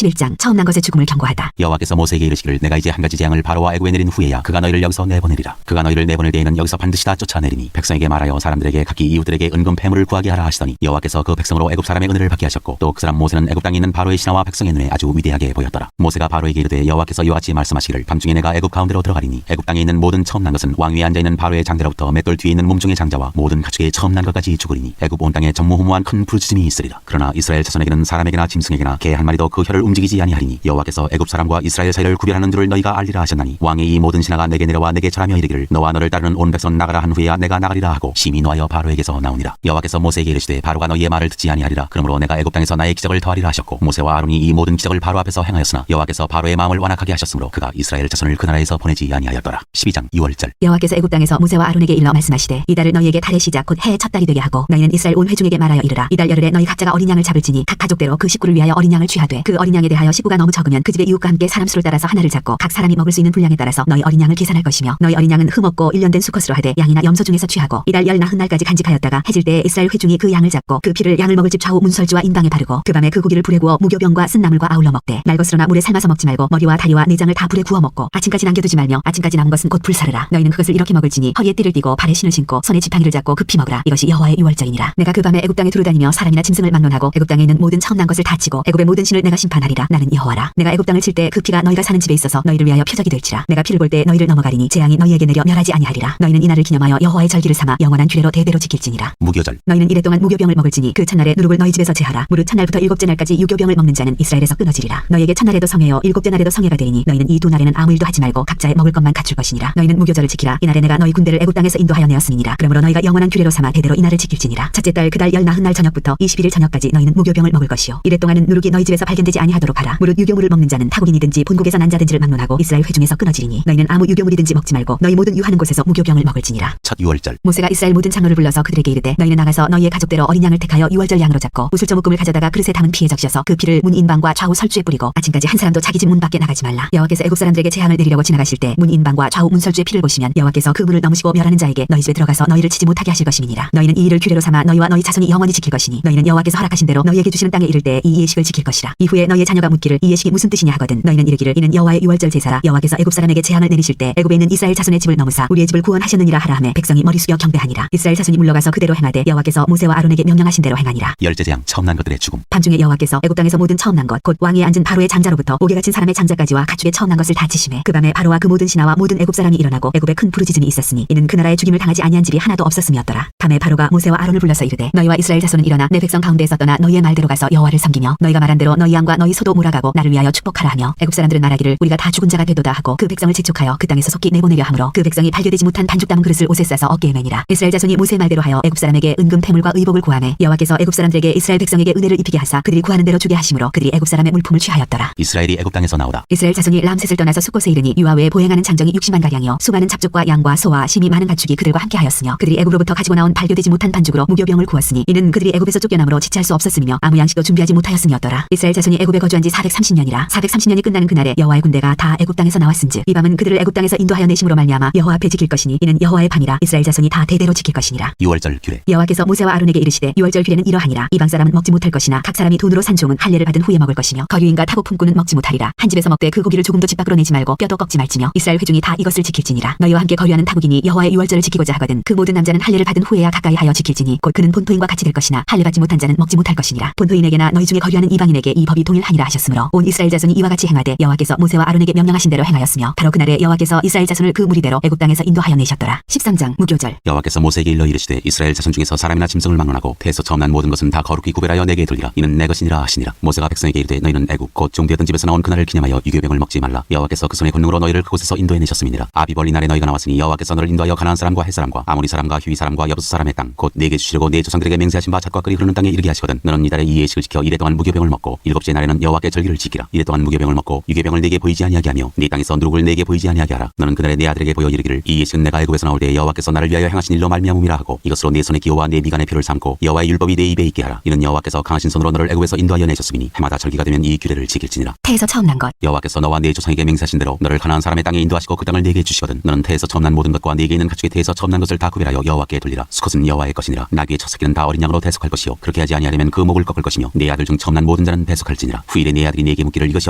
11장 처음 난 것의 죽음을 경고하다. 여호와께서 모세에게 이르시기를 내가 이제 한 가지 재앙을 바로와 애굽에 내린 후에야 그가 너희를 여기서 내보내리라. 그가 너희를 내보낼 때에는 여기서 반드시 다 쫓아내리니 백성에게 말하여 사람들에게 각기 이웃들에게 은금 패물을 구하게 하라 하시더니 여호와께서 그 백성으로 애굽 사람의 은혜를 받게 하셨고 또 그 사람 모세는 애굽 땅에 있는 바로의 신하와 백성의 눈에 아주 위대하게 보였더라. 모세가 바로에게 이르되 여호와께서 이와 같이 말씀하시기를 밤중에 내가 애굽 가운데로 들어가리니 애굽 땅에 있는 모든 처음 난 것은 왕 위에 앉아 있는 바로의 장대로부터 맷돌 뒤에 있는 몸종의 장자와 모든 가축의 처음 난 것까지 죽으리니 애굽 온 땅에 전무후무한 큰 부르짖음이 있으리라. 그러나 이스라엘 자손에게는 사람에게나 짐승에게나 개 한 마리도 그 혀를 움직이지 아니하리니 여호와께서 애굽 사람과 이스라엘 사이를 구별하는 줄을 너희가 알리라 하셨나니 왕의 이 모든 신하가 내게 내려와 내게 절하며 이르기를 너와 너를 따르는 온 백성 나가라 한 후에야 내가 나가리라 하고 심히 노하여 바로에게서 나오니라. 여호와께서 모세에게 이르시되 바로가 너희의 말을 듣지 아니하리라. 그러므로 내가 애굽 땅에서 나의 기적을 더하리라 하셨고 모세와 아론이 이 모든 기적을 바로 앞에서 행하였으나 여호와께서 바로의 마음을 완악하게 하셨으므로 그가 이스라엘 자손을 그 나라에서 보내지 아니하였더라. 12장 2월절 여호와께서 애굽 땅에서 모세와 아론에게 일러 말씀하시되 이달을 너희에게 달의 시작 곧 해의 첫 달이 되게 하고 너희는 이스라엘 온 회중에게 말하여 이르라. 이달 열흘에 너희 각자가 어린 양을 잡을지니 각 가족대로 그 식구를 위하여 어린 양을 취하되 그 어린 양에 대하여 식구가 너무 적으면 그 집의 이웃과 함께 사람 수를 따라서 하나를 잡고 각 사람이 먹을 수 있는 분량에 따라서 너희 어린 양을 계산할 것이며 너희 어린 양은 흠없고 1년 된 수컷으로 하되 양이나 염소 중에서 취하고 이달 열 나흔 날까지 간직하였다가 해질 때에 이스라엘 회중이 그 양을 잡고 그 피를 양을 먹을 집 좌우 문설주와 인방에 바르고 그 밤에 그 고기를 불에 구워 무교병과 쓴나물과 아울러 먹되 날것으로나 물에 삶아서 먹지 말고 머리와 다리와 내장을 다 불에 구워 먹고 아침까지 남겨두지 말며 아침까지 남은 것은 곧 불사르라. 너희는 그것을 이렇게 먹을지니 허리에 띠를 띠고 발에 신을 신고 손에 지팡이를 잡고 급히 먹으라. 이것이 여호와의 유월절이니라. 내가 그 밤에 애굽 땅에 두루다니며 사람이나 짐승을 막론하고 애굽 땅에 있는 모든 처음 난 것을 다 치고 애굽의 모든 신을 내가 심판하리라. 나는 여호와라. 내가 애굽 땅을 칠 때 그 피가 너희가 사는 집에 있어서 너희를 위하여 표적이 될지라. 내가 피를 볼 때 너희를 넘어가리니 재앙이 너희에게 내려 멸하지 아니하리라. 너희는 이 날을 기념하여 여호와의 절기를 삼아 영원한 규례로 대대로 지킬지니라. 무교절 너희는 이래 동안 무교병을 먹을지니 그 첫날에 누룩을 너희 집에서 제하라. 무릇 첫날부터 일곱째 날까지 유교병을 먹는 자는 이스라엘에서 끊어지리라. 너희에게 첫날에도 성회요 일곱째 날에도 성회가 되리니 너희는 이 두 날에는 아무 일도 하지 말고 각자의 먹을 것만 갖출 것이니라. 너희는 무교절을 지키라. 이날에 내가 너희 군대를 애굽 땅에서 인도하여 내었음이니라. 그러므로 너희가 영원한 규례로 삼아 대대로 이 날을 지킬지니라. 첫째 달 그 달 열 나흔 날 저녁부터 21일 저녁까지 너희는 무교병을 먹을 것이요 이래 동안은 누룩이 너희 집에서 발견되지 아니하도록 하라. 무릇 유교물을 먹는 자는 타국인이든지 본국에서 난 자든지를 막론하고 이스라엘 회중에서 끊어지리니 너희는 아무 유교물이든지 먹지 말고 너희 모든 유하는 곳에서 무교병을 먹을지니라. 첫 유월절 모세가 이스라엘 모든 장로를 불러서 그들에게 이르되 너희는 나가서 너희의 가족대로 어린 양을 택하여 유월절 양으로 잡고 우슬조 묶음을 가져다가 그릇에 담은 피에 적셔서 그 피를 문 인방과 좌우 설주에 뿌리고 아침까지 한 사람도 자기 집 문 밖에 나가지 말라. 여호와께서 애굽 사람들에게 재앙을 내리려고 지나가실 때 문 인방과 좌우 문설주의 피를 보시면 여호와께서 그 문을 넘으시고 멸하는 자에게 너희 집에 들어가서 너희를 치지 못하게 하실 것임이니라. 너희는 이 일을 규례로 삼아 너희와 너희 자손이 영원히 지킬 것이니 너희는 여호와께서 허락하신 대로 너희에게 주시는 땅에 이를 때 이 예식을 지킬 것이라. 이후에 너희의 자녀가 묻기를 이 예식이 무슨 뜻이냐 하거든 너희는 이르기를 이는 여호와의 유월절 제사라. 여호와께서 애굽 사람에게 재앙을 내리실 때 애굽에 있는 이스라엘 자손의 집을 넘으사 우리의 집을 구원하셨느니라 하라 하매 백성이 머리 숙여 경배하니라. 이스라엘 자손이 물러가서 그대로 행하되 여호와께서 모세와 아론에게 명령하신 대로 행하니라. 열째 재앙 처음 난 것들의 죽음 밤중에 여호와께서 애굽 땅에서 모든 처음 난 것 곧 왕위에 앉은 바로의 장자로부터 옥에 갇힌 사람의 장자까지와 가축의 처음 난 것을 다 치심해 그 밤에 바로와 그 모든 신하와 모든 애굽 사람이 일어나고 애굽에 큰 부르짖음이 있었으니 이는 그 나라에 죽임을 당하지 아니한 집이 하나도 없었음이었더라. 밤에 바로가 모세와 아론을 불러서 이르되 너희와 이스라엘 자손은 일어나 내 백성 가운데에서 떠나 너희의 말대로 가서 여호와를 섬기며 너희가 말한 대로 너희 양과 너희 소도 몰아가고 나를 위하여 축복하라 하며 애굽 사람들은 말하기를 우리가 다 죽은 자가 되도다 하고 그 백성을 재촉하여 그 땅에서 속히 내보내려 하므로 그 백성이 발교되지 못한 반죽 담은 그릇을 옷에 싸서 어깨에 매니라. 이스라엘 자손이 모세의 말대로 하여 애굽 사람에게 은금 패물과 의복을 구하매 여호와께서 애굽 사람들에게 이스라엘 백성에게 은혜를 입히게 하사 그들이 구하는 대로 주게 하심으로 그들이 애굽 사람의 물품을 취하였더라. 이스라엘이 애굽 땅에서 나오다 이스라엘 자손이 람셋을 떠나서 숫곳에 이르니 유아 외에 보행하는 장정이 60만 가량이요 수많은 잡족과 양과 소와 심히 많은 가축이 그들과 함께 하였으며 그들이 애굽으로부터 가지고 나온 발교되지 못한 반죽으로 무교병을 구웠으니 이는 그들이 애굽에서 쫓겨남으로 지체할 수 없었음이며 아무 양식도 준비하지 못하였음이었더라. 이스라엘 자손이 애굽에 거주한 지 430년이라 430년이 끝나는 그날에 여호와의 군대가 다 애굽 땅에서 나왔은즉 이 밤은 그들을 애굽 땅에서 인도하여 내심으로 말미암아 여호와 앞에 지킬 것이니 이는 여호와의 밤이라 이스라엘 자손이 다 대대로 지킬 것이니라. 유월절 규례 여호와께서 모세와 아론에게 이르시되 유월절 규례는 이러하니라. 이방 사람은 먹지 못할 것이나 각 사람이 돈으로 산 종은 할례를 받은 후에 먹을 것이며 거류인과 타국 품꾼은 먹지 못하리라. 한 집에서 먹되 그 고기를 조금도 집 밖으로 내지 말고 뼈도 꺾지 말지며 이스라엘 회중이 다 이것을 지킬지니라. 너희와 함께 거류하는 타국인이 여호와의 유월절을 지키고자 하거든 그 모든 남자는 할례를 받은 후에야 가까이 하여 지킬지니 곧 그는 본토인과 같이 될 것이나 할례 받지 못한 자는 먹지 못할 것이니라. 본토인에게나 너희 중에 거류하는 이방인에게 이 법이 동일하니라 하셨으므로 온 이스라엘 자손이 이와 같이 행하되 여호와께서 모세와 아론에게 명령하신 대로 행하였으며 바로 그날에 여호와께서 이스라엘 자손을 그 무리대로 애굽 땅에서 인도하여 내셨더라. 13장 무교절 여호와께서 모세에게 일러 이르시되 이스라엘 자손 중에서 사람이나 짐승을 막론하고 태에서 처음 난 모든 것은 다 거룩히 구별하여 내게 돌리라. 이는 내 것이니라 하시니라. 모세가 백성에게 이르되 너희는 애굽 곧 종되었던 집에서 나온 그날을 기념하여 유교병을 먹지 말라. 여호와께서 그 손의 권능으로 너희를 그곳에서 인도해 내셨음이니라. 아비벌 이날에 너희가 나왔으니 여호와께서 너를 인도하여 가나안 사람과 헷 사람과 아모리 사람과 히위 사람과 여부스 사람의 땅 곧 내게 주시려고 내 조상들에게 맹세하신 바 잣과 끓이 흐르는 땅에 이르게 하시거든. 너는 이달에 이 예식을 지켜 이래 동안 무교병을 먹고 일곱째 날에는 여호와께 절기를 지키라. 이래 동안 무교병을 먹고 유교병을 내게 보이지 아니하게 하며 네 땅에서 누룩을 내게 보이지 아니하게 하라. 너는 그날에 내 아들에게 보여 이르기를 이 예식은 내가 애굽에서 나올 때 여호와께서 나를 위하여 행하신 일로 말미암음이라 하고 이것으로 내 손의 기호와 내 미간의 표를 삼고 여호와의 율법이 내 입에 있게 하라. 이는 여호와께서 강하신 손으로 너를 애굽에서 인도하여 내셨음이니 해마다 절기가 되면 이 규례를 지킬지니라. 태에서 처음 난 것 여호와께서 너와 네 조상에게 맹세하신 대로 너를 가나안 사람의 땅에 인도하시고 그 땅을 내게 주시거든. 너는 태에서 처음 난 모든 것과 네게 있는 가축의 태에서 처음 난 것을 다 구별하여 여호와께 돌리라. 수컷은 여호와의 것이니라. 나귀의 첫 새끼는 다 어린 양으로 대속할 것이요 그렇게 하지 아니하려면 그 목을 꺾을 것이며 네 아들 중 처음 난 모든 자는 대속할지니라. 후일에 네 아들이 네게 묻기를 이것이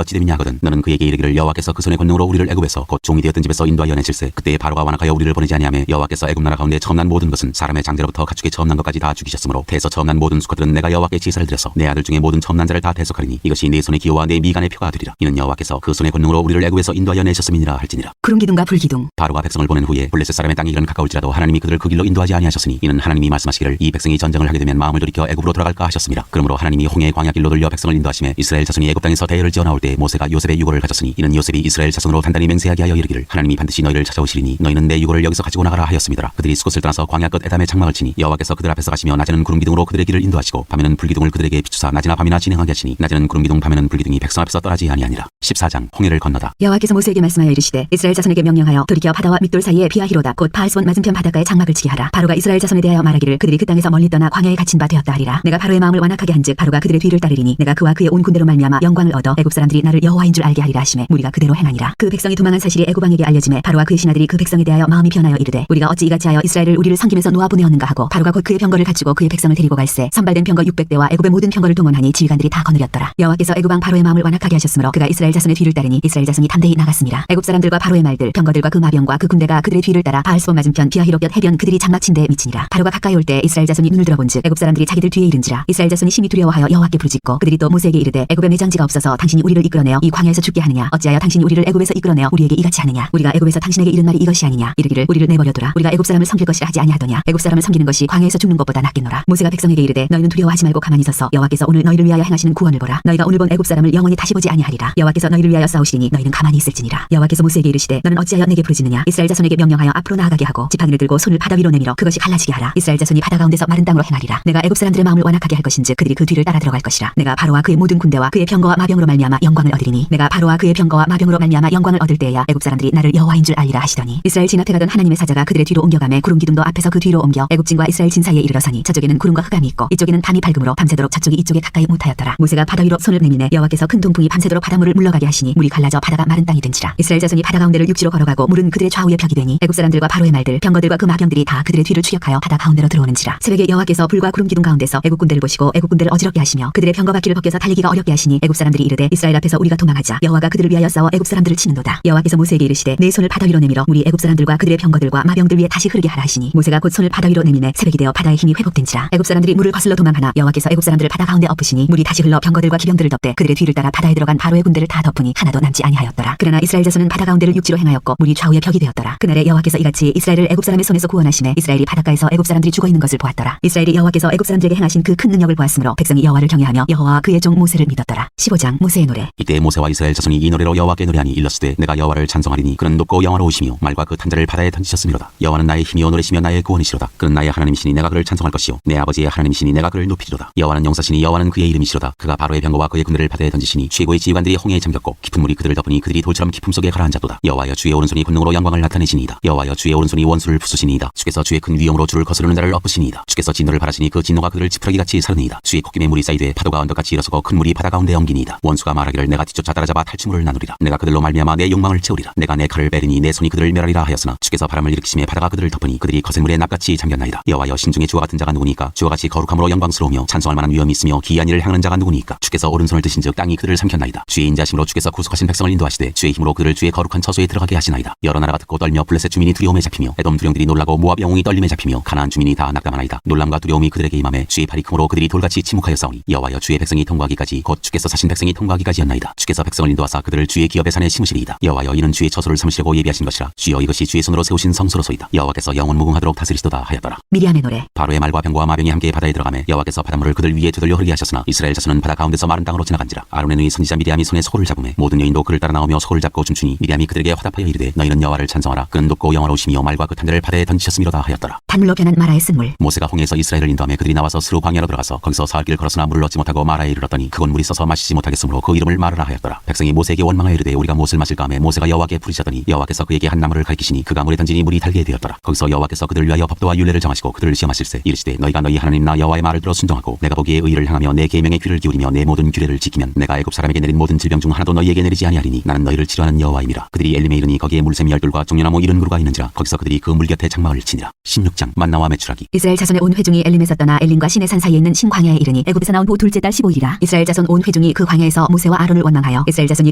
어찌 됨이냐 하거든 너는 그에게 이르기를 여호와께서 그 손의 권능으로 우리를 애굽에서 곧 종이 되었던 집에서 인도하여 내실세 그때에 바로가 완악하여 우리를 보내지 아니하며 여호와께서 애굽 나라 가운데 처음 난 모든 것은 사람의 장자로부터 가축의 처음 난 것까지 다 죽이셨으므로 태에서 처음 난 모든 수컷들은 내가 여호와께 제사를 드려서 내 아들 중에 모든 처음 난 자를 다 대속하리니 이것이 네 손의 기호와 내 미간의 표가 되리라. 이는 여호와께서 그 손의 권능으로 우리를 애굽에서 인도하여 내셨음이니라 할지니라. 구름기둥과 불기둥. 바로가 백성을 보낸 후에 블레셋 사람의 땅이 이런 가까울지라도 하나님이 그들을 그 길로 인도하지 아니하셨으니 이는 하나님이 말씀하시기를 이 백성이 전쟁을 하게 되면 마음을 돌이켜 애굽으로 돌아갈까 하셨습니다. 그러므로 하나님이 홍해의 광야 길로 돌려 백성을 인도하심에 이스라엘 자손이 애굽 땅에서 대열을 지어 나올 때 모세가 요셉의 유고를 가졌으니 이는 요셉이 이스라엘 자손으로 단단히 맹세하게 하여 이르기를 하나님이 반드시 너희를 찾아오시리니 너희는 내 유고를 여기서 가지고 나가라 하였음이더라. 그들이 수곳을 떠나서 광야 끝 에담의 장막을 치니 여호와께서 그들 앞에서 가시며 낮에는 구름기둥으로 그들의 길을 인도하시고 밤에는 불기둥을 그들에게 비추사 낮이나 밤이나 진행하게 하시니 낮에는 구름기둥 밤에는 불기둥이 백성 앞에서 떠나지 아니하니라. 14장 홍해를 건너다. 여호와께서 모세에게 말씀하여 이르시되 이스라엘 자손에게 명령하여 돌이켜 바다와 밑돌 사이에 비아히로다 곧 바알스본 맞은편 바닷가에 장막을 치게 하라. 바로가 이스라엘 자손에 대하여 말하기를 그들이 그 땅에서 멀리 떠나 광야에 갇힌 바 되었다 하리라. 내가 바로의 마음을 완악하게 한즉 바로가 그들의 뒤를 따르리니 내가 그와 그의 온 군대로 말미암아 영광을 얻어 애굽 사람들이 나를 여호와인 줄 알게 하리라 하시매 무리가 그대로 행하니라. 그 백성이 도망한 사실이 애굽 왕에게 알려지매 바로와 그의 신하들이 그 백성에 대하여 마음이 변하여 이르되 우리가 어찌 이같이 하여 이스라엘을 우리를 섬기면서 놓아 보내었는가 하고 바로가 곧 그의 병거를 갖추고 그의 백성을 데리고 갈새 선발된 병거 600대와 애굽의 모든 병거를 동원하니 지휘관들이 다 거느렸더라. 여호와께서 애굽 왕 바로의 마음을 완악하게 하셨으므로 그가 이스라엘 자손의 뒤를 따르니 이스라엘 자손이 담대히 나갔습니다. 애굽 사람들과 바로의 말들 병거들과 그 마병과 그 군대가 그들의 뒤를 따라 바알스본 맞은편 비아히로 곁 해변 그들이 장막 친 데에 미치니라. 바로가 가까이 올 때 이스라엘 자손이 눈을 들어본즉 애굽 사람들이 자기들 뒤에 이른지라. 이스라엘 자손이 심히 두려워하여 여호와께 부르짖고 그들이 또 모세에게 이르되 애굽에 매장지가 없어서 당신이 우리를 이끌어내어 이 광야에서 죽게 하느냐 어찌하여 당신이 우리를 애굽에서 이끌어내어 우리에게 이같이 하느냐 우리가 애굽에서 당신에게 이른 말이 이것이 아니냐 이르기를 우리를 내버려두라 우리가 애굽 사람을 섬길 것이라 하지 아니하더냐 애굽 사람을 섬기는 것이 광야에서 죽는 것보다 낫겠노라. 모세가 백성에게 이르되 너희는 두려워하지 말고 가만히 서서 여호와께서 오늘 너희를 위하여 행하시는 구원을 보라. 너희가 오늘 본 애굽 사람을 영원히 다시 보지 아니하리라. 여호와께서 너희를 위하여 싸우시리니 너희는 가만히 있을지니라. 여호와께서 모세에게 이르시되 너는 어찌하여 내게 부르짖느냐 이스라엘 자손에게 명령하여 앞으로 나아가게 하고 지팡이를 들고 손을 바다 위로 내밀어 그것이 갈라지게 하라. 이스라엘 자손이 바다 가운데서 마른 땅으로 행하리라. 내가 애굽 사람들의 마음을 완악하게 할 것인즉 그들이 그 뒤를 따라 들어갈 것이라. 내가 바로와 그의 모든 군대와 그의 병거와 마병으로 말미암아 영광을 얻으리니 내가 바로와 그의 병거와 마병으로 말미암아 영광을 얻을 때에야 애굽 사람들이 나를 여호와인 줄 알리라 하시더니 이스라엘 진 앞에 가던 하나님의 사자가 그들의 뒤로 옮겨가매 구름 기둥도 앞에서 그 뒤로 옮겨 애굽진과 이스라엘 진 사이에 이르러서니 저쪽에는 구름과 흑암이 있고 이쪽에는 밤이 밝음으로 밤새도록 저쪽이 이쪽에 가까이 못하였더라. 모세가 바다 위로 손을 내미네 여호와께서 큰 동풍이 밤새도록 바닷물을 물러가게 하시니 물이 갈라져 바다가 마른 땅이 된지라. 이스라엘 자손이 바다 가운데를 육지로 걸어가고 물은 그들의 좌우에 벽이 되니 애굽 사람들과 바로의 말들 병거들과 그 마병들이 다 그들의 뒤를 추격하여 바다 가운데로 들어오는지라. 새벽에 여호와께서 불과 구름 기둥 가운데서 애굽 군대를 보시고 애굽 군대를 어지럽게 하시며 그들의 병거 바퀴를 벗겨서 달리기가 어렵게 하시니 애굽 사람들이 이르되 이스라엘 앞에서 우리가 도망하자 여호와가 그들을 위하여 싸워 애굽 사람들을 치는도다. 여호와께서 모세에게 이르시되 내 손을 바다 위로 내밀어 물이 애굽 사람들과 그들의 병거들과 마병들 위에 다시 흐르게 하라 하시니 모세가 곧 손을 바다 위로 내미네 새벽이 되어 바다의 힘이 회복된지라. 애굽 사람들이 물을 거슬러 도망하나 여호와께서 애굽 사람들을 바다 가운데 엎으시니 물이 다시 흘러 병거들과 기병들을 덮되 그들의 뒤를 따라 바다에 들어간 바로의 군대를 다 덮으니 하나도 남지 아니하였더라. 그러나 이스라엘 자손은 바다 가운데를 육지로 행하였고 물이 좌우에 벽이 되었더라. 그날에 여호와께서 이같이 이스라엘을 애굽 사람의 손에서 구원하시매 이스라엘이 바닷가에서 애굽 사람들이 죽어 있는 것을 보았더라. 이스라엘이 여호와께서 애굽 사람들에게 행하신 그 큰 능력을 보았으므로 백성이 여호와를 경외하며 여호와와 그의 종 모세를 믿었더라. 15장 모세의 노래. 이때 모세와 이스라엘 자손이 이 노래로 여호와께 노래하니 일렀으되 내가 여호와를 찬송하리니 그는 높고 영화로우시며 말과 그 탄자를 바다에 던지셨음이로다. 여호와는 나의 힘이요 노래시며 나의 구원이시로다. 그는 나의 하나님이시니 내가 그를 찬송할 것이요 내 아버지의 하나님이시니 내가 그를 높이리로다. 여호와는 용사시니 여호와는 그의 이름이시로다. 그가 바로의 병거와 그의 군대를 바다에 던지시니 최고의 지휘관들이 홍해에 잠겼고 깊은 물이 그들을 덮으니 그들이 돌처럼 깊음 속에 가라앉았도다. 여호와여 주의 오른손이 권능으로 영광을 나타내시니이다. 여호와여 주의 오른손이 원수를 부수시니이다. 주께서 주의 큰 위엄으로 주를 거스르는 자를 엎으시니이다. 주께서 진노를 바라시니 그 진노가 그들을 지푸라기같이 사르니이다. 주의 콧김에 물이 쌓이되 파도가 언덕같이 일어서고 큰 물이 바다 가운데 엉기니이다. 원수가 말하기를 내가 뒤쫓아 따라잡아 탈취물을 나누리라. 내가 그들로 말미암아 내 욕망을 채우리라. 내가 내 칼을 빼리니 내 손이 그들을 멸하리라 하였으나 주께서 바람을 일으키심에 바다가 그들을 덮으니 그들이 거센 물에 납같이 잠겼나이다. 여호와여 신중에 주와 같은 자가 누구니까 주와 같이 거룩함으로 영광스러우며 찬송할 만한 위엄이 있으며 기이한 일을 행하는 자가 누구니까 주께서 오른손을 드신즉 땅이 그들을 삼켰나이다. 주의 인자심으로 주께서 구속하신 백성을 인도하시되 주의 힘으로 그들을 주의 거룩한 처소에 들어가게 하시나이다. 여러 나라가 듣고 떨며 블레셋 주민이 두려움에 잡히며 에돔 두령들이 놀라고 모압 영웅이 떨림에 잡히며 가나안 주민이 다 낙담하나이다. 놀람과 두려움이 그들에게 임함에 주의 팔이 크므로 그들이 돌같이 침묵하여 싸우니 여호와여 주의 백성이 통과하기까지 곧 주께서 사신 백성이 통과하기까지였나이다. 주께서 백성을 인도하사 그들을 주의 기업의 산에 심으시리이다. 여호와여 이는 주의 처소를 삼으시려고 예비하신 것이라. 주여 이것이 주의 손으로 세우신 성소로소이다. 여호와께서 영원 무궁하도록 다스리시도다 하였더라. 미리암의 노래. 바로의 말과 병거와 마병이 함께 바다에 들어가매 여호와께서 바닷물을 그들 위에 되돌려 흐르게 하셨으나 이스라엘 자손은 바다 가운데서 마른 땅으로 지나간지라. 아론의 누이 선지자 미리암이 손에 소고를 잡으매 모든 여인도 그를 따라 나오며 소고를 잡고 춤추니 미리암이 그들에게 화답하여 이르되 너희는 여호와를 찬송하라. 그는 높고 영화로우시며 말과 그 탄자를 바다에 던지셨음이로다 하였더라. 단물로 변한 마라의 쓴물. 모세가 홍해에서 이스라엘을 인도하며 그들이 나와서 스루 광야로 들어가서 거기서 사흘 길 걸었으나 물을 얻지 못하고 마라에 이르렀더니 그곳 물이 써서 마시지 못하겠으므로 그 이름을 마르라 하였더라. 백성이 모세에게 원망하여 이르되 우리가 무엇을 마실까 하매 모세가 여호와께 부르짖더니 여호와께서 그에게 한 나무를 가리키시니 그가 물에 던지니 물이 달게 되었더라. 거기서 여호와께서 그들을 위하여 법도와 율례를 정하시고 그들을 시험하실세 이르시되 너희가 너희 하나님 나 여호와의 말을 들어 순종하고 내가 보기에 의를 행하며 내 계명에 귀를 기울이며 내 모든 규례를 지키면 내가 애굽 사람에게 내린 모든 질병 중 하나도 너희에게 내리지 아니하리니 나는 너희를 치료하는 여호와임이라. 그들이 엘림에 이르니 거기에 물샘 열둘과 종려나무 이른 그루가 있는지라. 거기서 그들이 그 물 곁에 장막을 치니라. 16장 만나와 메추라기. 이스라엘 자손의 온 회중이 엘림에서 떠나 엘림과 시내산 사이에 있는 신광야에 이르니 애굽에서 나온 보 둘째 달 15일이라. 이스라엘 자손 온 회중이 그 광야에서 모세와 아론을 원망하여 이스라엘 자손이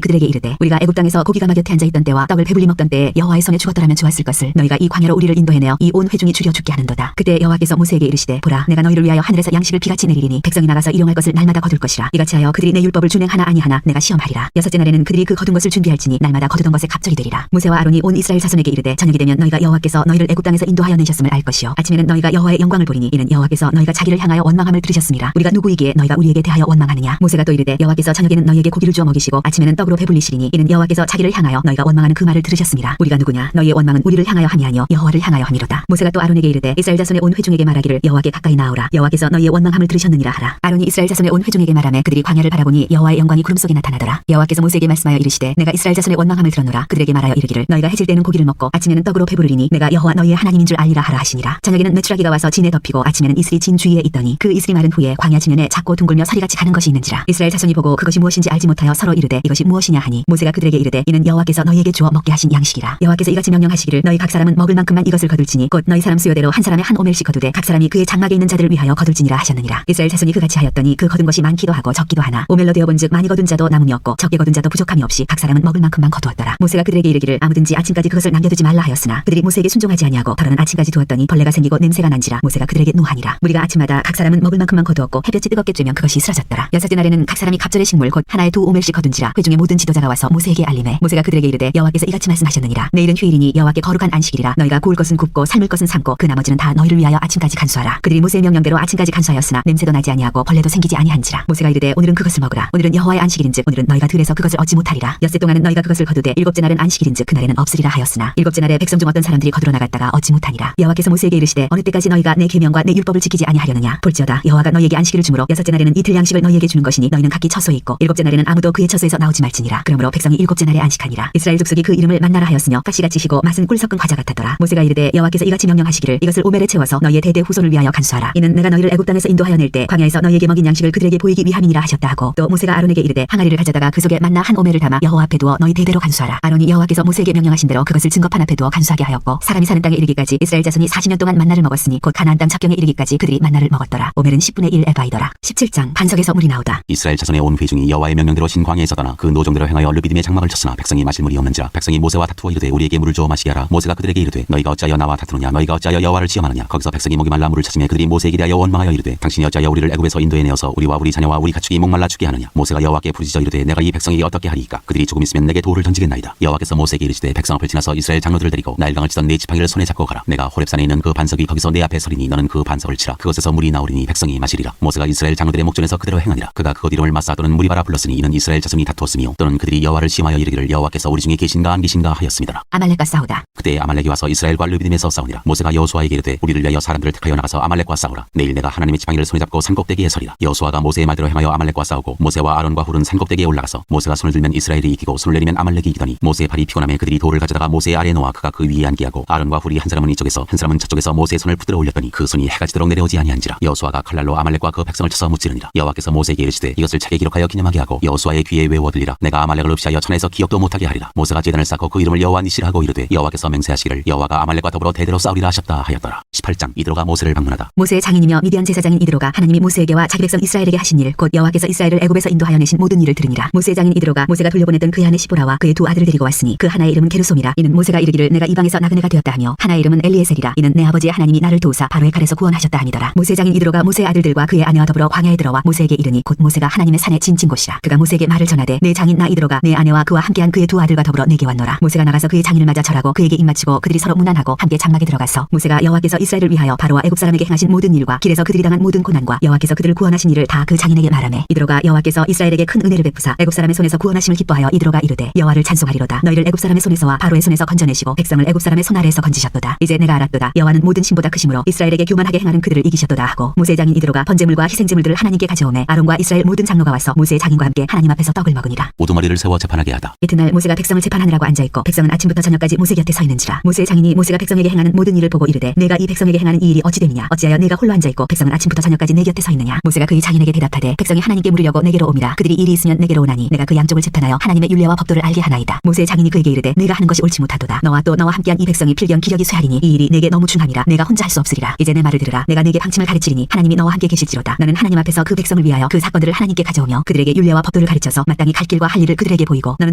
그들에게 이르되 우리가 애굽 땅에서 고기가 곁에 앉아 있던 때와 떡을 배불리 먹던 때에 여호와의 손에 죽었더라면 좋았을 것을 너희가 이 광야로 우리를 인도해내어 이 온 회중이 죽여 죽게 하는도다. 그때 여호와께서 모세에게 이르시되 보라 내가 너희를 위하여 하늘에서 양식을 비같이 내리리니 백성이 나가서 일용할 것을 날마다 거둘 것이라. 이같이 하여 그들이 내 율법을 준행하나 아니하나 내가 시험하리라. 여섯째 날에는 그들이 그 거둔 것을 준비할지니 날마다 거두던 것에 갑절이 되리라. 모세와 아론이 온 이스라엘 자손에게 이르되 저녁이 되면 너희가 여호와께서 너희를 애굽 땅에서 인도하여 내셨음을 알 것이요 아침에는 너희가 여호와의 영광을 보리니 이는 여호와께서 너희가 자기를 향하여 원망함을 들으셨음이라. 우리가 누구이기에 너희가 우리에게 대하여 원망하느냐. 모세가 또 이르되 여호와께서 저녁에는 너희에게 고기를 주어 먹이시고 아침에는 떡으로 배불리시리니 이는 여호와께서 자기를 향하여 너희가 원망하는 그 말을 들으셨음이라. 우리가 누구냐. 너희의 원망은 우리를 향하여 함이 아니요 여호와를 향하여 함이로다. 모세가 또 아론에게 이르되 이스라엘 자손의 온 회중에게 말하기를 여호와께 가까이 나오라. 여호와께서 너희의 원망함을 들으셨느니라 하라. 아론이 이스라엘 자손의 온 회중에게 말하매 그들이 광야를 바라보니 여호와의 영광이 구름 속에 나타나더라. 여호와께서 모세에게 말씀하여 이르시되 내가 이스라엘 자손의 원망함을 들었노라. 그들에게 말하여 이르기를 너희가 해질 때는 고기를 먹고 아침에는 떡으로 배부르리니 내가 여호와 너희의 하나님인 줄 알리라 하라 하시니라. 저녁에는 메추라기가 와서 진에 덮이고 아침에는 이슬이 진 주위에 있더니 그 이슬이 마른 후에 광야 지면에 작고 둥글며 서리같이 가는 것이 있는지라. 이스라엘 자손이 보고 그것이 무엇인지 알지 못하여 서로 이르되 이것이 무엇이냐 하니 모세가 그들에게 이르되 이는 여호와께서 너희에게 주어 먹게 하신 양식이라. 여호와께서 이같이 명령하시기를 너희 각 사람은 먹을 만큼만 이것을 거둘지니 곧 너희 사람 수요대로 한 사람에 한 오멜씩 거두되 각 사람이 그의 장막에 있는 자들을 위하여 거둘지니라 하셨느니라. 이스라엘 자손이 그같이 하였더니 그 거둔 것이 많기도 하고 적기도 하나 오멜로 되어본즉 많이 거둔 자도 남음이 없고 적게 거둔 자도 부족함이 없이 각 사람은 먹을 만큼만 거두었더라. 모세가 그들에게 이르기를 아무든지 아침까지 그것을 남겨두지 말라 하였으나 그들이 모세에게 순종하지 아니하고 더러는 아침까지 두었더니 벌레가 생기고 냄새가 난지라. 모세가 그들에게 노하니라. 우리가 아침마다 각 사람은 먹을 만큼만 거두었고 햇볕이 뜨겁게 쬐면 그것이 쓰러졌더라. 여섯째 날에는 각 사람이 갑절의 식물 곧 하나에 두 오멜씩 거둔지라. 회중의 모든 지도자가 와서 모세에게 알림해 모세가 그들에게 이르되 여호와께서 이같이 말씀하셨느니라. 내일은 휴일이니 여호와께 거룩한 안식일이라. 너희가 구울 것은 굽고 삶을 것은 삶고 그 나머지는 다 너희를 위하여 아침까지 간수하라. 그들이 모세의 명령대로 아침까지 간수하였으나 냄새도 나지 아니하고 벌레도 생기지 아니한지라. 모세가 이르되 오늘은 그것을 먹으라. 오늘은 여호와의 안식일인즉 오늘은 너희가 들에서 그것을 얻지 못하리라. 엿새 동안은 너희가 그것을 거두되 일곱째 날은 안식일인즉 그날에는 없으리라 하였으나 일곱째 날에 백성 중 어떤 사람들이 거두러 나갔다가 얻지 못하니라. 여호와께서 모세에게 이르시되 어느 때까지 너희가 내 계명과 내 율법을 지키지 아니하려느냐. 볼지어다 여호와가 너희에게 안식일을 주므로 여섯째 날에는 이틀 양식을 너희에게 주는 것이니 너희는 각기 처소에 있고 일곱째 날에는 아무도 그의 처소에서 나오지 말지니라. 그러므로 백성이 일곱째 날에 안식하니라. 이스라엘 족속이 그 이름을 만나라 하였으며 가시같이 시고 맛은 꿀 섞은 과자 같았더라. 모세가 이르되 여호와께서 이같이 명령하시기를 이것을 오멜에 채워서 너희의 대대 후손을 위하여 간수하라. 이는 내가 너희를 애굽 땅에서 인도하여 낼 때 광야에서 너희에게 먹인 양식을 그들에게 보이기 위함이니라 하셨다 하고 또 모세가 아론에게 이르되 항아리를 가져다가 그 속에 만나 한 오멜을 담아 여호와 앞에 두어 너희 대대로 간수하라. 아론이 여호와께서 모세에게 명령하신 대로 그것을 증거판 앞에 두어 간수하게 하였고 사람이 사는 땅에 이르기까지 이스라엘 자손이 40년 동안 만나를 먹었으니 곧 가나안 땅 척경에 이르기까지 그들이 만나를 먹었더라. 오멜은 10분의 1 에바이더라. 17장 반석에서 물이 나오다. 이스라엘 자손의 온 회중이 여호와의 명령대로 신광야에서 떠나 그 노정대로 행하여 르비딤에 장막을 쳤으나 백성이 마실 물이 없는지라. 백성이 모세와 다투어 이르되 우리에게 물을 주어 마시게 하라. 모세가 그들에게 이르되 너희가 어찌하여 나와 다투느냐. 너희가 어찌하여 여호와를 시험하느냐. 거기서 백성이 목이 말라 물을 찾으며 그들이 모세에게 대하여 원망하여 이르되 당신이 어찌하여 우리를 애굽에서 인도해 내어서 우리와 우리 자녀와 우리 가축이 목말라 죽게 하느냐. 모세가 여호와께 부르짖어 이르되 내가 이 백성에게 어떻게 하리이까. 그들이 조금 있으면 내게 돌을 던지겠나이다. 여호와께서 모세에게 이르시되 백성 앞을 지나서 이스라엘 장로들을 데리고 나일강을 치던 네 지팡이를 손에 잡고 가라. 내가 호렙산에 있는 그 반석이 거기서 내 앞에 서리니 너는 그 반석을 치라. 그것에서 물이 나오리니 백성이 마시리라. 모세가 이스라엘 장로들의 목전에서 그대로 행하니라. 그가 그곳 이름을 마사 또는 무리바라 불렀으니 이는 이스라엘 자손이 다투었으며 또는 그들이 여호와를 시험하여 이르기를 여호와께서 우리 중에 계신가 안 계신가 하였습니다. 아말렉과 싸우다. 그때 아말렉이 와서 이스라엘과 르비딤에서 싸우니라. 모세가 여호수아에게 이르되 우리를 위하여 사람들을 택하여 나가서 아말렉과 싸우라. 내일 내가 하나님의 지팡이를 손에 잡고 산꼭대기에 서리라. 여호수아가 모세의 말대로 행하여 아말렉과 싸우고 모세와 아론과 훌은 산꼭대기에 올라가서 모세가 손을 들면 이스라엘이 이기고 손을 내리면 아말렉이 이기더니 모세의 팔이 피곤하며 그들이 돌을 가져다가 모세의 아래에 놓아 그가 그 위에 앉게 하고 아론과 훌이 한 사람은 이쪽에서 한 사람은 저쪽에서 모세의 손을 붙들어 올렸더니 그 손이 해가 지도록 내려오지 아니한지라. 여호수아가 칼날로 아말렉과 그 백성을 쳐서 무찌르니라. 여호와께서 모세에게 이르시되 이것을 책에 기록하여 기념하게 하고 여호수아의 귀에 외워들리라. 내가 아말렉을 없이하여 천하에서 기억도 못하게 하리라. 모세가 제단을 쌓고 그 이름을 여호와 니시라 하고 이르되 여호와께서 맹세하시기를 여호와가 아말렉과 더불어 대대로 싸우리라 하셨다 하였더라. 18장 이드로가 모세를 방문하다. 모세의 장인이며 미디안 제사장인 이드로가 하나님이 모세에게와 자기 백성 이스라엘에게 하신 일 곧 여호와께서 이스라엘을 애굽에서 인도하여 내신 모든 일을 들으니라. 모세의 장인 이드로가 모세가 돌려보냈던 그의 아내 시보라와 그의 두 아들을 데리고 왔으니 그 하나의 이름은 게르솜이라. 이는 모세가 이르기를 내가 이방에서 나그네가 되었다 하며 하나의 이름은 엘리에셀이라. 이는 내 아버지의 하나님이 나를 도우사 바로의 칼에서 구원하셨다 하니더라. 모세의 장인 이드로가 모세의 아들들과 그의 아내와 더불어 광야에 들어와 모세에게 이르니 곧 모세가 하나님의 산에 진친 곳이라. 그가 모세에게 말을 전하되 내 장인 나 이드로가 내 아내와 그와 함께한 그의 두 아들과 더불어 내게 왔노라. 모세가 나가서 그의 장인을 맞아 절하고 그에게 입맞추고 그들이 서로 문안하고 함께 장막에 들어가서 모세가 여호와께서 이스라엘을 위하여 바로와 애굽 사람에게 행하신 모든 일과 길에서 그들이 당한 모든 고난과 여호와께서 그들을 구원하신 일을 다 그 장인에게 말하매 이드로가 여호와께서 이스라엘에게 큰 은혜를 베푸사 애굽 사람의 손에서 구원하심을 기뻐하여 이드로가 이르되 여호와를 찬송하리로다. 너희를 애굽 사람의 손에서와 바로의 손에서 건져내시고 백성을 애굽 사람의 손 아래에서 건지셨도다. 이제 내가 알았도다. 여호와는 모든 신보다 크심으로 이스라엘에게 교만하게 행하는 그들을 이기셨도다 하고 모세의 장인 이드로가 번제물과 희생제물들을 하나님께 가져오매 아론과 이스라엘 모든 장로가 와서 모세의 장인과 함께 하나님 앞에서 떡을 먹으니라. 우두머리를 세워 재판하게 하다. 이튿날 모세가 백성을 재판하느라고 앉아있고 백성은 아침부터 저녁까지 모세 곁에 서 있는지라. 모세의 장인이 모세가 백성에게 행하는 모든 일을 보고 이르되 내가 이 백성에게 행하는 이 일이 어찌 됨이냐. 어찌하여 내가 홀로 앉아있고 백성은 아침부터 저녁까지 내 곁에 서 있느냐. 모세가 그의 장인에게 대답하되 백성이 하나님께 물으려고 내게로 옴이라. 그들이 일이 있으면 내게로 오나니 내가 그 양쪽을 재판하여 하나님의 율례와 법도를 알게 하나이다. 모세의 장인이 그에게 이르되 내가 하는 것이 옳지 못하도다. 너와 또 너와 함께한 이 백성이 필경 기력이 쇠하리니 이 일이 내게 너무 중함이라. 내가 혼자 할 수 없으리라. 이제 내 말을 들으라. 내가 내게 방침을 가르치리니 하나님이 너와 함께 계실지로다. 너는 하나님 앞에서 그 백성을 위하여 그 사건들을 하나님께 가져오며 그들에게 율례와 법도를 가르쳐서 마땅히 갈 길과 할 일을 그들에게 보이고 너는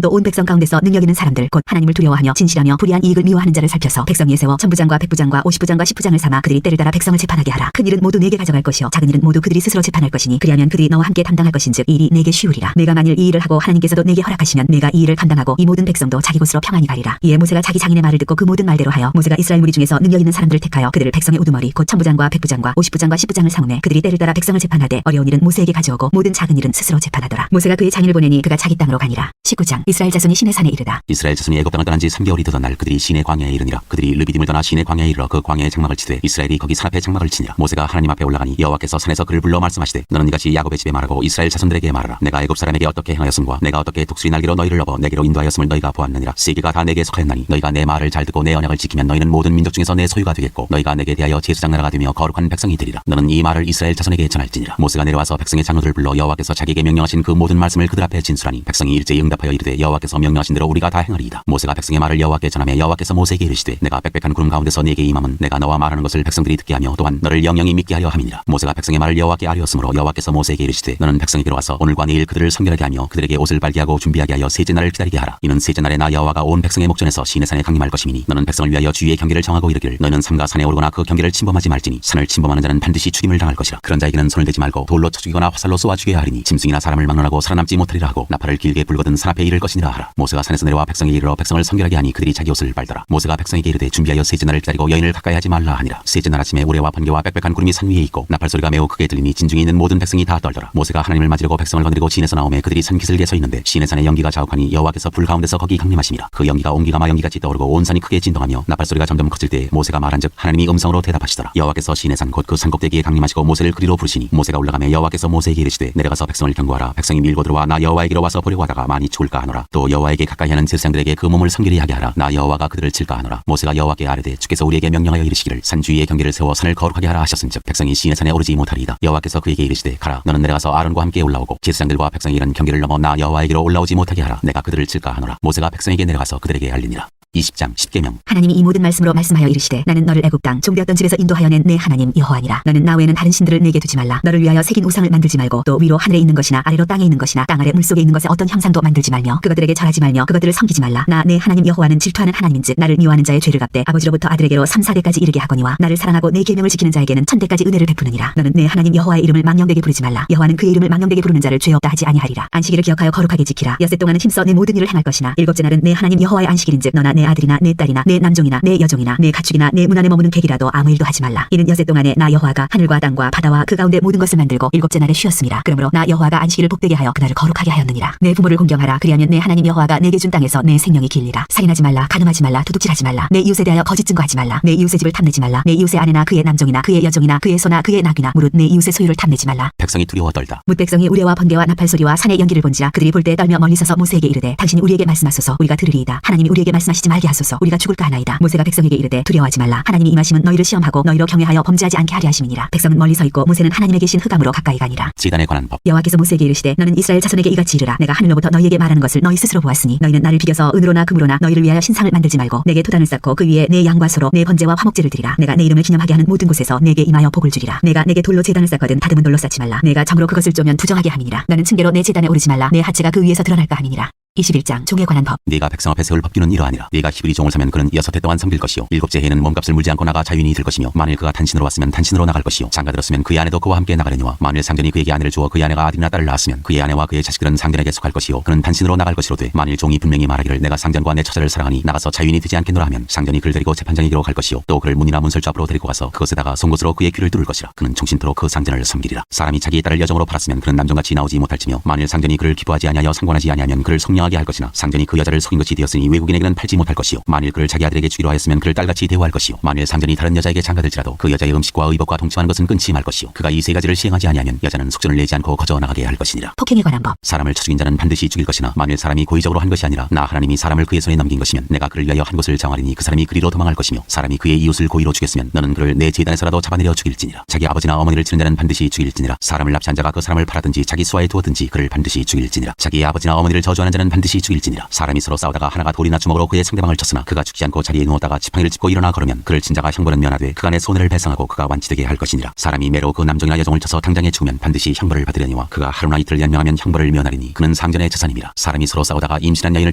또 온 백성 가운데서 능력 있는 사람들 곧 하나님을 두려워하며 진실하며 불의한 이익을 미워하는 자를 살펴서 백성 위에 세워 천부장과 백부장과 50부장과 10부장을 삼아 그들이 때를 따라 백성을 재판하게 하라. 큰 일은 모두 내게 가져갈 것이요 작은 일은 모두 그들이 스스로 재판할 것이니 그리하면 그들이 너와 함께 담당할 것인즉 이 일이 내게 쉬우리라. 내가 만일 이 일을 하고 하나님께서도 내게 허락하시면 내가 이 일을 감당하고 이 모든 백성도 자기 곳으로 평안히 가리라. 이에 모세가 자기 장인의 말을 듣고 그 모든 말대로 하여 모세가 이스라엘 무리 중에서 능력 있는 사람들을 택하여 그들을 백성의 우두머리 곧 천부장과 백부장과 50부장과 10부장을 삼음해 그들이 때를 따라 백성을 재판하되 어려운 일은 모세에게 가져오고 모든 작은 일은 스스로 재판하더라. 모세가 그의 장인을 보내니 그가 자기 땅으로 가니라. 19장 이스라엘 자손이 시내산에 이르다. 이스라엘 자손이 애굽 땅을 떠난 지 3개월이 되던 날 그들이 시내 광야에 이르니라. 그들이 르비딤을 떠나 시내 광야에 이르러 그 광야에 장막을 치되 이스라엘이 거기 산 앞에 장막을 치니라. 모세가 하나님 앞에 올라가니 여호와께서 산에서 그를 불러 말씀하시되 너는 이같이 야곱의 집에 말하고 이스라엘 자손들에게 말하라. 내가 애굽 사람에게 어떻게 행하였음과 내가 어떻게 독수리 날개로 너희를 업어 내게로 인도하였음을 너희가 보았느니라. 세계가 다 내게 속하였나니 너희가 내 말을 잘 듣고 내 언약을 지키면 너희는 모든 민족 중에서 내 소유가 되겠고 너희가 내게 대하여 제사장 나라가 되며 거룩한 백성이 되리라. 너는 이 말을 이스라엘 자손에게 전할지니라. 모세가 내려와서 백성의 장로들을 불러 여호와께서 자기에게 명령하신 그 모든 말씀을 그들 앞에 진술하니 백성이 일제히 응답하여 이르되 여호와께서 명령하신 대로 우리가 다 행하리이다. 모세가 백성의 말을 여호와께 전하며 여호와께서 모세에게 이르시되 내가 빽빽한 구름 가운데서 네게 임함은 내가 너와 말하는 것을 백성들이 듣게 하며 또한 너를 영영히 믿게 하려 함이니라. 모세가 백성의 말을 여호와께 아뢰었으므로 여호와께서 모세에게 이르시되 너는 백성에게로 와서 오늘과 내일 그들을 성결하게 하며 그들에게 옷을 빨게 하고 준비하게 하여 셋째 날을 기다리게 하라. 이는 셋째 날에 나 여호와가 온 백성의 목전에서 시내산에 강림할 것이니 너는 백성을 위하여 주의 경계를 정하고 이르기를 너희는 삼가 산에 오르거나 그 경계를 침범하지 말지니 산을 침범하는 자는 반드시 죽임을 당할 것이라. 그런 자에게는 손을 대지 말고 돌로 쳐 죽이거나 화살로 쏘아 죽여야 하리니 짐승이나 사람을 막론하고 살아남지 못하리라 하고 나팔을 길게 불거든 산 앞에 이를 것이니라 하라. 모세가 산에서 내려와 백성에 이르러 백성을 성결하게 하니 그들이 자기 옷을 빨더라. 모세가 백성에게 이르되 준비하여 셋째 날을 기다리고 여인을 가까이 하지 말라 하니라. 셋째 날 아침에 우레와 번개와 빽빽한 구름이 산 위에 있고 나팔 소리가 매우 크게 들리니 진중에 있는 모든 백성이 다 떨더라. 모세가 하나님을 맞으려고 백성을 건드리고 시내에서 나오매 그들이 산 기슭에 서 있는데 시내산에 연기가 자욱하니 여호와께서 불 가운데서 거기 강림하시니라. 그 연기가 옹기가마 연기같이 떠오르고 온 산이 크게 진동하며 나팔 소리가 점점 커질 때 모세가 말한즉 하나님이 음성으로 대답하시더라. 여호와께서 시내산 곧 그 산꼭대기에 강림하시고 모세를 그리로 부르시니 모세가 올라가매 여호와께서 모세에게 이르시되 내려가서 백성을 경고하라. 백성이 밀고 들어와 나 여호와에게로 와서 보려고 하다가 많이 죽을까 하노라. 또 여호와에게 가까이 하는 제사장들에게 그 몸을 성결히 하게 하라. 나 여호와가 그들을 칠까 하노라. 모세가 여호와께 아뢰되 주께서 우리에게 명령하여 이르시기를 산 주위에 경계를 세워 산을 거룩하게 하라 하셨은즉 백성이 시내산에 오르지 못하리이다. 여호와께서 그에게 이르시되 가라. 너는 내려가서 아론과 함께 올라오고 제사장들과 백성이 이런 경계를 넘어 나 여호와에게로 올라오지 못하게 하라. 내가 그들을 칠까 하노라. 모세가 백성에게 내려가서 그들에게 알리니라. 20장 10계명 하나님이 이 모든 말씀으로 말씀하여 이르시되 나는 너를 애굽 땅 종되었던 집에서 인도하여 낸 내 하나님 여호와니라. 너는 나 외에는 다른 신들을 내게 두지 말라. 너를 위하여 새긴 우상을 만들지 말고 또 위로 하늘에 있는 것이나 아래로 땅에 있는 것이나 땅 아래 물속에 있는 것에 어떤 형상도 만들지 말며 그것들에게 절하지 말며 그것들을 섬기지 말라. 나 내 하나님 여호와는 질투하는 하나님인즉 나를 미워하는 자의 죄를 갚되 아버지로부터 아들에게로 3, 4대까지 이르게 하거니와 나를 사랑하고 내 계명을 지키는 자에게는 1000대까지 은혜를 베푸느니라. 너는 내 하나님 여호와의 이름을 망령되게 부르지 말라. 여호와는 그의 이름을 망령되게 부르는 자를 죄 없다 하지 아니하리라. 안식일을 기억하여 거룩하게 지키라. 엿새 동안은 힘써 내 모든 일을 행할 것이나 일곱째 날은 내 하나님 여호와의 안식일인즉 너나 내 아들이나 내 딸이나 내 남종이나 내 여종이나 내 가축이나 내 문 안에 머무는 객이라도 아무 일도 하지 말라. 이는 엿새 동안에 나 여호와가 하늘과 땅과 바다와 그 가운데 모든 것을 만들고 일곱째 날에 쉬었음이라. 그러므로 나 여호와가 안식일을 복되게 하여 그날을 거룩하게 하였느니라. 내 부모를 공경하라. 그리하면 내 하나님 여호와가 내게 준 땅에서 내 생명이 길리라. 살인하지 말라. 간음하지 말라. 도둑질하지 말라. 내 이웃에 대하여 거짓 증거하지 말라. 내 이웃의 집을 탐내지 말라. 내 이웃의 아내나 그의 남종이나 그의 여종이나 그의 소나 그의 나귀나 무릇 내 이웃의 소유를 탐내지 말라. 백성이 두려워 떨다. 뭇 백성이 우레와 번개와 나팔 소리와 산의 연기를 본지라 그들이 볼 때 떨며 멀리 서서 모세에게 이르되 당신이 우리에게 말씀하소서 우리가 들으리이다. 하나님이 우리에게 말씀하시지 말게 하소서 우리가 죽을까 하나이다. 모세가 백성에게 이르되 두려워하지 말라. 하나님이 임하심은 너희를 시험하고 너희로 경외하여 범죄하지 않게 하려 하심이니라. 백성은 멀리 서 있고 모세는 하나님의 계신 흑암으로 가까이 가니라. 제단에 관한 법 여호와께서 모세에게 이르시되 너는 이스라엘 자손에게 이같이 이르라. 내가 하늘로부터 너희에게 말하는 것을 너희 스스로 보았으니 너희는 나를 비겨서 은으로나 금으로나 너희를 위하여 신상을 만들지 말고 내게 토단을 쌓고 그 위에 내 양과 소로 내 번제와 화목제를 드리라. 내가 내 이름을 기념하게 하는 모든 곳에서 내게 임하여 복을 주리라. 내가 내게 돌로 제단을 쌓거든 다듬은 돌로 쌓지 말라. 내가 점으로 그것을 쪼면 부정하게 함이니라. 너는 층계로 내 제단에 오르지 말라. 내 하체가 그 위에서 드러날까 함이니라. 21장 종에 관한 법. 네가 백성 앞에 세울 법규는 이러하니라. 네가 히브리 종을 사면 그는 6해 동안 섬길 것이요 일곱째 해에는 몸값을 물지 않고 나가 자유인이 될 것이며 만일 그가 단신으로 왔으면 단신으로 나갈 것이요 장가 들었으면 그의 아내도 그와 함께 나가려니와 만일 상전이 그에게 아내를 주어 그의 아내가 아들이나 딸을 낳았으면 그의 아내와 그의 자식들은 상전에게 속할 것이요 그는 단신으로 나갈 것이로되 만일 종이 분명히 말하기를 내가 상전과 내 처자를 사랑하니 나가서 자유인이 되지 않겠노라 하면 상전이 그를 데리고 재판장에게로 갈 것이요 또 그를 문이나 문설주 앞으로 데리고 가서 그것에다가 송곳으로 그의 귀를 뚫을 것이라. 그는 종신토록 그 상전을 섬기리라. 사람이 자기의 딸을 여종으로 팔았으면 그는 남종같이 나오지 못할지며 만일 상전이 그를 기뻐하지 아니하여 상관하지 아니하면 그를 속량하게 할 것이나 상전이 그 여자를 속인 것이 되었으니 외국인에게는 팔지 못할 것이요 만일 그를 자기 아들에게 주기로 하였으면 그를 딸같이 대우할 것이요 만일 상전이 다른 여자에게 장가들지라도 그 여자의 음식과 의복과 동침하는 것은 끊지 말 것이요 그가 이 세 가지를 시행하지 아니하면 여자는 속전을 내지 않고 거저 나가게 할 것이니라. 폭행에 관한 법. 사람을 쳐 죽인 자는 반드시 죽일 것이나 만일 사람이 고의적으로 한 것이 아니라 나 하나님이 사람을 그의 손에 넘긴 것이면 내가 그를 위하여 한 곳을 정하리니 그 사람이 그리로 도망할 것이며 사람이 그의 이웃을 고의로 죽였으면 너는 그를 내 제단에서라도 잡아내려 죽일지니라. 자기 아버지나 어머니를 치는 자는 반드시 죽일지니라. 사람을 납치한 자가 그 사람을 팔았든지 자기 수하에 두었든지 그를 반드시 죽일지니라. 자기의 아버지나 어머니를 저주하는 자는 반드시 죽일지니라. 사람이 서로 싸우다가 하나가 돌이나 주먹으로 그의 상대방을 쳤으나 그가 죽지 않고 자리에 누웠다가 지팡이를 짚고 일어나 걸으면 그를 친 자가 형벌은 면하되 그간의 손해를 배상하고 그가 완치되게 할 것이니라. 사람이 매로 그 남종이나 여종을 쳐서 당장에 죽으면 반드시 형벌을 받으려니와 그가 하루나 이틀 연명하면 형벌을 면하리니 그는 상전의 재산임이라. 사람이 서로 싸우다가 임신한 여인을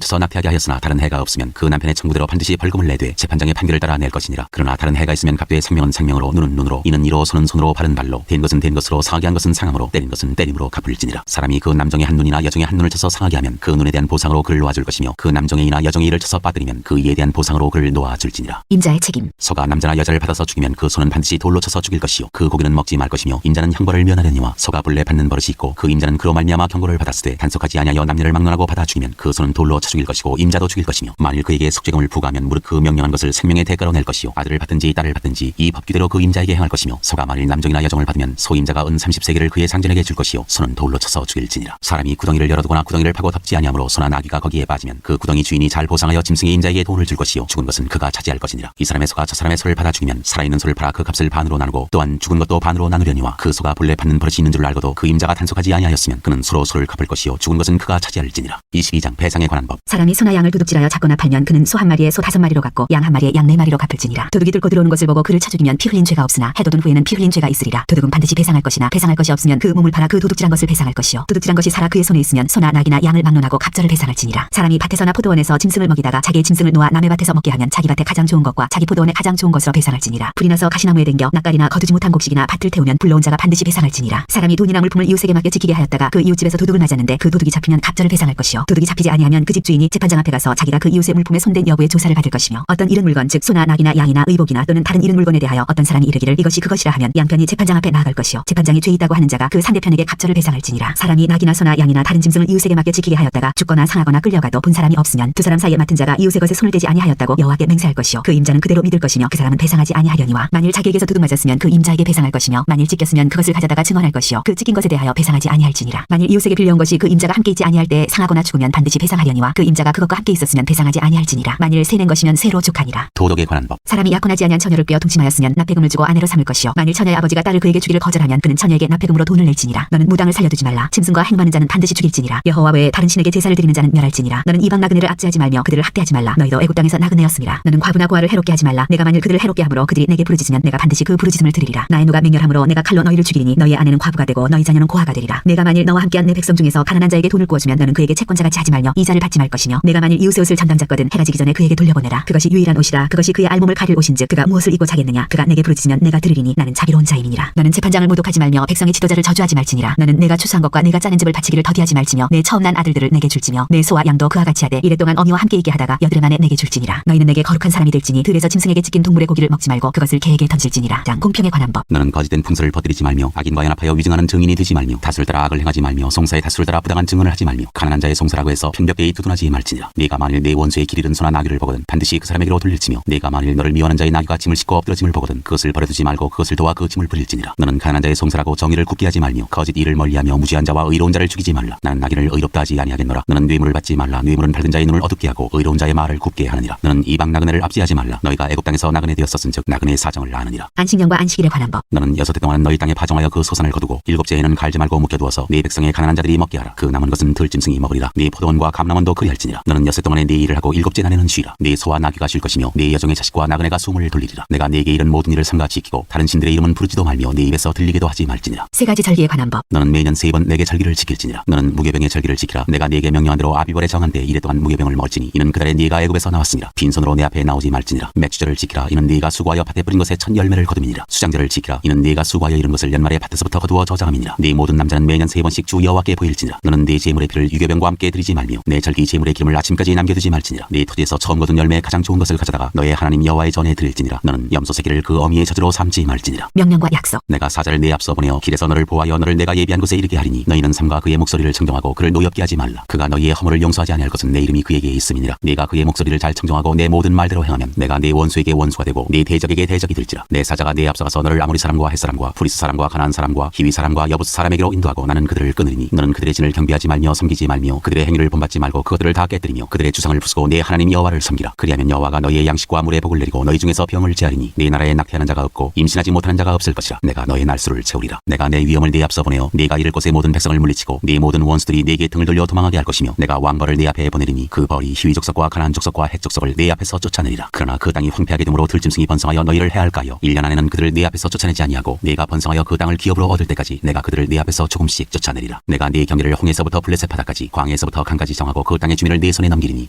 쳐서 낙태하게 하였으나 다른 해가 없으면 그 남편의 청구대로 반드시 벌금을 내되 재판장의 판결을 따라 낼 것이니라. 그러나 다른 해가 있으면 값되 생명은 생명으로 눈은 눈으로 이는 이로 손은 손으로 발은 발로 된 것은 된 것으로 상하게 한 것은 상함으로 때린 것은 때림으로 갚을지니라. 사람이 그 남종의 한 눈이나 여종의 한 눈을 쳐서 상하게 하면 그 눈에 대한 보상으로 그를 놓아줄 것이며 그 남종의 이나 여종의 이를 쳐서 빠뜨리면 그 이에 대한 보상으로 그를 놓아줄지니라. 임자의 책임. 소가 남자나 여자를 받아서 죽이면 그 소는 반드시 돌로 쳐서 죽일 것이요 그 고기는 먹지 말 것이며 임자는 형벌을 면하려니와 소가 불례 받는 버릇이 있고 그 임자는 그로 말미암아 경고를 받았으되 단속하지 아니하여 남녀를 막론하고 받아 죽이면 그 소는 돌로 쳐 죽일 것이고 임자도 죽일 것이며 만일 그에게 속죄금을 부과하면 무릇 그 명령한 것을 생명의 대가로 낼 것이요 아들을 받든지 딸을 받든지 이 법규대로 그 임자에게 행할 것이며 소가 만일 남종이나 여종을 받으면 소 임자가 은 30세겔을 그의 상전에게 줄 것이요 소는 돌로 쳐서 죽일지니라. 사람이 구덩이를 열어두거나 구덩이를 파고 덮지 아니하므로 소나 나귀가 거기에 빠지면 그 구덩이 주인이 잘 보상하여 짐승의 임자에게 돈을 줄 것이요 죽은 것은 그가 차지할 것이니라. 이 사람의 소가 저 사람의 소를 받아 죽이면 살아있는 소를 팔아 그 값을 반으로 나누고 또한 죽은 것도 반으로 나누려니와 그 소가 본래 받는 버릇이 있는 줄 알고도 그 임자가 단속하지 아니하였으면 그는 소로 소를 갚을 것이요 죽은 것은 그가 차지할지니라. 22장 배상에 관한 법. 사람이 소나 양을 도둑질하여 잡거나 팔면 그는 소 한 마리에 소 5마리로 갚고 양 한 마리에 양 4마리로 갚을지니라. 도둑이 뚫고 들어오는 것을 보고 그를 쳐 죽이면 피 흘린 죄가 없으나 해돋은 후에는 피 흘린 죄가 있으리라. 도둑은 반드시 배상할 것이나 배상할 것이 없으면 그 몸을 팔아 그 도둑질한 것을 배상할 것이요 도둑질한 것이 살아 그의 손에 있으면 소나 낙이나 양을 막론하고 갑절을 배상할지니라. 사람이 밭에서나 포도원에서 짐승을 먹이다가 자기의 짐승을 놓아 남의 밭에서 먹게 하면 자기 밭에 가장 좋은 것과 자기 포도원에 가장 좋은 것으로 배상할지니라. 불이 나서 가시나무에 댕겨 낯가리나 거두지 못한 곡식이나 밭을 태우면 불러온 자가 반드시 배상할지니라. 사람이 돈이나 물품을 이웃에게 맡겨 지키게 하였다가 그 이웃집에서 도둑을 맞았는데 그 도둑이 잡히면 갑절을 배상할 것이요 도둑이 잡히지 아니하면 그 집 주인이 재판장 앞에 가서 자기가 그 이웃의 물품에 손댄 여부의 조사를 받을 것이며 어떤 잃은 물건 즉 소나 낙이나 양이나 의복이나 또는 다른 잃은 물건에 대하여 어떤 사람이 이르기를 이것이 그것이라 하면 양편이 재판장 앞에 나아갈 것이요 재판장이 죄 있다고 하는 자가 그 상대편에게 갑절을 배상할지니라. 사람이 낙이나 소나 양이나 다른 짐승을 이웃에게 맡겨 지키게 하였다가 죽거나 상하거나 끌려가도 본 사람이 없으면 두 사람 사이에 맡은 자가 이웃의 것에 손을 대지 아니하였다고 여호와께 맹세할 것이요 그 임자는 그대로 믿을 것이며 그 사람은 배상하지 아니하려니와 만일 자기에게서 도둑 맞았으면 그 임자에게 배상할 것이며 만일 찢겼으면 그것을 가져다가 증언할 것이요 그 찢긴 것에 대하여 배상하지 아니할지니라. 만일 이웃에게 빌려온 것이 그 임자가 함께 있지 아니할 때 상하거나 죽으면 반드시 배상하려니와 그 임자가 그것과 함께 있었으면 배상하지 아니할지니라. 만일 세낸 것이면 세로 족하니라. 도덕에 관한 법. 사람이 약혼하지 아니한 처녀를 꿰어 동침하였으면 납폐금을 주고 아내로 삼을 것이요 만일 처녀의 아버지가 딸을 그에게 주기를 거절하면 그는 처녀에게 납폐금으로 돈을 낼지니라. 너는 무당을 살려두지 말라. 짐승과 행하는 자는 반드시 죽일지니라. 여호와 외에 다른 신에게 제사를 드리는 자는 멸할지니라. 너는 이방 나그네를 압제하지 말며 그들을 학대하지 말라. 너희도 애굽 땅에서 나그네였음이라. 너는 과부나 고아를 해롭게 하지 말라. 내가 만일 그들을 해롭게 함으로 그들이 내게 부르짖으면 내가 반드시 그 부르짖음을 들으리라. 나의 누가 맹렬함으로 내가 칼로 너희를 죽이리니 너희의 아내는 과부가 되고 너희 자녀는 고아가 되리라. 내가 만일 너와 함께한 내 백성 중에서 가난한 자에게 돈을 구워주면 너는 그에게 채권자같이 하지 말며 이자를 받지 말 것이며 내가 만일 이웃의 옷을 전당 잤거든 해가 지기 전에 그에게 돌려보내라. 그것이 유일한 옷이라. 그것이 그의 알몸을 가릴 옷인즉 그가 무엇을 입고 자겠느냐. 그가 내게 부르짖으면 내가 들으리니 나는 자비로운 자임이니라. 너는 재판장을 모독하지 말며 백성의 지도자를 저주하지 말지니라. 너는 내가 추수한 것과 내가 짜낸 집을 바치기를 더디하지 말지며 내 처음 난 아들들을 내게 줄지며 내 소와 양도 그와 같이 하되 이래 동안 어미와 함께 있게 하다가 여드레 만에 내게 줄지니라. 너희는 내게 거룩한 사람이 될지니 들에서 짐승에게 찢긴 동물의 고기를 먹지 말고 그것을 개에게 던질지니라. 장 공평에 관한 법. 너는 거짓된 풍설을 퍼뜨리지 말며 악인과 연합하여 위증하는 증인이 되지 말며 다수를 따라 악을 행하지 말며 송사의 다수를 따라 부당한 증언을 하지 말며 가난한 자의 송사라고 해서 편벽되이 두둔하지 말지니라. 네가 만일 내 원수의 길 잃은 소나 나귀를 보거든 반드시 그 사람에게로 돌릴지며 네가 만일 너를 미워하는 자의 나귀가 짐을 싣고 엎드러짐을 보거든 그것을 버려두지 말고 그것을 도와 그 짐을 부릴지니라. 너는 가난한 자의 송사라고 정의를 굽게 하지 말며 거짓 일을 멀리하며 무지한 자와 의로운 자를 죽이지 말라. 나는 나귀를 의롭다 하지 아니하겠노라. 너는 뇌물을 받지 말라. 뇌물은 밝은 자의 눈을 어둡게 하고 의로운 자의 말을 굽게 하느니라. 너는 이방 나그네를 압제하지 말라. 너희가 애굽 땅에서 나그네 되었었은즉 나그네의 사정을 아느니라. 안식년과 안식일에 관한 법. 너는 6해 동안 너희 땅에 파종하여 그 소산을 거두고 7째에는 갈지 말고 묵혀두어서 네 백성의 가난한 자들이 먹게 하라. 그 남은 것은 들짐승이 먹으리라. 네 포도원과 감람원도 그리할지니라. 너는 6해 동안에 네 일을 하고 7째 날에는 쉬라. 네 소와 나귀가 쉴 것이며 네 여종의 자식과 나그네가 숨을 돌리리라. 내가 네게 이른 모든 일을 삼가 지키고 다른 신들의 이름은 부르지도 말며 네 입에서 들리게도 하지 말지니라. 세 가지 절기에 관한 법. 너는 매년 3번 내게 절기를 지킬지니라. 너는 무교병의 절기를 지키라. 내가 네게 명령한 대로 아비벌에 정한 때 이래 동안 무교병을 먹을지니 이는 그달에 네가 애굽에서 나왔으니라. 빈손으로 내 앞에 나오지 말지니라. 맥주절을 지키라. 이는 네가 수고하여 밭에 뿌린 것의 첫 열매를 거둠이니라. 수장절을 지키라. 이는 네가 수고하여 이른 것을 연말에 밭에서부터 거두어 저장함이니라. 네 모든 남자는 매년 3번씩 주 여호와께 보일지니라. 너는 네 제물의 피를 유교병과 함께 드리지 말며 내 절기 제물의 기름을 아침까지 남겨두지 말지니라. 네 토지에서 처음 거둔 열매에 가장 좋은 것을 가져다가 너의 하나님 여호와의 전에 드릴지니라. 너는 염소 새끼를 그 어미의 젖으로 삼지 말지니라. 명령과 약속. 내가 사자를 네 앞서 보내어 길에서 너를 보하여 너를 내가 예비한 곳에 이르게 하리니 너희는 삼가 그의 목소리를 청정하고 그를 노엽게 하지 말라. 그가 너희의 허물을 용서하지 아니할 것은 내 이름이 그에게 있음이니라. 네가 그의 목소리를 잘 청정하고 내 모든 말대로 행하면 내가 네 원수에게 원수가 되고 네 대적에게 대적이 될지라. 내 사자가 네 앞서가서 너를 아모리 사람과 헷 사람과 프리스 사람과 가나안 사람과 히위 사람과 여부스 사람에게로 인도하고 나는 그들을 끊으리니 너는 그들의 진을 경배하지 말며 섬기지 말며 그들의 행위를 본받지 말고 그것들을 다 깨뜨리며 그들의 주상을 부수고 내 하나님 여호와를 섬기라. 그리하면 여호와가 너희의 양식과 물의 복을 내리고 너희 중에서 병을 제하리니 네 나라에 낙태하는 자가 없고 임신하지 못하는 자가 없을 것이라. 내가 너의 날수를 채우리라. 내가 내 위엄을 네 앞서 보내어 네가 이를 곳의 모든 백성을 물리치고 네 모든 원수들이 네게 등을 돌려 도망하게 할 것이며 내가 왕벌을 네 앞에 보내리니 그 벌이 히위 족속과 가나안 남족석과 해족석을 내 앞에서 쫓아내리라. 그러나 그 땅이 황폐하게 되므로 들짐승이 번성하여 너희를 해할까요? 1년 안에는 그들을 내 앞에서 쫓아내지 아니하고 내가 번성하여 그 땅을 기업으로 얻을 때까지 내가 그들을 내 앞에서 조금씩 쫓아내리라. 내가 네 경계를 홍해서부터 블레셋 바다까지 광해에서부터 강까지 정하고 그 땅의 주민을 내 손에 넘기리니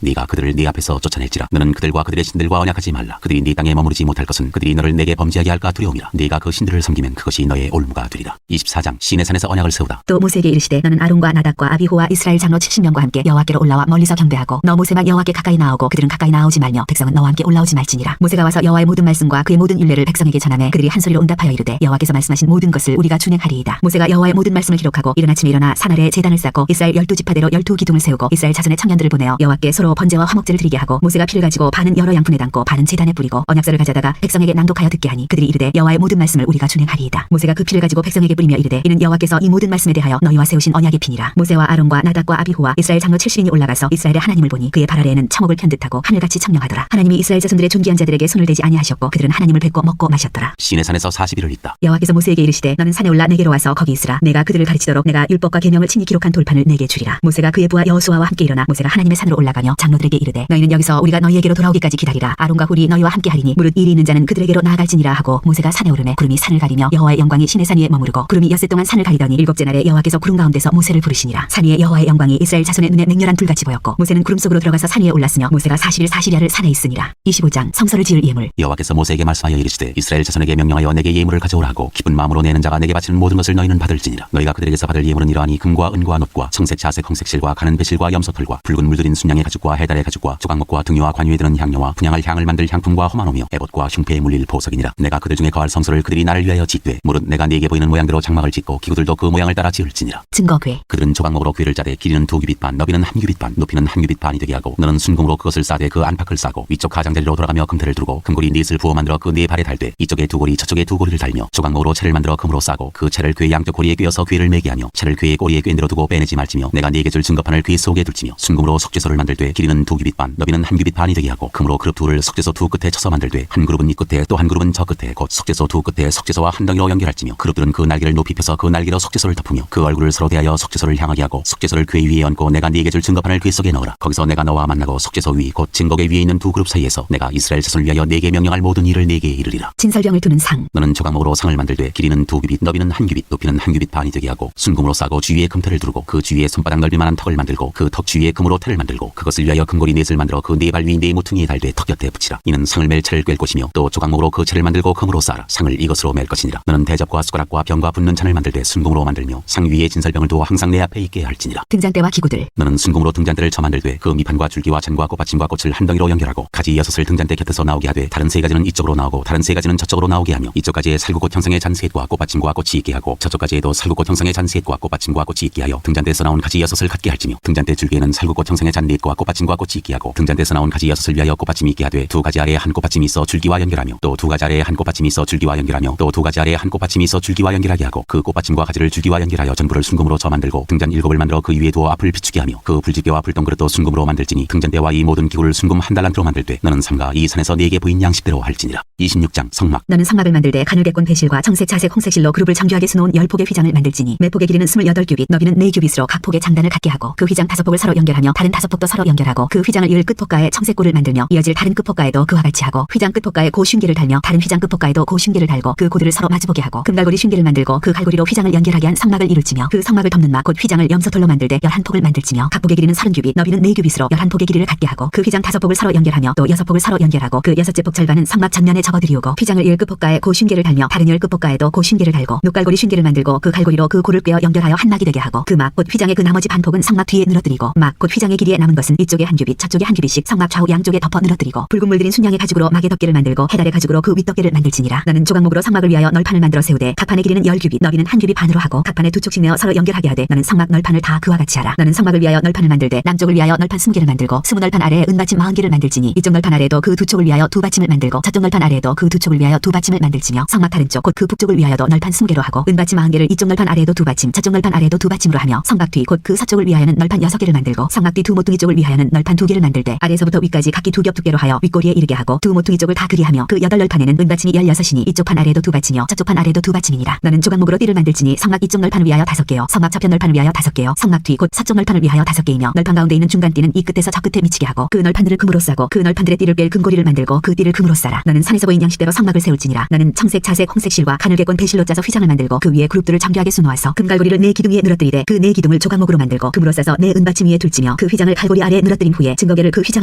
네가 그들을 내 앞에서 쫓아낼지라. 너는 그들과 그들의 신들과 언약하지 말라. 그들이 네 땅에 머무르지 못할 것은 그들이 너를 내게 범죄하게 할까 두려움이라. 네가 그 신들을 섬기면 그것이 너의 올무가 되리라. 24장 시내산에서 언약을 세우다. 또 모세에게 이르시되 너는 아론과 나답과 아비후와 이스라엘 장로 70명과 함께 여호와께로 올라와 멀리서 경배하고 너 모세만 여호와께 가까이 나오고 그들은 가까이 나오지 말며 백성은 너와 함께 올라오지 말지니라. 모세가 와서 여호와의 모든 말씀과 그의 모든 율례를 백성에게 전하매 그들이 한 소리로 응답하여 이르되 여호와께서 말씀하신 모든 것을 우리가 준행하리이다. 모세가 여호와의 모든 말씀을 기록하고 이른 아침에 일어나 산 아래에 제단을 쌓고 이스라엘 12지파대로 12기둥을 세우고 이스라엘 자손의 청년들을 보내어 여호와께 서로 번제와 화목제를 드리게 하고 모세가 피를 가지고 반은 여러 양푼에 담고 반은 제단에 뿌리고 언약서를 가져다가 백성에게 낭독하여 듣게 하니 그들이 이르되 여호와의 모든 말씀을 우리가 준행하리이다. 모세가 그 피를 가지고 백성에게 뿌리며 이르되 이는 여호와께서 이 모든 말씀에 대하여 너희와 세우신 언약의 피니라. 모세와 아론과 나답과 아비후와 이스라엘 장로 70인이 올라가서 이스라엘의 하나님을 보니 그의 발 아래에는 청옥을 편듯하고 하늘같이 청명하더라. 하나님이 이스라엘 자손들의 존귀한 자들에게 손을 대지 아니하셨고 그들은 하나님을 뵙고 먹고 마셨더라. 시내산에서 40일을 있다. 여호와께서 모세에게 이르시되 너는 산에 올라 내게로 와서 거기 있으라. 내가 그들을 가르치도록 내가 율법과 계명을 친히 기록한 돌판을 내게 주리라. 모세가 그의 부하 여호수아와 함께 일어나 모세가 하나님의 산으로 올라가며 장로들에게 이르되 너희는 여기서 우리가 너희에게로 돌아오기까지 기다리라. 아론과 훌이 너희와 함께 하리니 무릇 일이 있는 자는 그들에게로 나아갈지니라 하고 모세가 산에 오르매 구름이 산을 가리며 여호와의 영광이 시내산 위에 머무르고 구름이 엿새 동안 산을 가리더니 일곱째 날에 여호와께서 구름 가운데서 모세를 부르시니라. 산 위에 여호와의 영광이 이스라엘 자손의 눈에 맹렬한 불같이 보였고 모세는 구름 속으로 들어가서 산 위에 올랐으며 모세가 40일 40야를 산에 있으니라. 25장 성소를 지을 예물. 여호와께서 모세에게 말씀하여 이르시되 이스라엘 자손에게 명령하여 내게 예물을 가져오라 하고 기쁜 마음으로 내는 자가 내게 바치는 모든 것을 너희는 받을지니라. 너희가 그들에게서 받을 예물은 이러하니 금과 은과 놋과 청색 자색 홍색실과 가는 배실과 염소털과 붉은 물들인 순양의 가죽과 해달의 가죽과 조각목과 등유와 관유에 드는 향료와 분향할 향을 만들 향품과 험한오며 에봇과 흉패에 물릴 보석이니라. 내가 그들 중에 거할 성소를 그들이 나를 위하여 짓되 무릇 내가 네게 보이는 모양대로 장막을 짓고 기구들도 그 모양을 따라 지을지니라. 증거궤. 그들은 조각목으로 궤를 짜되 길이는 2규빗 반 너비는 1규빗 반 높이는 1규빗 반이 되게 하고 너는 순금으로 그것을 싸되 그 안팎을 싸고 위쪽 가장자리로 돌아가며 금태를 두르고 금고리 넷을 부어 만들어 그 네 발에 달되 이쪽에 두 고리 저쪽에 두 고리를 달며 조각목으로 채를 만들어 금으로 싸고 그 채를 궤 양쪽 고리에 꿰어서 궤를 매게 하며 채를 궤의 꼬리에 꿰내려 두고 빼내지 말지며 내가 네게 줄 증거판을 궤 속에 둘지며 순금으로 석죄소를 만들되 길이는 2규빗 반 너비는 1규빗 반이 되게 하고 금으로 그룹 둘을 석죄소 두 끝에 쳐서 만들되 한 그룹은 이 끝에 또 한 그룹은 저 끝에 곧 석죄소 두 끝에 석죄소와 한 덩이로 연결할지며 그룹들은 그 날개를 높이 펴서 그 날개로 석죄소를 덮으며 그 얼굴을 서로 대하여 석죄소를 향하게 하고 석죄소를 궤 위에 얹고 내가 네게 줄 증거판을 궤 속에 넣으라. 거기서 내가 너와 만나고 석죄소 위 곧 증거궤 위에 있는 두 그룹 사이에서 내가 이스라엘 자손을 위하여 네게 명령할 모든 일을 네게 이르리라. 진설병을 두는 상. 너는 조각목으로 상을 만들되 길이는 2규빗 너비는 1규빗 높이는 1규빗 반이 되게 하고 순금으로 싸고 주위에 금태를 두르고 그 주위에 손바닥 넓이만한 턱을 만들고 그 턱 주위에 금으로 태를 만들고 그것을 위하여 금고리 넷을 만들어 그 네 발 위 네 모퉁이에 달되 턱 곁에 붙이라. 이는 상을 멜 채를 꿰 곳이며 또 조각목으로 그 채를 만들고 금으로 싸라. 상을 이것으로 멜 것이니라. 너는 대접과 숟가락과 병과 붓는 잔을 만들되 순금으로 만들며 상 위에 진설병을 두어 항상 내 앞에 있게 할지니라. 등잔대와 기구들. 너는 순금으로 등잔대를 쳐 만들되 그 밑판과 줄기와 잔과 꽃받침과 꽃을 한 덩이로 연결하고 가지 6을 등잔대 곁에서 나오게 하되 다른 3가지는 이쪽으로 나오고 다른 3가지는 저쪽으로 나오게 하며 이쪽 가지에 살구꽃 형상의 잔셋과 꽃받침과 꽃이 있게 하고 저쪽 가지에도 살구꽃 형상의 잔셋과 꽃받침과 꽃이 있게 하여 등잔대에서 나온 가지 6을 갖게 할지며 등잔대 줄기에는 살구꽃 형상의 잔넷과 꽃받침과 꽃이 있게 하고 등잔대에서 나온 가지 6을 위하여 꽃받침이 있게 하되 두 가지 아래에 한 꽃받침이 있어 줄기와 연결하며 또 두 가지 아래에 한 꽃받침이 있어 줄기와 연결하며 또 두 가지 아래에 한 꽃받침이 있어 줄기와 연결하게 하고 그 꽃받침과 가지를 줄기와 연결하여 전부를 순금으로 저 만들고 등잔 7을 만들어 그 위에 두어 앞을 비추게 하며 그 불집게와 불똥그릇도 순금으로 만들지니 등잔대와 이 모든 기구를 순금 한 달란트로 만들되 너는 삼가 이 산에서 네게 보인 양식대로 할지니라. 26장 성막. 너는 성막을 만들되 가늘게꼰 배실과 청색 자색 홍색실로 그룹을 정교하게 수놓은 10폭의 휘장을 만들지니 매 폭의 길이는 28규빗 너비는 4규빗으로 각 폭의 장단을 갖게 하고 그 휘장 5폭을 서로 연결하며 다른 5폭도 서로 연결하고 그 휘장을 이을 끝폭가에 청색고를 만들며 이어질 다른 끝폭가에도 그와 같이 하고 휘장 끝폭가에 고 쉰계를 달며 다른 휘장 끝폭가에도 고 쉰계를 달고 그 고들을 서로 마주보게 하고 금갈고리 쉰계를 만들고 그 갈고리로 휘장을 연결하게 한 성막을 이룰지며 그 성막을 덮는 막 곧 휘장을 염소털로 만들되 11폭을 만들지며 각 폭의 길이는 30규빗 너비는 4규빗으로 11폭의 길이를 갖게 하고 그 휘장 5폭을 서로 연결하며 또 6폭을 서로 연결하고 그 6째 폭 절반은 성막 전면에 접어들이우고 휘장을 이을 끝폭가에 고 쉰계를 달며 다른 이을 끝폭가에도 고 쉰계를 달고 녹갈고리 쉰계를 만들고 그 갈고리로 그 고를 꿰어 연결하여 한 막이 되게 하고 그 막 곧 휘장의 그 나머지 반폭은 성막 뒤에 늘어뜨리고 막 곧 휘장의 길이에 남은 것은 이쪽에 1규빗 저쪽에 1규빗씩 성막 좌우 양쪽에 덮어 늘어뜨리고 붉은 물들인 순양의 가죽으로 막의 덮개를 만들고 해달의 가죽으로 그 윗덮개를 만들지니라. 너는 조각목으로 성막을 위하여 널판을 만들어 세우되 각 판의 길이는 10규빗 너비는 1규빗 반으로 하고 각 판에 두 쪽씩 내어 서로 연결하게 하되 너는 성막 널판을 다 그와 같이 하라. 너는 성막을 위하여 널판을 만들되 남쪽을 위하여 널판 20개를 만들고 20널판 아래에 은받침 40개를 만들지니 이쪽 널판 아래에도 그 두 쪽을 위하여 두 받침을 만들고 저쪽 널판 아래에 아래에도 그 두 쪽을 위하여 두 받침을 만들지며 성막 다른 쪽 곧 그 북쪽을 위하여도 널판 20개로 하고 은받침 90개를 이쪽 널판 아래에도 두 받침 저쪽 널판 아래에도 두 받침으로 하며 성막 뒤 곧 그 서쪽을 위하여는 널판 6개를 만들고 성막 뒤 두 모퉁이 쪽을 위하여는 널판 2개를 만들되 아래에서부터 위까지 각기 두 겹 두께로 하여 윗꼬리에 이르게 하고 두 모퉁이 쪽을 다 그리하며 그 8널판에는 은받침이 16이니 이쪽 판 아래에도 두 받침이요 저쪽 판 아래에도 두 받침이니라. 너는 조각목으로 띠를 만들지니 성막 이쪽 널판을 위하여 5개요 성막 저편 널판을 위하여 5개요 성막 뒤 곧 서쪽 널판을 위하여 5개이며 널판 가운데 있는 중간 띠는 이 끝에서 저 끝에 미치게 하고 그 널판들을 금으로 싸고 그 널판들의 띠를 꿰 금고리를 만들고 그 띠를 금으로 싸라. 너는 산에서 보인 양식대로 성막을 세울지니라. 너는 청색 자색 홍색 실과 가늘게꼰 배실로 짜서 휘장을 만들고 그 위에 그룹들을 정교하게 수놓아서 금갈고리를 네 기둥 위에 늘어뜨리되 그 네 기둥을 조각목으로 만들고 금으로 싸서 네 은받침 위에 둘지며 그 휘장을 갈고리 아래에 늘어뜨린 후에 증거계를 그 휘장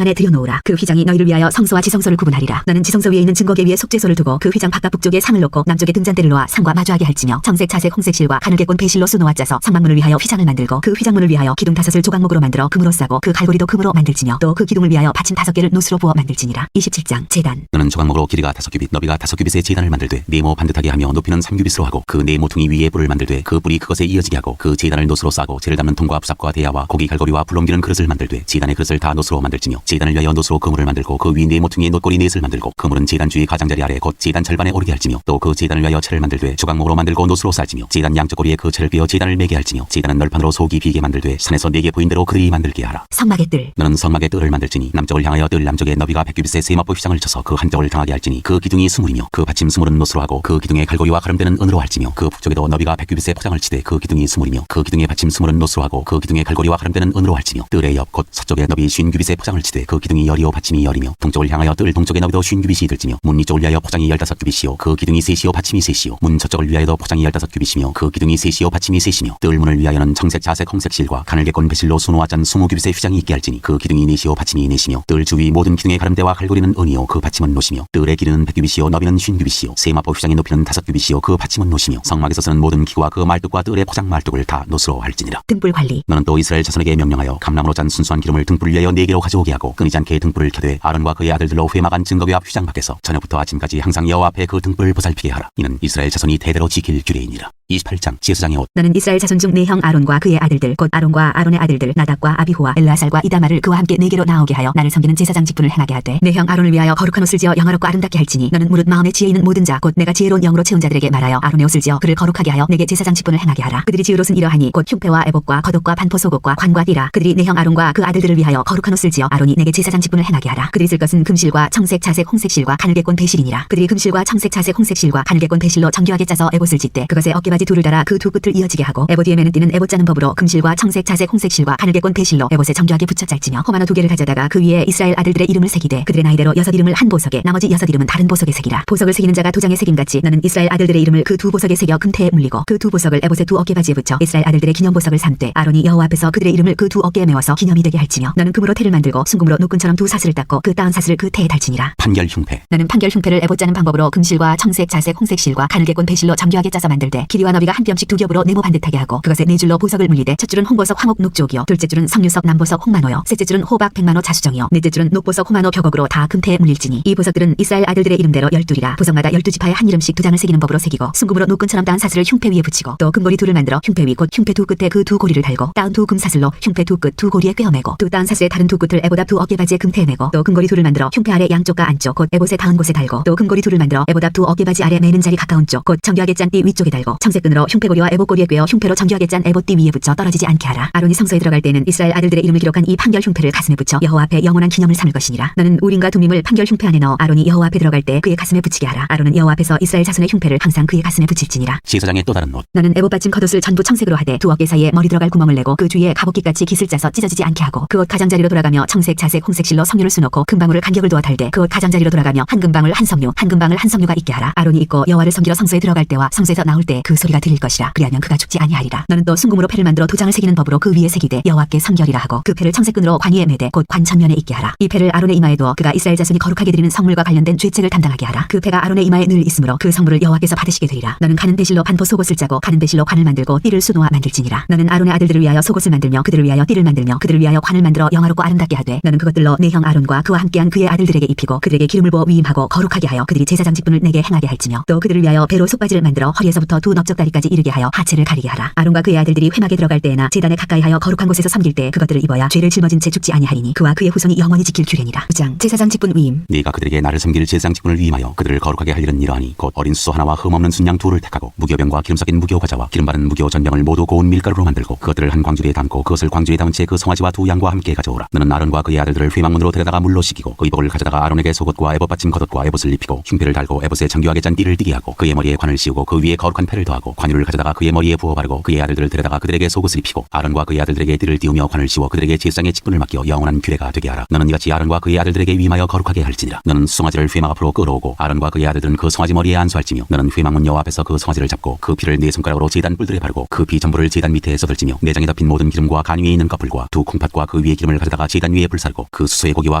안에 들여놓으라. 그 휘장이 너희를 위하여 성소와 지성소를 구분하리라. 너는 지성소 위에 있는 증거계 위에 속죄소를 두고 그 휘장 바깥 북쪽에 상을 놓고 남쪽에 등잔대를 놓아 상과 마주하게 할지며 청색 자색 홍색 실과 가늘게꼰 배실로 수놓아 짜서 성막문을 위하여 휘장을 만들고 그 휘장문을 위하여 기둥 5을 조각목으로 만들어 금으로 싸고 그 갈고리도 금으로 만들지며 또 그 기둥을 위하여 받침 5개를 노스로 부어 만들지니라. 27장 제단. 너는 조각목으로 길이가 5규빗 너비가 5규빗의 제단을 만들되 네모 반듯하게 하며 높이는 3규빗으로 하고 그 네 모퉁이 위에 뿔을 만들되 그 뿔이 그것에 이어지게 하고 그 제단을 노스로 싸고 재를 담는 통과 부삽과 대야와 고기 갈고리와 불 옮기는 그릇을 만들되 제단의 그릇을 다 노스로 만들지며 제단을 위하여 노스로 그물을 만들고 그 위 네 모퉁이의 놋고리 넷을 만들고 그물은 제단 주위 가장자리 아래 곧 제단 절반에 오르게 할지며 또 그 제단을 위하여 채를 만들되 조각목으로 만들고 노스로 쌀지며 제단 양쪽 고리에 그 채를 끼어 제단을 매게 할지며 제단은 널판으로 속이 비게 만들되 산에서 네개 보인 대로 그리 만들게 하라. 성막의 뜰. 너는 성막의 뜰을 만들지니 남쪽을 향하여 뜰 남쪽에 너비가 100규빗의 세마포 휘장을 쳐서 그 한쪽을 당하게 할지니 그 기둥이 스물이며 그 받침 스물은 노스로 하고 그 기둥의 갈고리와 가름대는 은으로 할지며 그 북쪽에도 너비가 100규빗의 포장을 치되 그 기둥이 스물이며 그 기둥의 받침 스물은 노스로 하고 그 기둥의 갈고리와 가름대는 은으로 할지며 뜰의 옆 곧 서쪽에 너비 50규빗의 포장을 치되 그 기둥이 열이요 받침이 열이며 동쪽을 향하여 뜰 동쪽에 너비도 50규빗이 들지며 문 이쪽을 위하여 포장이 15규빗이요 그 기둥이 셋이요 받침이 셋이요 문 저쪽을 위하여도 포장이 15규빗이며 그 기둥이 셋이요 받침이 셋이며 뜰 문을 위하여는 청색 자색 홍색 실과 가늘게꼰 배실로 수놓아 짠 20규빗의 휘장이 있게 할지니 그 기둥이 넷이요 받침이 넷이며 뜰 주위 모든 기둥의 가름대와 갈고리는 은이요 그 받침은 노시며 뜰의 길이는 100규빗이요 너비는 50규빗이요 세마포 휘장의 높이는 5규빗이요 그 받침은 노시며 성막에서 쓰는 모든 기구와 그 말뚝과 뜰의 포장 말뚝을 다 노스로 할지니라. 등불 관리. 너는 또 이스라엘 자손에게 명령하여 감람으로 짠 순수한 기름을 등불을 위하여 4개로 가져오게 하고 끊이지 않게 등불을 켜되 아론과 그의 아들들로 회막안 증거궤 앞 휘장 밖에서 저녁부터 아침까지 항상 여호와 앞에 그 등불을 보살피게 하라. 이는 이스라엘 자손이 대대로 지킬 규례이니라. 28장 제사장의 옷. 너는 이스라엘 자손 중 네 형 아론과 그의 아들들 곧 아론과 아론의 아들들 나답과 아비후와 엘르아살과 이다말을 그와 함께 4개로 나오게 하여 나를 섬기는 제사장 직분을 행하게 하되 내 형 아론을 위하여 거룩한 옷을 지어 영화롭고 아름답게 할지니 너는 무릇 마음에 지혜 있는 모든 자 곧 내가 지혜로운 영으로 채운 자들에게 말하여 아론의 옷을 지어 그를 거룩하게 하여 내게 제사장 직분을 행하게 하라. 그들이 지을 옷은 이러하니 곧 흉패와 애복과 겉옷과 반포 속옷과 관과 띠라. 그들이 내 형 아론과 그 아들들을 위하여 거룩한 옷을 지어 아론이 내게 제사장 직분을 행하게 하라. 그들이 쓸 것은 금실과 청색 자색 홍색 실과 가늘게꼰 배실이니라. 그들이 금실과 청색 자색 홍색 실과 가늘게꼰 배실로 정교하게 짜서 에봇을 짓되 그것에 어깨바지 둘을 달아 그 두 끝을 이어지게 하고 에봇 뒤에 매는 띠는 에봇 짜는 법으로 금실과 청색 자색 홍색 실과 가늘게꼰 배실로 에봇에 정교하게 붙여 짤지며 호마노 2개를 가져다가 그 위에 이스라엘 아들들의 이름을 새기되 그들의 나이대로 6 이름을 한 보석에 나머지 6 이름은 다른 보석에 새기라. 보석을 새기는 자가 도장에 새김같이 너는 이스라엘 아들들의 이름을 그 두 보석에 새겨 금태에 물리고 그 두 보석을 에봇의 두 어깨바지에 붙여 이스라엘 아들들의 기념 보석을 삼되 아론이 여호와 앞에서 그들의 이름을 그 두 어깨에 메워서 기념이 되게 할지며 너는 금으로 태를 만들고 순금으로 노끈처럼 두 사슬을 닦고 그 따은 사슬을 그 태에 달지니라. 판결 흉패. 너는 판결 흉패를 에봇 짜는 방법으로 금실과 청색 자색 홍색 실과 가늘게꼰 배실로 정교하게 짜서 만들되 길이와 너비가 한 뼘씩 2겹으로 네모 반듯하게 하고 그것에 4줄로 보석을 물리되 첫 줄은 홍보석 황옥 녹쪽이요 둘째 줄은 석류석 남보석 홍만호요 셋째 줄은 호박 백만호 자수정이요 넷째 줄은 녹보석 홍만호 벽옥으로 다 금태에 물릴지니 이 보석들은 이스라엘 아들들의 이름대로 12이라. 보석마다 12지파에 한 이름씩 2장을 새기는 법으로 새기고 순금으로 노끈처럼 따은 사슬을 흉패 위에 붙이고 또 금고리 둘을 만들어 흉패 위 곧 흉패 두 끝에 그 두 고리를 달고 따은 두 금사슬로 흉패 두 끝 두 고리에 꿰어매고 또 따은 사슬의 다른 두 끝을 에봇 앞 두 어깨바지에 금태에 매고 또 금고리 둘을 만들어 흉패 아래 양쪽과 안쪽 곧 에봇의 닿은 곳에 달고 또 금고리 둘을 만들어 에봇 앞 두 어깨바지 아래 매는 자리 가까운 쪽 곧 정교하게 짠 띠 위쪽에 달고 청색끈으로 흉패고리와 에봇 고리에 꿰어 흉패로 정교하게 짠 에봇 띠 위에 붙여 떨어지지 않게 하라. 아론이 성소에 들어갈 때는 이스라엘 아들들의 이름을 기록한 이 판결 흉패를 가슴에 붙여 여호와 앞에 영원한 기념을 삼을 것이니라. 너는 우림과 둠밈을 판결 흉패 안에 넣어 아론이 여호와 앞에 들어갈 때 그의 가슴에 붙이게 하라. 아론은 여호와 앞에서 이스라엘 자손의 흉패를 항상 그의 가슴에 붙일지니라. 제사장의 또 다른 옷. 너는 에봇 받침 겉옷을 전부 청색으로 하되 두 어깨 사이에 머리 들어갈 구멍을 내고 그 뒤에 갑옷깃같이 깃을 짜서 찢어지지 않게 하고 그 옷 가장자리로 돌아가며 청색 자색 홍색 실로 석류를 수놓고 금방울을 간격을 두어 달되 그 옷 가장자리로 돌아가며 한 금방울 한 석류 한 금방울 한 석류가 있게 하라. 아론이 입고 여호와를 섬기러 성소에 들어갈 때와 성소에서 나올 때 그 소리가 들릴 것이라. 그리하면 그가 죽지 아니하리라. 너는 또 순금으로 패를 만들어 도장을 새기는 법으로 그 위에 새기되 여호와께 성결이라 하고 그 패를 청색끈으로 관위에 매되 곧 관 전면에 있게 하라. 이 패를 아론의 이마에 두어 그가 이스라엘 자손이 거룩하게 드리는 성물과 관련된 죄책을 담당하게 하라. 그 패가 아론의 이마에 늘 있으므로 그 성물을 여호와께서 받으시게 되리라. 너는 가는 배실로 반포 속옷을 짜고 가는 배실로 관을 만들고 띠를 수놓아 만들지니라. 너는 아론의 아들들을 위하여 속옷을 만들며 그들을 위하여 띠를 만들며 그들을 위하여 관을 만들어 영화롭고 아름답게 하되 너는 그것들로 내 형 아론과 그와 함께한 그의 아들들에게 입히고 그들에게 기름을 부어 위임하고 거룩하게 하여 그들이 제사장 직분을 내게 행하게 할지며 또 그들을 위하여 배로 속바지를 만들어 허리에서부터 두 넓적 넓적다리까지 이르게 하여 하체를 가리게 하라. 아론과 그의 아들들이 회막에 들어갈 때에나 제단에 가까이하여 거룩한 곳에서 섬길 때 그것들을 입어야 죄를 짊어진 채 죽지 아니하리니 그와 그의 후손이 영원히 지킬 규례니라. 9장 제사장 직분 위임. 네가 그들에게 나를 섬길 제사장 직분을 위임하여 그들을 거룩하게 할 일은 이러하니 곧 어린 수소 하나와 흠없는 순양 둘을 택하고 무교병과 기름 섞인 무교 과자와 기름 바른 무교 전병을 모두 고운 밀가루로 만들고 그것들을 한 광주리에 담고 그것을 광주리에 담은 채 그 송아지와 두 양과 함께 가져오라. 너는 아론과 그의 아들들을 회막문으로 데려다가 물로 씻기고 그 이복을 가져다가 아론에게 속옷과 에봇 받침 겉옷과 에봇을 입히고 흉패를 달고 에봇에 정교하게 짠 띠를 띠게 하고 그의 머리에 관을 씌우고 그 위에 거룩한 패를 더하고 관유를 가져다가 그의 머리에 부어 바르고 그의 아들들을 데려다가 그들에게 속옷을 입히고 아론과 그의 아들들에게 띠를 띄우며 관을 씌워 그들에게 제사장의 직분을 맡겨 영원한 규례가 되게 하라. 너는 이같이 아론과 그의 아들들에게 위임하여 거룩하게 할지니라. 너는 수송아지를 회막 앞으로 끌어오고 아론과 그의 아들들은 그 송아지 머리에 안수할지며 너는 회막문 여호와 앞에서 그 송아지를 잡고 그 피를 네 손가락으로 제단 뿔들에 바르고 그 피 전부를 제단 밑에 쏟을지며 내장에 덮인 모든 기름과 간 위에 있는 껍질과 두 콩팥과 그 위에 기름을 가져다가 제단 위에 불사르고 그 수소의 고기와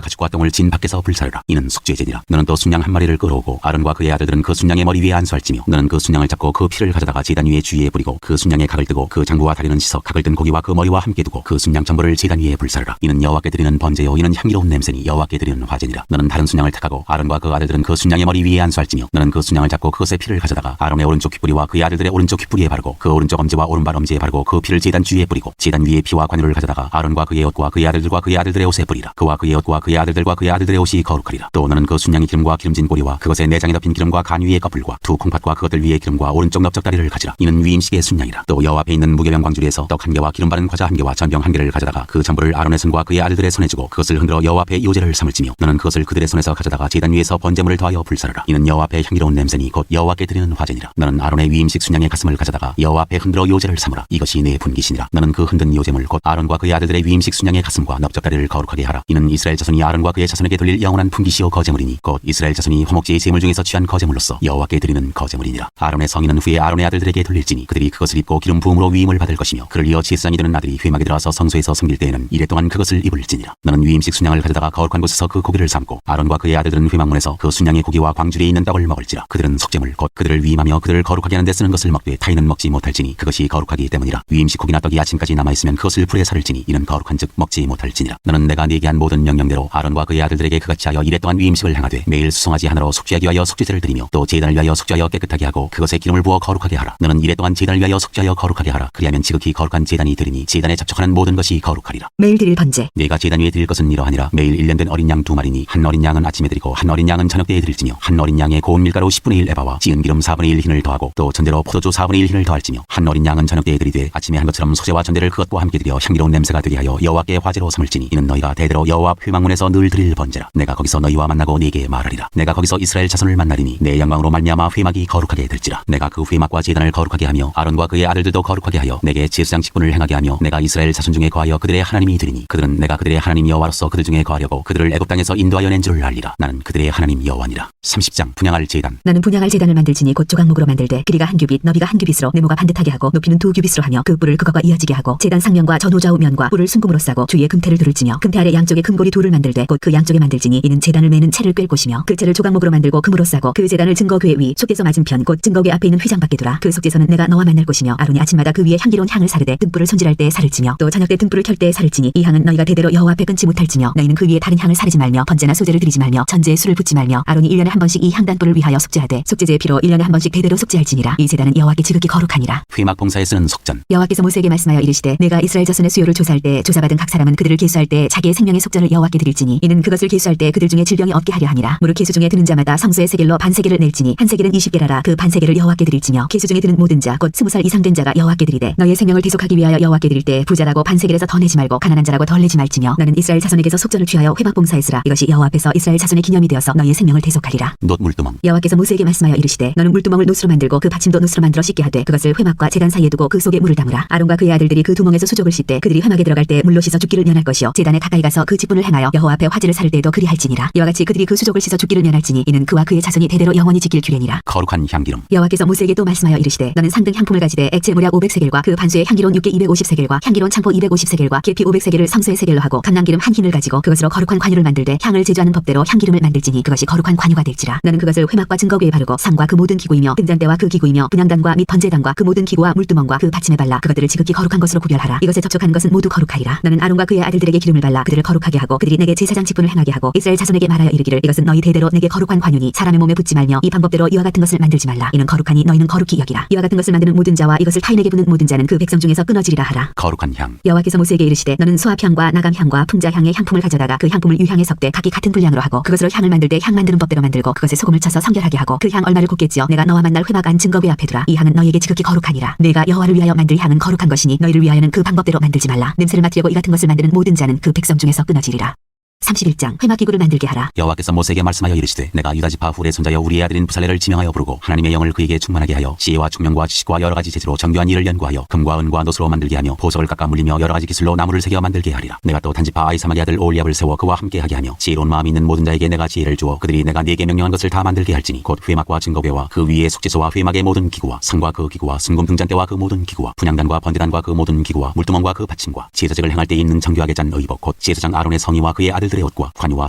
가축과 똥을 진 밖에서 불사르라. 이는 숙제제니라. 너는 또 순양 한 마리를 끌어오고 아론과 그의 아들들은 그 순양의 머리 위에 안수할지며 너는 그 순양을 잡고 그 피를 가져다가 제단 위에 주위에 뿌리고 그 순양의 각을 뜨고 그 장부와 다리는 씻어 각을 뜬 고기와 그 머리와 함께 두고 그 순양 전부를 제단 위에 불사르라. 이는 여호와께 드리는 번제요 이는 향기로운 냄새니 여호와께 드리는 화제니라. 너는 다른 순양을 택하고 아론과 그 아들들은 그 순양의 머리 위에 안수할지며 너는 그 순양을 잡고 그것의 피를 가져다가 아론의 오른쪽 귓뿌리와 그의 아들들의 오른쪽 귓뿌리에 바르고 그 오른쪽 엄지와 오른발 엄지에 바르고 그 피를 제단 주위에 뿌리고 제단 위에 피와 관유를 가져다가 아론과 그의 옷과 그의 아들들과 그의 아들들의 옷에 뿌리라. 그와 그의 옷과 그의 아들들과 그의 아들들의 옷이 거룩하리라. 또 너는 그 순양의 기름과 기름진 꼬리와 그것의 내장에 덮인 기름과 간 위의 껍질과 두 콩팥과 그것들 위에 기름과 오른쪽 넓적다리를 가지라. 이는 위임식의 순양이라. 또 여호와 앞에 있는 무교병 광주리에서 떡 한 개와 기름 바른 과자 한 개와 전병 한 개를 가져다가 그 전부를 아론의 손과 그의 아들들의 손에 주고 그것을 흔들어 여호와 앞에 요제를 삼을지며 너는 그것을 그들의 손에서 가져다가 제단 위에서 번제물을 더하여 불사르라. 이는 여호와 앞에 향기로운 냄새니 곧 여호와께 드리는 화제니라. 너는 아론의 위임식 순양의 가슴을 가져다가 여호와 앞에 흔들어 요제를 삼으라. 이것이 내 분깃이니라. 너는 그 흔든 요제물 곧 아론과 그의 아들들의 위임식 순양의 가슴과 넓적다리를 거룩하게 하라. 이는 이스라엘 자손이 아론과 그의 자손에게 돌릴 영원한 분깃이요 거제물이니 곧 이스라엘 자손이 화목제의 제물 중에서 취한 거제물로서 여호와께 드리는 거제물이니라. 아론의 성인은 후에 아론의 아들들에게 돌릴지니 그들이 그것을 입고 기름 부음으로 위임을 받을 것이며 그를 이어 제사장이 되는 아들이 회막에 들어와서 성소에서 섬길 때에는 이래 동안 그것을 입을지니라. 너는 위임식 순양을 가져다가 거룩한 곳에서 그 고기를 삶고 아론과 그의 아들들은 회막문에서 그 순양의 고기와 광주리에 있는 떡을 먹을지라. 그들은 속죄물 곧 그들을 위임하며 그들을 거룩하게 하는 데 쓰는 것을 먹되 타인은 먹지 못할지니 그것이 거룩하기 때문이라. 위임식 고기나 떡이 아침까지 남아있으면 그것을 불에 살을지니 이는 거룩한즉 먹지 못할지니라. 너는 내가 네게 한 모든 명령대로 아론과 그의 아들들에게 그같이 하여 이래 동안 위임식을 행하되 매일 수송아지 하나로 속죄하기 위하여 속죄제를 드리며 또 제단을 위하여 속죄하여 깨끗하게 하고 그것에 기름을 부어 거룩하게 하라. 너는 이래 동안 제단을 위하여 속죄하여 거룩하게 하라. 그리하면 지극히 거룩한 제단이 되리니 제단에 접촉하는 모든 것이 거룩하리라. 매일 드릴 번제. 네가 제단 위에 드릴 것은 이러하니라. 매일 1년 된 어린 양 2마리니 한 어린 양은 아침에 드리고 한 어린 양은 저녁 때에 드릴지며 한 어린 양에 고운 밀가루 10분의 1 에바와 지은 기름 4분의 1 흰을 더하고 또 전제로 포도주 4분의 1 흰을 더할지며 한 어린 양은 저녁 때에 드리되 아침에 한 것처럼 소제와 전제를 그것과 함께 드려 향기로운 냄새가 되게 하여 여호와께 화제로 삼을지니 이는 너희가 대대로 여호와 회막문에서 늘 드릴 번제라. 내가 거기서 너희와 만나고 네게 말하리라. 내가 거기서 이스라엘 자손을 만나리니 내 영광으로 말미암아 회막이 거룩하게 될지라. 내가 그 회막과 제단을 거룩하게 하며 아론과 그의 아들들도 거룩하게 하여 내게 제사장 직분을 행하게 하며 내가 이스라엘 자손 중에 거하여 그들의 하나님이 되리니 그들은 내가 그들의 하나님 여호와로서 그들 중에 거하려고 그들을 애굽 땅에서 인도하여 낸 줄을 알리라. 나는 그들의 하나님 여호와니라. 30장 분향할 제단. 나는 분향할 제단을 만들지니 곧 조각목으로 만들되 길이가 한 규빗 너비가 한 규빗으로 네모가 반듯하게 하고 높이는 2규빗으로 하며 그 뿔을 그것과 이어지게 하고 제단 상면과 전후좌우 면과 뿔을 순금으로 싸고 주위에 금태를 두를지며 금태 아래 양쪽에 금고리 둘을 만들되 곧 그 양쪽에 만들지니 이는 제단을 매는 채를 꿰을 곳이며 그 채를 조각목으로 만들고 금으로 싸고 그 제단을 증거궤 위 속죄소 맞은편 곧 증거궤 앞에 있는 휘장 밖에 두라. 그 속죄소는 내가 너와 만날 곳이며 아론이 아침마다 그 위에 향기로운 향을 사르되 등불을 손질할 때에 사를지며 또 저녁 때 등불을 켤 때에 사를지니 이 향은 너희가 대대로 여호와 앞에 끊지 못할지며 너희는 그 위에 다른 향을 사르지 말며 번제나 소제를 드리지 말며 전제에 술을 붓지 말며 아론이 1년에 한 번씩 이 향단불을 위하여 속죄하되 속죄제의 피로 1년에 한 번씩 대대로 속죄할지니라. 이 제단은 여호와께 지극히 거룩하니라. 회막 봉사에 쓰는 속전. 여호와께서 모세에게 말씀하여 이르시되 내가 이스라엘 자손의 수요를 조사할 때 조사받은 각 사람은 그들을 계수할 때 자기의 생명의 속전을 여호와께 드릴지니 이는 그것을 계수할 때 그들 중에 질병이 없게 하려 하니라. 무릇 계수 중에 드는 자마다 성소의 세겔로 반세겔을 낼지니 한 세겔은 20개라라. 그 반세겔을 여호와께 드릴지며 계수 중에 드는 모든 자 곧 20살 이상 된 자가 여호와께 드리되 너희의 생명을 대속하기 위하여 여호와께 드릴 때 부자라고 반세겔에서 더 내지 말고 가난한 자라고 덜 내지 말지며 너는 이스라엘 자손에게서 속전을 취하여 회막 봉사했으라. 이것이 여호와 앞에서 이스라엘 자손의 기념이 되어서 너희의 생명을 대속하리라. 놋 물두멍. 여호와께서 모세에게 말씀하여 이르시되 너는 물두멍을 놋으로 만들고 그 받침도 놋으로 만들어 씻게 하되 그것을 회막과 제단 사이에 두고 그 속에 물을 담으라. 아론과 그의 아들들이 그 두멍에서 수족을 씻되 그들이 회막에 들어갈 때 물로 씻어 죽기를 면할 것이요 제단에 가까이 가서 그 직분을 행하여 여호와 앞에 화제를 사를 때에도 그리할지니라. 이와 같이 그들이 그 수족을 씻어 죽기를 면할지니 이는 그와 그의 자손이 대대로 영원히 지킬 규례니라. 거룩한 향기름. 여호와께서 모세에게 또 말씀하여 이르시되 너는 상등 향품을 가지되 액체 무약 500세겔과 그 반수의 향기로운 육개 250세겔과 향기로운 창포 250세겔과 계피 500세겔을 성소의 세겔로 하고 감람기름 한 흰을 가지고 그것으로 거룩한 관유를 만들되 향을 제조하는 법대로 향기름을 만들지니 그것이 거룩한 관유가 될지라. 너는 그것을 회막과 증거궤에 바르고 상과 그 모든 기구이며 등잔대와 그 기구이며 분향단과 및 번제단과 그 모든 기구와 물두멍과 그 받침에 발라 그것들을 지극히 거룩한 것으로 구별하라. 이것에 접촉하는 것은 모두 거룩하리라. 너는 아론과 그의 아들들에게 기름을 발라 그들을 거룩하게 하고 그들이 내게 제사장 직분을 행하게 하고 이스라엘 자손에게 말하여 이르기를 이것은 너희 대대로 내게 거룩한 관유니 사람의 몸에 붙지 말며 이 방법대로 이와 같은 것을 만들지 말라. 이는 거룩하니 너희는 거룩히 여기라. 이와 같은 것을 만드는 모든 자와 이것을 타인에게 부는 모든 자는 그 백성 중에서 끊어지리라 하라. 거룩한 향. 여호와께서 모세에게 이르시되 너는 수압향과 나감향과 풍자향의 향품을 가져다가 그 향품을 유향에 섞되 각기 같은 분량으로 하고 그것으로 향을 만들 때 향 만드는 법대로 만들고 그것에 소금을 쳐서 성결하게 하고 그 향 얼마를 굽게 찌어 내가 너와 만날 회막 안 증거궤 앞에 두라. 이 향은 너희에게 지극히 거룩하니라. 내가 여호와를 위하여 만들 향은 거룩한 것이니 너희를 위하여는 그 방법대로 만들지 말라. 냄새를 맡으려고 이 같은 것을 만드는 모든 자는 그 백성 중에서 끊어지리라. 31장 회막기구를 만들게 하라. 여호와께서 모세에게 말씀하여 이르시되 내가 유다 지파 훌의 손자여 우리의 아들인 부살레를 지명하여 부르고 하나님의 영을 그에게 충만하게 하여 지혜와 총명과 지식과 여러 가지 재주로 정교한 일을 연구하여 금과 은과 노스로 만들게 하며 보석을 깎아 물리며 여러 가지 기술로 나무를 새겨 만들게 하리라. 내가 또 단지파 아이사막의 아들 올리압을 세워 그와 함께하게 하며 지혜로운 마음이 있는 모든 자에게 내가 지혜를 주어 그들이 내가 네게 명령한 것을 다 만들게 할지니 곧 회막과 증거궤와 그 위에 속죄소와 회막의 모든 기구와 상과 그 기구와 순금 등잔대와 그 모든 기구와 분향단과 번제단과 그 모든 기구와 물두멍과 그 받침과 제사장을 행할 때 있는 정교하게 짠 의복 곧 제사장 아론의 성의와 그의 아들들의 옷과 관유와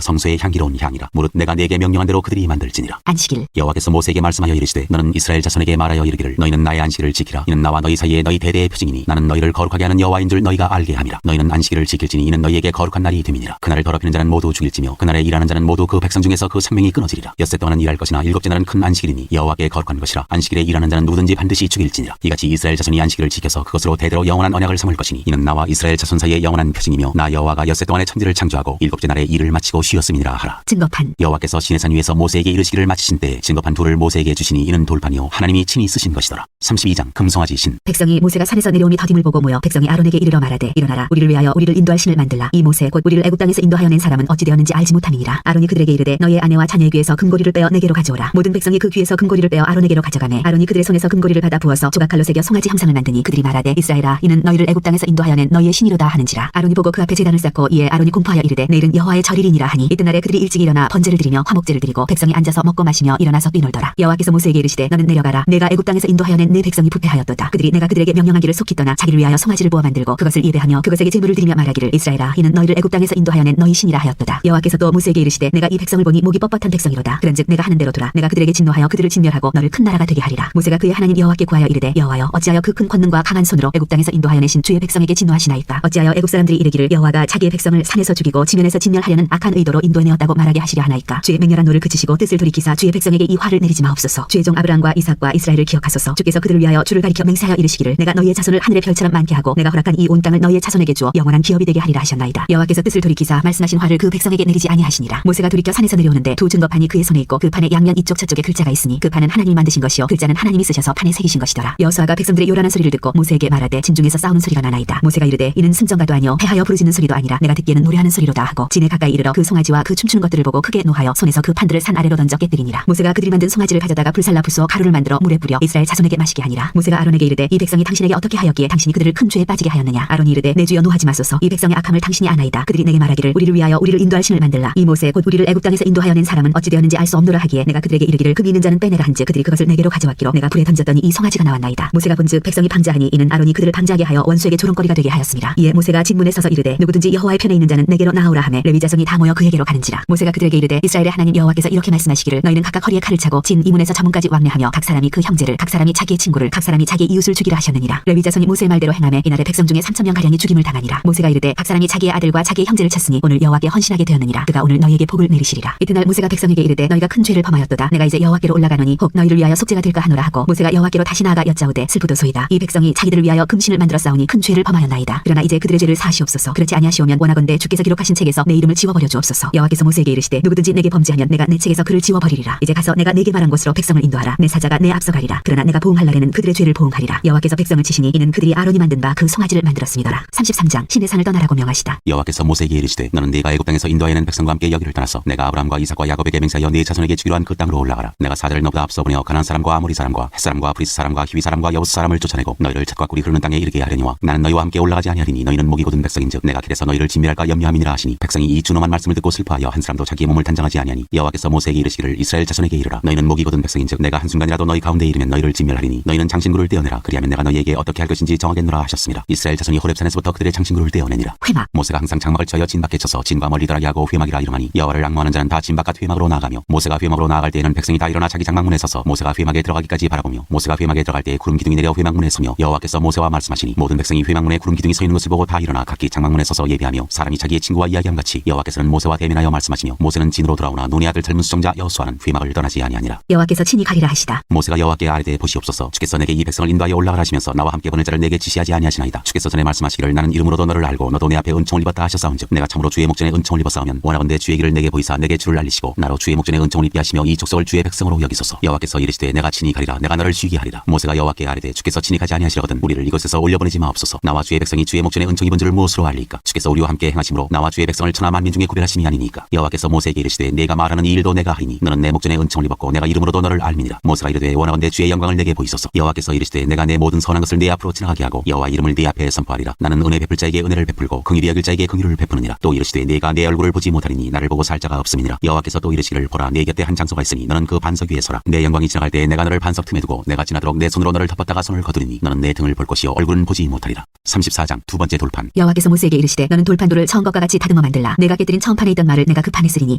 성소의 향기로운 향이라. 무릇 내가 네게 명령한 대로 그들이 만들지니라. 안식일. 여호와께서 모세에게 말씀하여 이르시되 너는 이스라엘 자손에게 말하여 이르기를 너희는 나의 안식일을 지키라. 이는 나와 너희 사이에 너희 대대의 표징이니 나는 너희를 거룩하게 하는 여호와인 줄 너희가 알게 함이라. 너희는 안식일을 지킬지니 이는 너희에게 거룩한 날이 됨이니라. 그날을 더럽히는 자는 모두 죽일지며 그날에 일하는 자는 모두 그 백성 중에서 그 생명이 끊어지리라. 엿새 동안은 일할 것이나 일곱째 날은 큰 안식일이니 여호와께 거룩한 것이라. 안식일에 일하는 자는 누구든지 반드시 죽일지니라. 이같이 이스라엘 자손이 안식일을 지켜서 그것으로 대대로 영원한 언약을 삼을 것이니 이는 나와 이스라엘 자손 사이의 영원한 표징이며 나 여호와가 엿새 동안에 천지를 창조하고 일곱째 날에 일을 마치고 쉬었음이니라 하라. 증거판. 여호와께서 시내산 위에서 모세에게 이르시기를 마치신 때에 증거판 둘을 모세에게 주시니 이는 돌판이요 하나님이 친히 쓰신 것이더라. 32장 금송아지 신. 백성이 모세가 산에서 내려오니 더딤을 보고 모여 백성이 아론에게 이르러 말하되 일어나라 우리를 위하여 우리를 인도할 신을 만들라. 이 모세 곧 우리를 애굽 땅에서 인도하여 낸 사람은 어찌 되었는지 알지 못함이니라. 아론이 그들에게 이르되 너희의 아내와 자녀의 귀에서 금고리를 빼어 내게로 가져오라. 모든 백성이 그 귀에서 금고리를 빼어 아론에게로 가져가매 아론이 그들의 손에서 금고리를 받아 부어서 조각칼로 새겨 송아지 형상을 만드니 그들이 말하되 이스라엘아 이는 너희를 애굽 땅에서 인도하여 낸 너희의 신이로다 하는지라. 아론이 보고 그 앞에 제단을 쌓고 이에 아론이 공포하여 이르되 내일은 여호와의 절일이니라 하니 이튿날에 그들이 일찍 일어나 번제를 드리며 화목제를 드리고 백성이 앉아서 먹고 마시며 일어나서 뛰놀더라. 여호와께서 모세에게 이르시되 너는 내려가라. 내가 애굽 땅에서 인도하여 낸 네 백성이 부패하였도다. 그들이 내가 그들에게 명령한 길을 속히 떠나 자기를 위하여 송아지를 부어 만들고 그것을 예배하며 그것에게 제물을 드리며 말하기를 이스라엘아 이는 너희를 애굽 땅에서 인도하여 낸 너희 신이라 하였도다. 여호와께서 또 모세에게 이르시되 내가 이 백성을 보니 목이 뻣뻣한 백성이로다. 그런즉 내가 하는 대로 두라. 내가 그들에게 진노하여 그들을 진멸하고 너를 큰 나라가 되게 하리라. 모세가 그의 하나님 여호와께 구하여 이르되 여호와여 어찌하여 그 큰 권능과 강한 손으로 애굽 땅에서 인도하여 내신 주의 백성에게 진노하시나이까. 어찌하여 애굽 사람들이 이르기를 여호와가 자기의 백성을 산에서 죽이고 지면에서 진멸하려는 악한 의도로 인도해내었다고 말하게 하시려 하나이까. 주의 맹렬한 노를 그치시고 뜻을 돌이키사 주의 백성에게 이 화를 내리지 마옵소서. 주의 종 아브라함과 이삭과 이스라엘을 기억하소서. 주께서 그들을 위하여 주를 가리켜 맹세하여 이르시기를 내가 너희의 자손을 하늘의 별처럼 많게 하고 내가 허락한 이 온 땅을 너희의 자손에게 주어 영원한 기업이 되게 하리라 하셨나이다. 여호와께서 뜻을 돌이키사 말씀하신 화를 그 백성에게 내리지 아니하시니라. 모세가 돌이켜 산에서 내려오는데 두 증거판이 그의 손에 있고 그 판의 양면 이쪽 저쪽에 글자가 있으니 그 판은 하나님이 만드신 것이요 글자는 하나님이 쓰셔서 판에 새기신 것이더라. 여호수아가 백성들의 요란한 소리를 듣고 모세에게 말하되 진중에서 싸우는 소리가 나나이다. 모세가 이르되 이는 승전가도 아니요 패하여 부르짖는 소리도 아니라 내가 듣기에는 노래하는 소리로다 하고 진에 가까이 이르러 그 송아지와 그 춤추는 것들을 보고 크게 노하여 손에서 그 판들을 산 아래로 던져 깨뜨리니라. 모세가 그들이 만든 송아지를 가져다가 불살라 부수어 가루를 만들어 물에 뿌려 이스라엘 자손에게 마시게 하니라. 모세가 아론에게 이르되 이 백성이 당신에게 어떻게 하였기에 당신이 그들을 큰 죄에 빠지게 하였느냐. 아론이 이르되 내 주여 노하지 마소서. 이 백성의 악함을 당신이 아나이다. 그들이 내게 말하기를 우리를 위하여 우리를 인도할 신을 만들라. 이 모세 곧 우리를 애굽 땅에서 인도하여 낸 사람은 어찌 되었는지 알 수 없노라 하기에 내가 그들에게 이르기를 금 있는 자는 빼내라 한즉 그들이 그것을 내게로 가져왔기로 내가 불에 던졌더니 이 송아지가 나왔나이다. 모세가 본즉 백성이 방자하니 이는 아론이 그들을 방자하게 하여 원수에게 조롱거리가 되게 하였습니다. 이에 모세가 진문에 서서 이르되 누구든지 여호와의 편에 있는 자는 내게로 나오라 하매 레위 자손이 다 모여 그에게로 가는지라. 모세가 그들에게 이르되 이스라엘의 하나님 여호와께서 이렇게 말씀하시기를 너희는 각각 허리에 칼을 차고 진 이문에서 저문까지 왕래하며 각 사람이 그 형제를 각 사람이 자기의 친구를 각 사람이 자기 이웃을 죽이라 하셨느니라. 레위 자손이 모세의 말대로 행하매 이날에 백성 중에 3,000명 가량이 죽임을 당하니라. 모세가 이르되 각 사람이 자기의 아들과 자기의 형제를 쳤으니 오늘 여호와께 헌신하게 되었느니라. 그가 오늘 너희에게 복을 내리시리라. 이튿날 모세가 백성에게 이르되 너희가 큰 죄를 범하였도다. 내가 이제 여호와께로 올라가노니 혹 너희를 위하여 속죄가 될까 하노라 하고 모세가 여호와께로 다시 나아가 여짜오되 슬프도소이다. 이 백성이 자기들을 위하여 금신을 만들어 싸우니 큰 죄를 범하였나이다. 그러나 이제 그들의 죄를 사하시옵소서. 그렇지 아니하시오면 원하건대 주께서 기록하신 책에서 내 이름을 지워버려 주옵소서. 여호와께서 모세에게 이르시되 누구든지 내게 범죄하면 내가 내 책에서 그를 지워버리리라. 이제 가서 내가 내게 말한 곳으로 백성을 인도하라. 내 사자가 내 앞서 가리라. 그러나 내가 보응할 날에는 그들의 죄를 보응하리라. 여호와께서 백성을 치시니 이는 그들이 아론이 만든 바 그 송아지를 만들었습니다라. 33장 신의 산을 떠나라고 명하시다. 여호와께서 모세에게 이르시되 너는 네가 애굽 땅에서 인도하여 낸 백성과 함께 여기를 떠나서 내가 아브라함과 이삭과 야곱에게 맹세하여 네 자손에게 주기로 한 그 땅으로 올라가라. 내가 사자를 너보다 앞서 보내어 가나안 사람과 아모리 사람과 헷 사람과 브리스 사람과 히위 사람과 여부스 사람을 쫓아내고 너희를 젖과 꿀이 흐르는 땅에 이르게 하려니와 나는 너희와 함께 올라가지 아니하리니 너희는 목이 곧은 백성인즉 내가 길에서 너희를 진멸할까 염려함이니라 하시니 백성이 이 준엄한 말씀을 듣고 슬퍼하여 한 사람도 자기의 몸을 단장하지 아니하니 여호와께서 모세에게 이르시기를 이스라엘 자손에게 이르라. 너희는 목이 곧은 백성인즉 내가 한순간이라도 너희 가운데 이르면 너희를 진멸하리니 너희는 장신구를 떼어내라. 그리하면 내가 너희에게 어떻게 할 것인지 정하겠노라 하셨습니다. 이스라엘 자손이 호렙산에서부터 그들의 장신구를 떼어내니라. 회막. 모세가 항상 장막을 쳐여 진 밖에 쳐서 진과 멀리 들하게 하고 회막이라 이름하니 여호와를 앙모하는 자는 다 진 바깥 회막으로 나아가며 모세가 회막으로 나아갈 때에는 백성이 다 일어나 자기 장막문에 서서 모세가 회막에 들어가기까지 바라보며 모세가 회막에 들어갈 때에 구름 기둥이 내려 회막문에 서며 여호와께서 모세와 말씀하시니 모든 백성이 회막문에 구름 기둥이 서 있는 것을 보고 다 일어나 각기 장막문에 서서 예배하며 사람이 자기의 친구와 이야기함같이 이르시 여호와께서는 모세와 대면하여 말씀하시며 모세는 진으로 돌아오나 눈의 아들 젊은 수정자 여호수아는 회막을 떠나지 아니하니라. 여호와께서 친히 가리라 하시다. 모세가 여호와께 아뢰되 보시옵소서 주께서 내게 이 백성을 인도하여 올라가라 하시면서 나와 함께 보낼 자를 내게 지시하지 아니하시나이다. 주께서 전에 말씀하시기를 나는 이름으로도 너를 알고 너도 내 앞에 은총을 입었다 하셨사온즉 내가 참으로 주의 목전에 은총을 입었사오면 원하건대 주의 길을 내게 보이사 내게 주를 알리시고 나로 주의 목전에 은총을 입게 하시며 이 족속을 주의 백성으로 여기소서. 여호와께서 이르시되 내가 친히 가리라 내가 너를 쉬게 하리라. 모세가 여호와께 아뢰되 주께서 친히 가지 아니하시려거든 우리를 이곳에서 올려보내지 마옵소서. 나와 주의 백성이 주의 목전에 은총 입은 줄을 무엇으로 알리까? 주께서 우리와 함께 행하심으로 나와 주의 백성을 천하 만민 중에 구별하심이 아니니까. 여호와께서 모세에게 이르시되 내가 말하는 이 일도 내가 하리니 너는 내 목전에 은총을 입었고 내가 이름으로도 너를 알미니라. 모세가 이르되 원하건대 주의 영광을 내게 보이소서. 여호와께서 이르시되 내가 내 모든 선한 것을 내 앞으로 지나가게 하고 여호와 이름을 네 앞에 선포하리라. 나는 은혜 베풀 자에게 은혜를 베풀고 긍휼히 여길 자에게 긍휼을 베푸느니라. 또 이르시되 내가 내 얼굴을 보지 못하리니 나를 보고 살 자가 없음이니라. 여호와께서 또 이르시기를 보라 내 곁에 한 장소가 있으니 너는 그 반석 위에 서라. 내 영광이 지나갈 때에 내가 너를 반석 틈에 두고 내가 지나도록 내 손으로 너를 덮었다가 손을 거두리니 너는 내 등을 볼 것이요 얼굴은 보지 못하리라. 34장 두 번째 돌판. 여호와께서 모세에게 이르시되 너는 돌판돌을 처음 것과 같이 다듬어 만들라. 내가 깨뜨린 처음 판에 있던 말을 내가 그 판에 쓰리니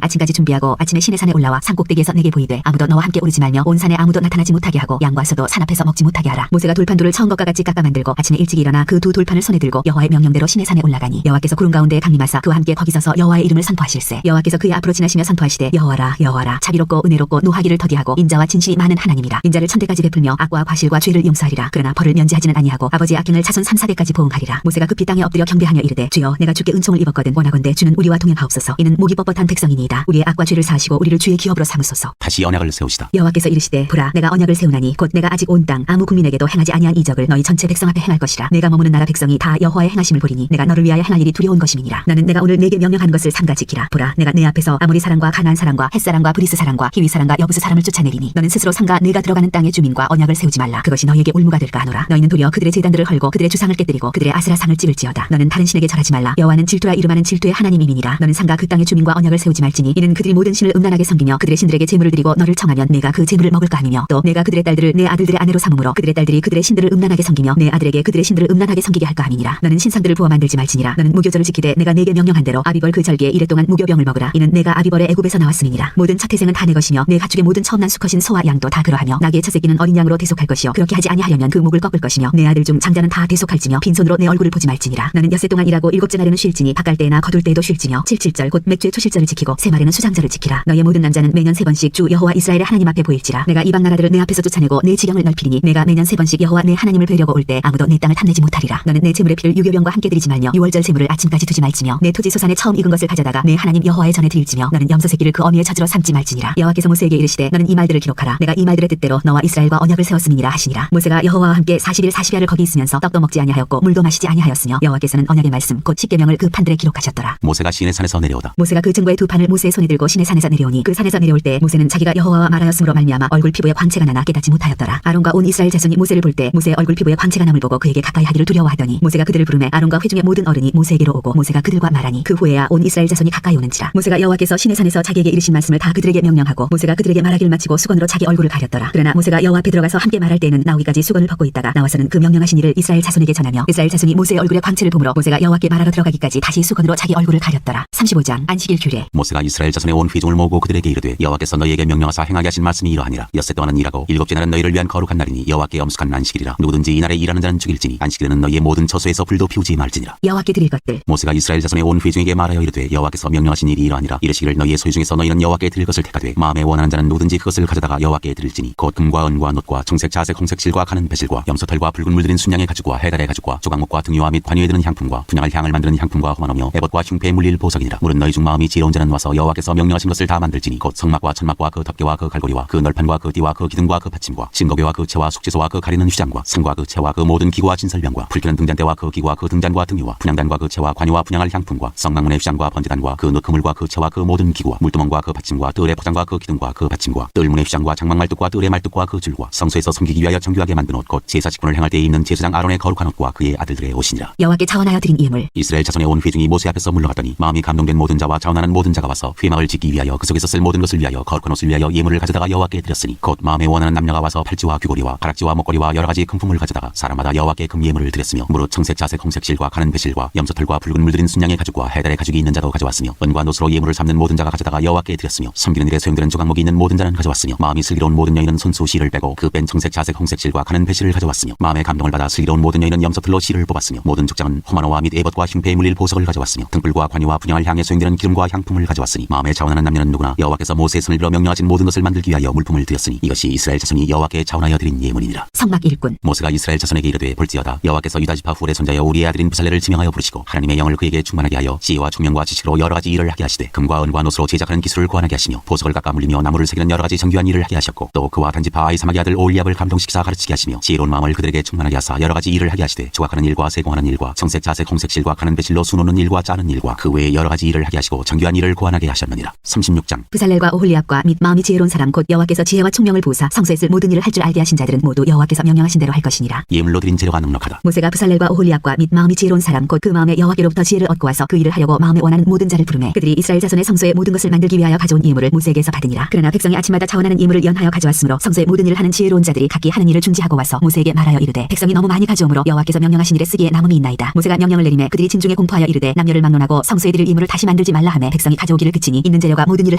아침까지 준비하고 아침에 시내산에 올라와 산 꼭대기에서 내게 보이되 아무도 너와 함께 오르지 말며 온 산에 아무도 나타나지 못하게 하고 양과 소도 산 앞에서 먹지 못하게 하라. 모세가 돌판돌을 처음 것과 같이 깎아 만들고 아침에 일찍 일어나 그 두 돌판을 손에 들고 여호와의 명령대로 시내산에 올라가니 여호와께서 구름 가운데에 강림하사 그와 함께 거기 서서 여호와의 이름을 선포하실세. 여호와께서 그의 앞으로 지나시며 선포하시되 여호와라 여호와라 자비롭고 은혜롭고 노하기를 더디하고 인자와 진실이 많은 하나님이라. 인자를 천대까지 베풀며 악과 과실과 죄를 용서하리라. 그러나 벌을 면제하지는 아니하고 아버지의 악행을 자손 3,4대까지 보응하리라. 모세가 급히 땅에 엎드려 경배하며 이르되 주여 내가 주께 은총을 입었거든 원하건대 주는 우리와 동행하옵소서. 이는 목이 뻣뻣한 백성이니이다. 우리의 악과 죄를 사하시고 우리를 주의 기업으로 삼으소서. 다시 언약을 세우시다. 여호와께서 이르시되 보라 내가 언약을 세우나니 곧 내가 아직 온 땅 아무 국민에게도 행하지 아니한 이적을 너희 전체 백성 앞에 행할 것이라. 내가 머무는 나라 백성이 다 여호와의 행하심을 보리니 내가 너를 위하여 행할 일이 두려운 것임이니라. 나는 내가 오늘 내게 명령한 것을 삼가 지키라. 보라 내가 내 앞에서 아모리 사람과 가나안 사람과 헷 사람과 브리스 사람과 히위 사람과 여부스 사람을 쫓아내리니 너는 스스로 삼가 내가 들어가는 땅의 주민과 언약을 세우지 말라. 그것이 너희에게 올무가 될까 하노라. 너희는 도리어 그들의 제단들을 헐고 그들의 주상을 깨뜨리고 그들의 아세라상을 찌를지어다. 너는 다른 신에게 절하지 말라. 여호와는 질투라 이름하는 질투의 하나님이니라. 너는 삼가 그 땅의 주민과 언약을 세우지 말지니 이는 그들이 모든 신을 음란하게 섬기며 그들의 신들에게 제물을 드리고 너를 청하면 내가 그 제물을 먹을까 함이며 또 내가 그들의 딸들을 내 아들들의 아내로 삼음으로 그들의 딸들이 그들의 신들을 음란하게 섬기며 내 아들에게 그들의 신들을 음란하게 섬기게 할까 함이니라. 너는 신상들을 부어 만들지 말지니라. 너는 무교절을 지키되 내가 내게 명령한 대로 아비벌 그 절기에 이래 동안 무교병을 먹으라. 이는 내가 아비벌의 애굽에서 나왔음이니라. 모든 첫 태생은 다 내 것이며 내 가축의 모든 처음 난 수컷인 소와 양도 다 그러하며 나귀의 첫 새끼는 어린 양으로 대속할 것이요 그렇게 하지 아니하려면 그 목을 꺾을 것이며 내 아들 중 장자는 다 대속할지며 빈손으로 내 얼굴을 보지 말지니라. 너는 엿새 동안 일하고 일곱째 날에는 쉴지니 바깔 때나 거둘 때에도 쉴지며 칠칠절 곧 맥주의 초실절을 지키고 세 말에는 수장절을 지키라. 너의 모든 남자는 매년 3번씩 주 여호와 이스라엘의 하나님 앞에 보일지라. 내가 이방 나라들을 내 앞에서 쫓아내고 내 지경을 넓히리니 내가 매년 3번씩 여호와 내 하나님을 뵈려고 올 때 아무도 내 땅을 탐내지 못하리라. 너는 내 제물의 피를 유교병과 함께 드리지 말며 유월절 제물을 아침까지 두지 말지며 내 토지 소산에 처음 익은 것을 가져다가 내 하나님 여호와의 전에 드릴지며 너는 염소 새끼를 그 어미의 젖으로 삼지 말지니라. 여호와께서 모세에게 이르시되 너는 이 말들을 기록하라. 내가 이 말들의 뜻대로 너와 이스라엘과 언약을 세웠음이니라 하시니라. 모세가 여호와와 함께 40일 40야를 거기 있으면서 떡도 먹지 아니하였고 물도 마시지 아니하였으며 여호와께서는 언약의 말씀 곧 십계명을 그 판들에 기록하셨더라. 모세가 시내 산에서 내려오다. 모세가 그 증거의 두 판을 모세의 손에 들고 시내 산에서 내려오니 그 산에서 내려올 때 모세는 자기가 여호와와 말하였으므로 말미암아 얼굴 피부에 광채가 나나 깨닫지 못하였더라. 아론과 온 이스라엘 자손이 모세를 볼 때 모세의 얼굴 피부에 광채가 남을 보고 그에게 가까이 하기를 두려워하더니 모세가 그들을 부르매 아론과 회중의 모든 어른이 모세에게로 오고 모세가 그들과 말하니 그 후에야 온 이스라엘 자손이 가까이 오는지라. 모세가 여호와께서 시내 산에서 자기에게 이르신 말씀을 다 그들에게 명령하고 모세가 그들에게 말하기를 마치고 수건으로 자기 얼굴을 가렸더라. 그러나 모세가 여호와 앞에 들어가서 함께 말할 때에는 나오기까지 수건을 벗고 있다가 나와서는 그 명령하신 일을 이스라엘 자손에게 전하며 이스라엘 자손이 모세의 얼굴에 광채를 보므로 모세가 여호와께 말하러 들어가기까지 다시 수건으로 자기 얼굴을 가렸더라. 35장 안식일 규례. 모세가 이스라엘 자손의 온 회중을 모으고 그들에게 이르되 여호와께서 너희에게 명령하사 행하게 하신 말씀이 이러하니라. 엿새 동안은 일하고 일곱째 날은 너희를 위한 거룩한 날이니 여호와께 엄숙한 안식일이라. 누구든지 이날에 일하는 자는 죽일지니 안식일에는 너희의 모든 처소에서 불도 피우지 말지니라. 여호와께 드릴 것들. 모세가 이스라엘 자손의 온 회중에게 말하여 이르되 여호와께서 명령하신 일이 이러하니라. 이르시기를 너희의 소유 중에서 너희는 여호와께 드릴 것을 택하되 마음에 원하는 자는 누구든지 그것을 가져다가 여호와께 드릴지니 곧 금과 은과 놋과 청색 자색 홍색 실과 가는 배실과 염소털과 붉은 물들인 순양의 가죽과 해달의 가죽과 조각목과 등유화 및 관유에 드는 향품과 분양할 향을 만드는 향품과 호마노며 에봇과 흉패에 물릴 보석이니라. 물은 너희 중 마음이 지혜로운 자는 와서 여호와께서 명령하신 것을 다 만들지니 곧 성막과 천막과 그 덮개와 그 갈고리와 그 널판과 그 띠와 그 기둥과 그 받침과 증거궤와 그 채와 속죄소와 그 가리는 휘장과 상과 그 채와 그 모든 기구와 진설병과 불켜는 등잔대와 그 기구와 그 등잔과 등유와 분향단과 그 채와 관유와 분향할 향품과 성막문의 휘장과 번제단과 그 그물과 그 채와 그 모든 기구와 물두멍과 그 받침과 뜰의 포장과 그 기둥과 그 받침과 뜰문의 휘장과 장막말뚝과 뜰의 말뚝과 그 줄과 성소에서 섬기기 위하여 정교하게 만든 옷 곧 제사 직분을 행할 때에 입는 제사장 아론의 거룩한 옷과 그의 아들들의 옷이니라. 여호와께 자원하여 드린 예물. 이스라엘 자손의 온 회중이 모세 앞에서 물러갔더니 마음이 감동된 모든 자와 자원하는 모든 자가 와서 회막을 짓기 위하여 그 속에서 쓸 모든 것을 위하여 거룩한 옷을 위하여 예물을 가져다가 여호와께 드렸으니 곧 마음에 원하는 남녀가 와서 팔찌와 귀고리와 가락지와 목걸이와 여러 가지 금품을 가져다가 사람마다 여호와께 금예물을 드렸으며 무릇 청색 자색 홍색 실과 가는 배실과 염소털과 붉은 물들인 순양의 가죽과 해달의 가죽이 있는 자도 가져왔으며 은과 노스로 예물을 삼는 모든 자가 가져다가 여호와께 드렸으며 섬기는 일에 소용되는 조각목이 있는 모든 자는 가져왔으며 마음이 슬기로운 모든 여인은 손수 실을 빼고 그 뺀 청색 자색 홍색 실과 가는 배실을 가져왔으며 마음의 감동을 받아 슬기로운 모든 여인은 염소털로 실을 뽑았으며 모든 족장은 호마노와 및 에봇과 흉패에 물릴 보석을 가져왔으며 등불과 관유와 분양을 향해 소용되는 기름과 향품을 가져왔으니 마음에 자원하는 남녀는 누구나 여호와께서 모세의 손을 빌어 명령하신 모든 것을 만들기 위하여 물품을 드렸으니 이것이 이스라엘 자손이 여호와께 자원하여 드린 예물이니라. 성막 일꾼. 모세가 이스라엘 자손에게 이르되 볼지어다 여호와께서 유다 지파 훌의 손자여 우리의 아들인 부살레를 지명하여 부르시고 하나님의 영을 그에게 충만하게 하여 지혜와 총명과 지식으로 여러 가지 일을 하게 하시되 금과 은과 노스로 제작하는 기술을 고안하게 하시며 보석을 깎아 물리며 나무를 새기는 여러 가지 정교한 일을 하게 하셨고 또 그와 단지파 아이사막의 아들 오리압을 감동시키사 가르치게 하시며 지혜로운 마음을 그들에게 충만하게 하사 여러 가지 일을 하게 하시되 조각하는 일과 세공하는 일과 청색 자색 홍색실과 가는 배실로 수놓는 일과 짜는 일과 그 외에 여러 가지 일을 하게 하시고 정교한 일을 고안하게 하셨느니라. 36장. 부살렐과 오홀리압과 및 마음이 지혜로운 사람 곧 여호와께서 지혜와 총명을 보사 성소에 쓸 모든 일을 할 줄 알게 하신 자들은 모두 여호와께서 명령하신 대로 할 것이니라. 예물로 드린 재료가 넉넉하다. 모세가 부살렐과 오홀리압과 및 마음이 지혜로운 사람 곧 그 마음에 여호와께로부터 지혜를 얻고 와서 그 일을 하려고 마음에 원하는 모든 자를 부르매 그들이 이스라엘 자손의 성소의 모든 것을 만들기 위하여 가져온 예물을 모세에게서 받으니라. 그러나 백성이 아침마다 자원하는 예물을 연하여 가져왔으므로 성소의 모든 일을 하는 지혜로운 자들이 각기 하는 일을 중지하고 와서 모세에게 말하여 이르되 백성이 너무 많이 가져오므로 여호와께서 명령하신 일에 쓰기에 남음이 있나이다. 모세가 명령을 내리매 그들이 진중에 공포하여 이르되 남녀를 막론하고 성소에 드릴 예물을 다시 만들지 말라 하매 백성이 가져오기를 그치니 있는 재료가 모든 일을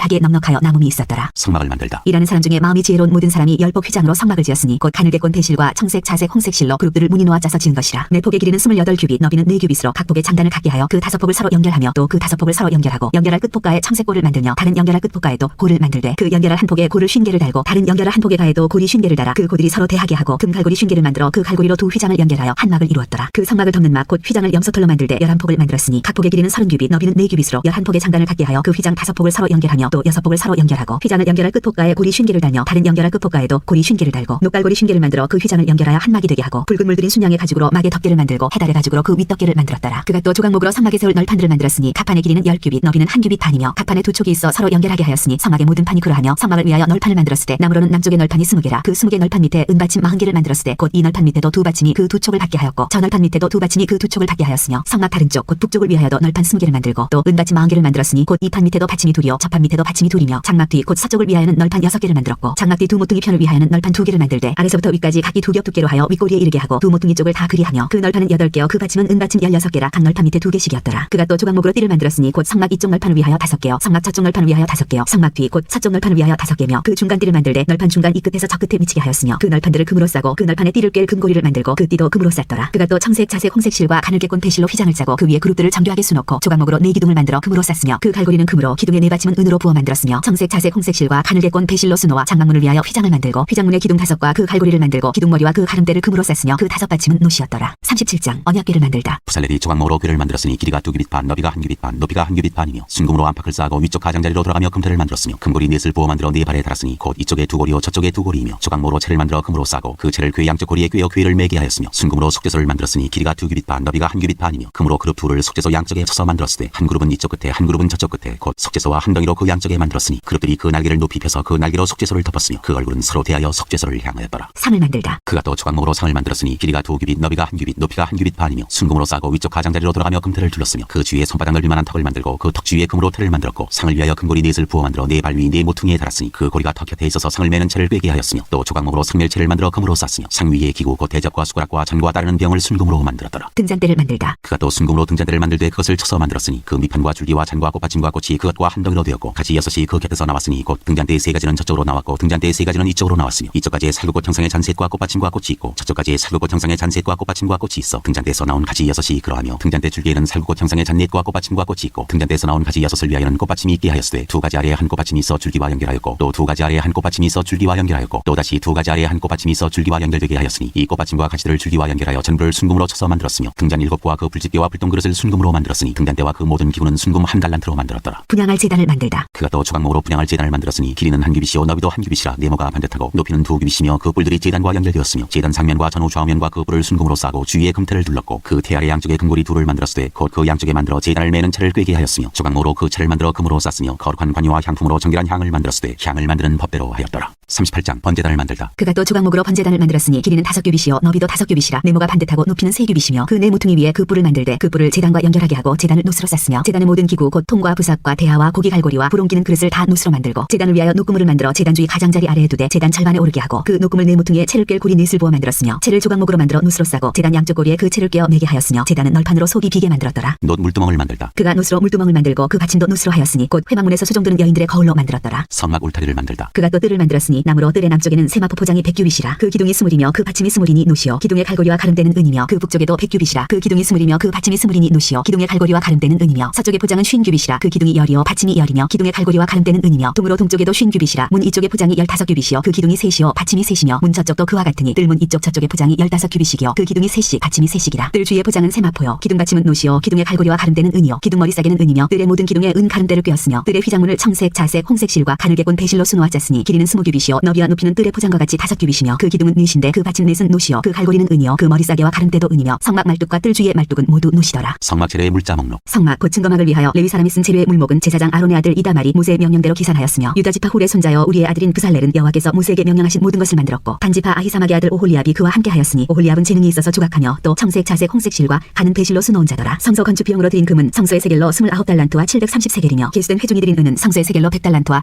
하기에 넉넉하여 남음이 있었더라. 성막을 만들다. 일하는 사람 중에 마음이 지혜로운 모든 사람이 열복 휘장으로 성막을 지었으니 곧 가늘게꼰 배실과 청색 자색 홍색실로 그룹들을 무늬 놓아 짜서 지은 것이라. 네 폭의 길이는 28규빗 너비는 4규빗으로 각 폭에 장단을 갖게 하여 그 5폭을 서로 연결하며 또 그 5폭을 서로 연결하고 연결할 끝폭가에 청색골을 만들며 다른 연결할 끝폭가에도 골을 만들되 그 연결할 한 폭에 골을 50개를 달고 다른 연결할 한 폭에 가에도 골이 50개를 달아 그 고들이 서로 대하게 하고 금갈고리 50개를 만들어 그 갈고리로 두 휘장을 연결하여 한 막을 이루었더라. 그 성막을 덮는 막 곧 휘장을 염소털로 만들되 11폭을 만들었으니 각 폭의 길이는 30규빗 너비는 4규빗으로 11폭의 장단을 갖게 하여 그 휘장 5폭을 서로 연결하며 또 6폭을 서로 연결하고 휘장을 연결할 끝폭가에 골이 50개를 달며 다른 연결할 끝폭가에도 골이 50개를 달고 녹갈고리 50개를 만들어 그 휘장을 연결하여 한 막이 되게 하고 붉은 물들인 순양의 가죽으로 막의 덮개를 만들고 해달의 가죽으로 그 윗덮개를 만들었더라. 그가 또 조각목으로 성막에 세울 널판들을 만들었으니 각 판의 길이는 10규빗 너비는 1규빗 반이며 각 판에 두 촉이 있어 서로 연결하게 하였으니 성막의 모든 판이 그러하며 성막을 위하여 널판을 만들었을 때 나무로는 남쪽에 널판이 20개라 그 20개 널판 밑에 은받침 40개를 만들었을 때 곧 이 널판 밑에도 두 받침이 그 두 촉을 받게 하였고 저 널판 밑에도 두 받침이 그 두 촉을 받게 하였으며 성막 다른 쪽 곧 북쪽을 위하여도 널판 20개를 만들고 또 은받침 40개를 만들었으니 곧 이 판 밑에도 받침이 둘이요 저 판 밑에도 받침이 둘이며 장막 뒤 곧 서쪽을 위하여는 널판 6개를 만들었고 장막 뒤 두 모퉁이 편을 위하여는 널판 2개를 만들되 아래서부터 위까지 각기 2겹 두께로 하여 윗꼬리에 이르게 하고 두 모퉁이 쪽을 다 그리하며 그 널판은 8개요 그 받침은 은받침 16개라 각 널판 밑에 2개씩이었더라. 그가 또 조각목으로 띠를 만들었으니 곧 성막 이쪽 널판을 위하여 5개요 성막 저쪽 널판을 위하여 5개요 성막 뒤 곧 서쪽 널판을 위하여 5개며 그 중간 띠를 만들되 널판 중간 이 끝에서 저 끝에 미치게 하였으며 그 널판들을 금으로 싸고 그 널판에 띠를 꿰 금고리를 만들고 그 띠도 금으로 쌌더라. 그가 또 청색 자색 홍색실과 가늘게꼰 배실로 휘장을 짜고 그 위에 그룹들을 정교하게 수놓고 조각목으로 4기둥을 만들어 금으로 쌌으며 그 갈고리는 금으로 기둥의 4받침은 은으로 부어 만들었으며 청색 자색 홍색실과 가늘게꼰 배실로 수놓아 장막문을 위하여 휘장을 만들고 휘장문의 기둥 5과 그 갈고리를 만들고 기둥머리와 그 가름대를 금으로 쌌으며 그 5받침은 노시였더라. 37장 언약궤를 만들다. 부살렐이 조각목으로 궤를 만들었으니 길이가 2규빗 반 너비가 1규빗 반 높이가 1규빗 반이며 순금으로 안팎을 쌓고 위쪽 가장자리로 돌아가며 금태를 만들었으며 금고리 넷을 부어 만들어 4발에 달았으니 곧 이쪽에 2고리요 저쪽에 2고리이며 조각목으로 채를 만들어 금으로 싸고 그 채를 궤 양쪽 고리에 꿰어 궤를 매게 하였으며 순금으로 속죄소를 만들었으니 길이가 2규빗 반 너비가 1규빗 반이며 금으로 그룹 둘을 속죄소 양쪽에 쳐서 만들었을 때 한 그룹은 이쪽 끝에 한 그룹은 저쪽 끝에 곧 속죄소와 한 덩이로 그 양쪽에 만들었으니 그룹들이 그 날개를 높이 펴서 그 날개로 속죄소를 덮었으며 그 얼굴은 서로 대하여 속죄소를 향하였더라. 상을 만들다. 그가 또 조각목으로 상을 만들었으니 길이가 2규빗 너비가 1규빗 높이가 1규빗 반이며 순금으로 싸고 위쪽 가장자리로 돌아가며 금태를 둘렀으며 그 주위에 손바닥 넓을 만한 턱을 만들고 그 턱 주위에 금으로 태를 만들었고 상을 위하여 금고리 넷을 부어 만들어 4발 위 4모퉁이에 달았으니 그 고리가 턱 곁에 있어서 상을 매는 채를 꿰게 하였으며 또 조각목으로 상멸채를 만들어 금으로 쌌으며 상 위에 기구 곧 대접과 숟가락과 잔과 따르는 병을 순금으로 만들었더라. 등잔대를 만들다. 그가 또 순금으로 등잔대를 만들되 그것을 쳐서 만들었으니 그 밑판과 줄기와 잔과 꽃받침과 꽃이 그것과 한 덩이로 되었고 가지 6이 그 곁에서 나왔으니 곧 등잔대의 3가지는 저쪽으로 나왔고 등잔대의 3가지는 이쪽으로 나왔으며 이쪽까지의 살구꽃 형상의 잔셋과 꽃받침과 꽃이 있고 저쪽까지의 살구꽃 형상의 잔셋과 꽃받침과 꽃이 있어 등잔대에서 나온 가지 6이 그러하며 등잔대 줄기에는 살구꽃 형상의 잔넷과 꽃받침과 꽃이 있고 등잔대에서 나온 가지 6을 위하여는 꽃받침이 있게 하였으되 2가지 아래에 한 꽃받침이 있어 줄기와 연결하였고 또 2가지 아래에 한 꽃받침이 있어 줄기와 연결하였고 또 다시 2가지 아래에 한 꽃받침이 있어 줄기와 연결되게 하였으니 이 꽃받침과 가지들을 줄기와 연결하여 전부를 순금으로 쳐서 만들었으며 등잔 7개와 그 불집게와 불똥그릇을 순금으로 만들었으니 등잔대와 그 모든 기구는 순금 1달란트로 만들었더라. 분양할 제단을 만들다. 그가 또 조각목으로 분양할 제단을 만들었으니 길이는 1규빗이요 너비도 1규빗이라 네모가 반듯하고 높이는 2규빗이며 그 뿔들이 제단과 연결되었으며 제단 상면과 전후 좌우면과 그 뿔을 순금으로 싸고 주위에 금태를 둘렀고 그 태 아래 양쪽에 금고리 2를 만들었으되 곧 그 양쪽에 만들어 제단을 매는 채를 꿰게 하였으며 조각목으로 그 채를 만들어 금으로 쌌으며 거룩한 관유와 향품으로 정결한 향을 만들었으되 향을 만드는 법대로 하였더라. 38장 번제단을 만들다. 그가 또 조각목으로 번제단을 만들었으니 길이는 5규빗이요 너비도 5규빗이라 네모가 반듯하고 높이는 3규빗이며 그 네 모퉁이 위에 그 뿔을 만들되 그 뿔을 제단과 연결하게 하고 제단을 노스로 쌌으며 제단의 모든 기구 곧 통과 부삭과 대하와 고기 갈고리와 불 옮기는 그릇을 다 노스로 만들고 제단을 위하여 녹구물을 만들어 제단 주위 가장자리 아래에 두되 제단 절반에 오르게 하고 그 녹구물 네 모퉁이에 채를 꿰 고리 넷을 부어 만들었으며 채를 조각목으로 만들어 노스로 싸고 제단 양쪽 고리에 그 채를 꿰어 매게 하였으며 제단은 널판으로 속이 비게 만들었더라. 놋 물두멍을 만들다. 그가 노스로 물두멍을 만들고 그 받침도 노스로 하였으니 곧 회막문에서 수종드는 여인들의 거울로 만들었더라. 성막 울타리를 만들다. 그가 또 뜰을 만들었으니 나무로 뜰의 남쪽에는 세마포 포장이 100규빗이라 그 기둥이 20이며 그 받침이 20이니 노시오 기둥의 갈고리와 가름대는 은이며 그 북쪽에도 100규빗이라 그 기둥이 20이며 그 받침이 20이니 노시오 기둥의 갈고리와 가름대는 은이며 서쪽의 포장은 50규빗이라 그 기둥이 10이요 받침이 10이며 기둥의 갈고리와 가름대는 은이며 동으로 동쪽에도 50규빗이라 문 이쪽의 포장이 15규빗이요 그 기둥이 3이요 받침이 3이며 문 저쪽도 그와 같으니 뜰문 이쪽 저쪽의 포장이 15규빗이요 그 기둥이 3씩 받침이 3씩이라 뜰 주위의 포장은 세마포요 기둥 받침은 노시오 기둥의 갈고리와 가름대는 은이요 기둥 머리 싸개는 은이며 뜰의 모든 기둥에 은 가름대를 꿰었으며 뜰의 휘장문을 청색 자색 홍색 실과 가늘게 꼰 배실로 수놓아 짰으니 길이는 20규빗이요 너비와 높이는 뜰의 포장과 같이 5규빗이며 그 기둥은 닛인데 그 받침 넷은 노시요 그 갈고리는 은이요 그 머리 싸개와 가름대도 은이며 성막 말뚝과 뜰 주위의 말뚝은 모두 노시더라. 성막 재료의 물자 목록. 성막 곧 증거막을 위하여 레위 사람이 쓴 재료의 물목은 제사장 아론의 아들 이다말이 모세의 명령대로 기산하였으며 유다 지파 훌의 손자여 우리의 아들인 부살렐은 여호와께서 모세에게 명령하신 모든 것을 만들었고 단 지파 아히사막의 아들 오홀리압이 그와 함께하였으니 오홀리압은 재능이 있어서 조각하며 또 청색 자색 홍색 실과 가는 배실로 수놓은 자더라. 성소 건축 비용으로 드린 금은 성소의 세겔로 29달란트와 730세겔이며 계수된 회중이 드린 은은 성소의 세겔로 100달란트와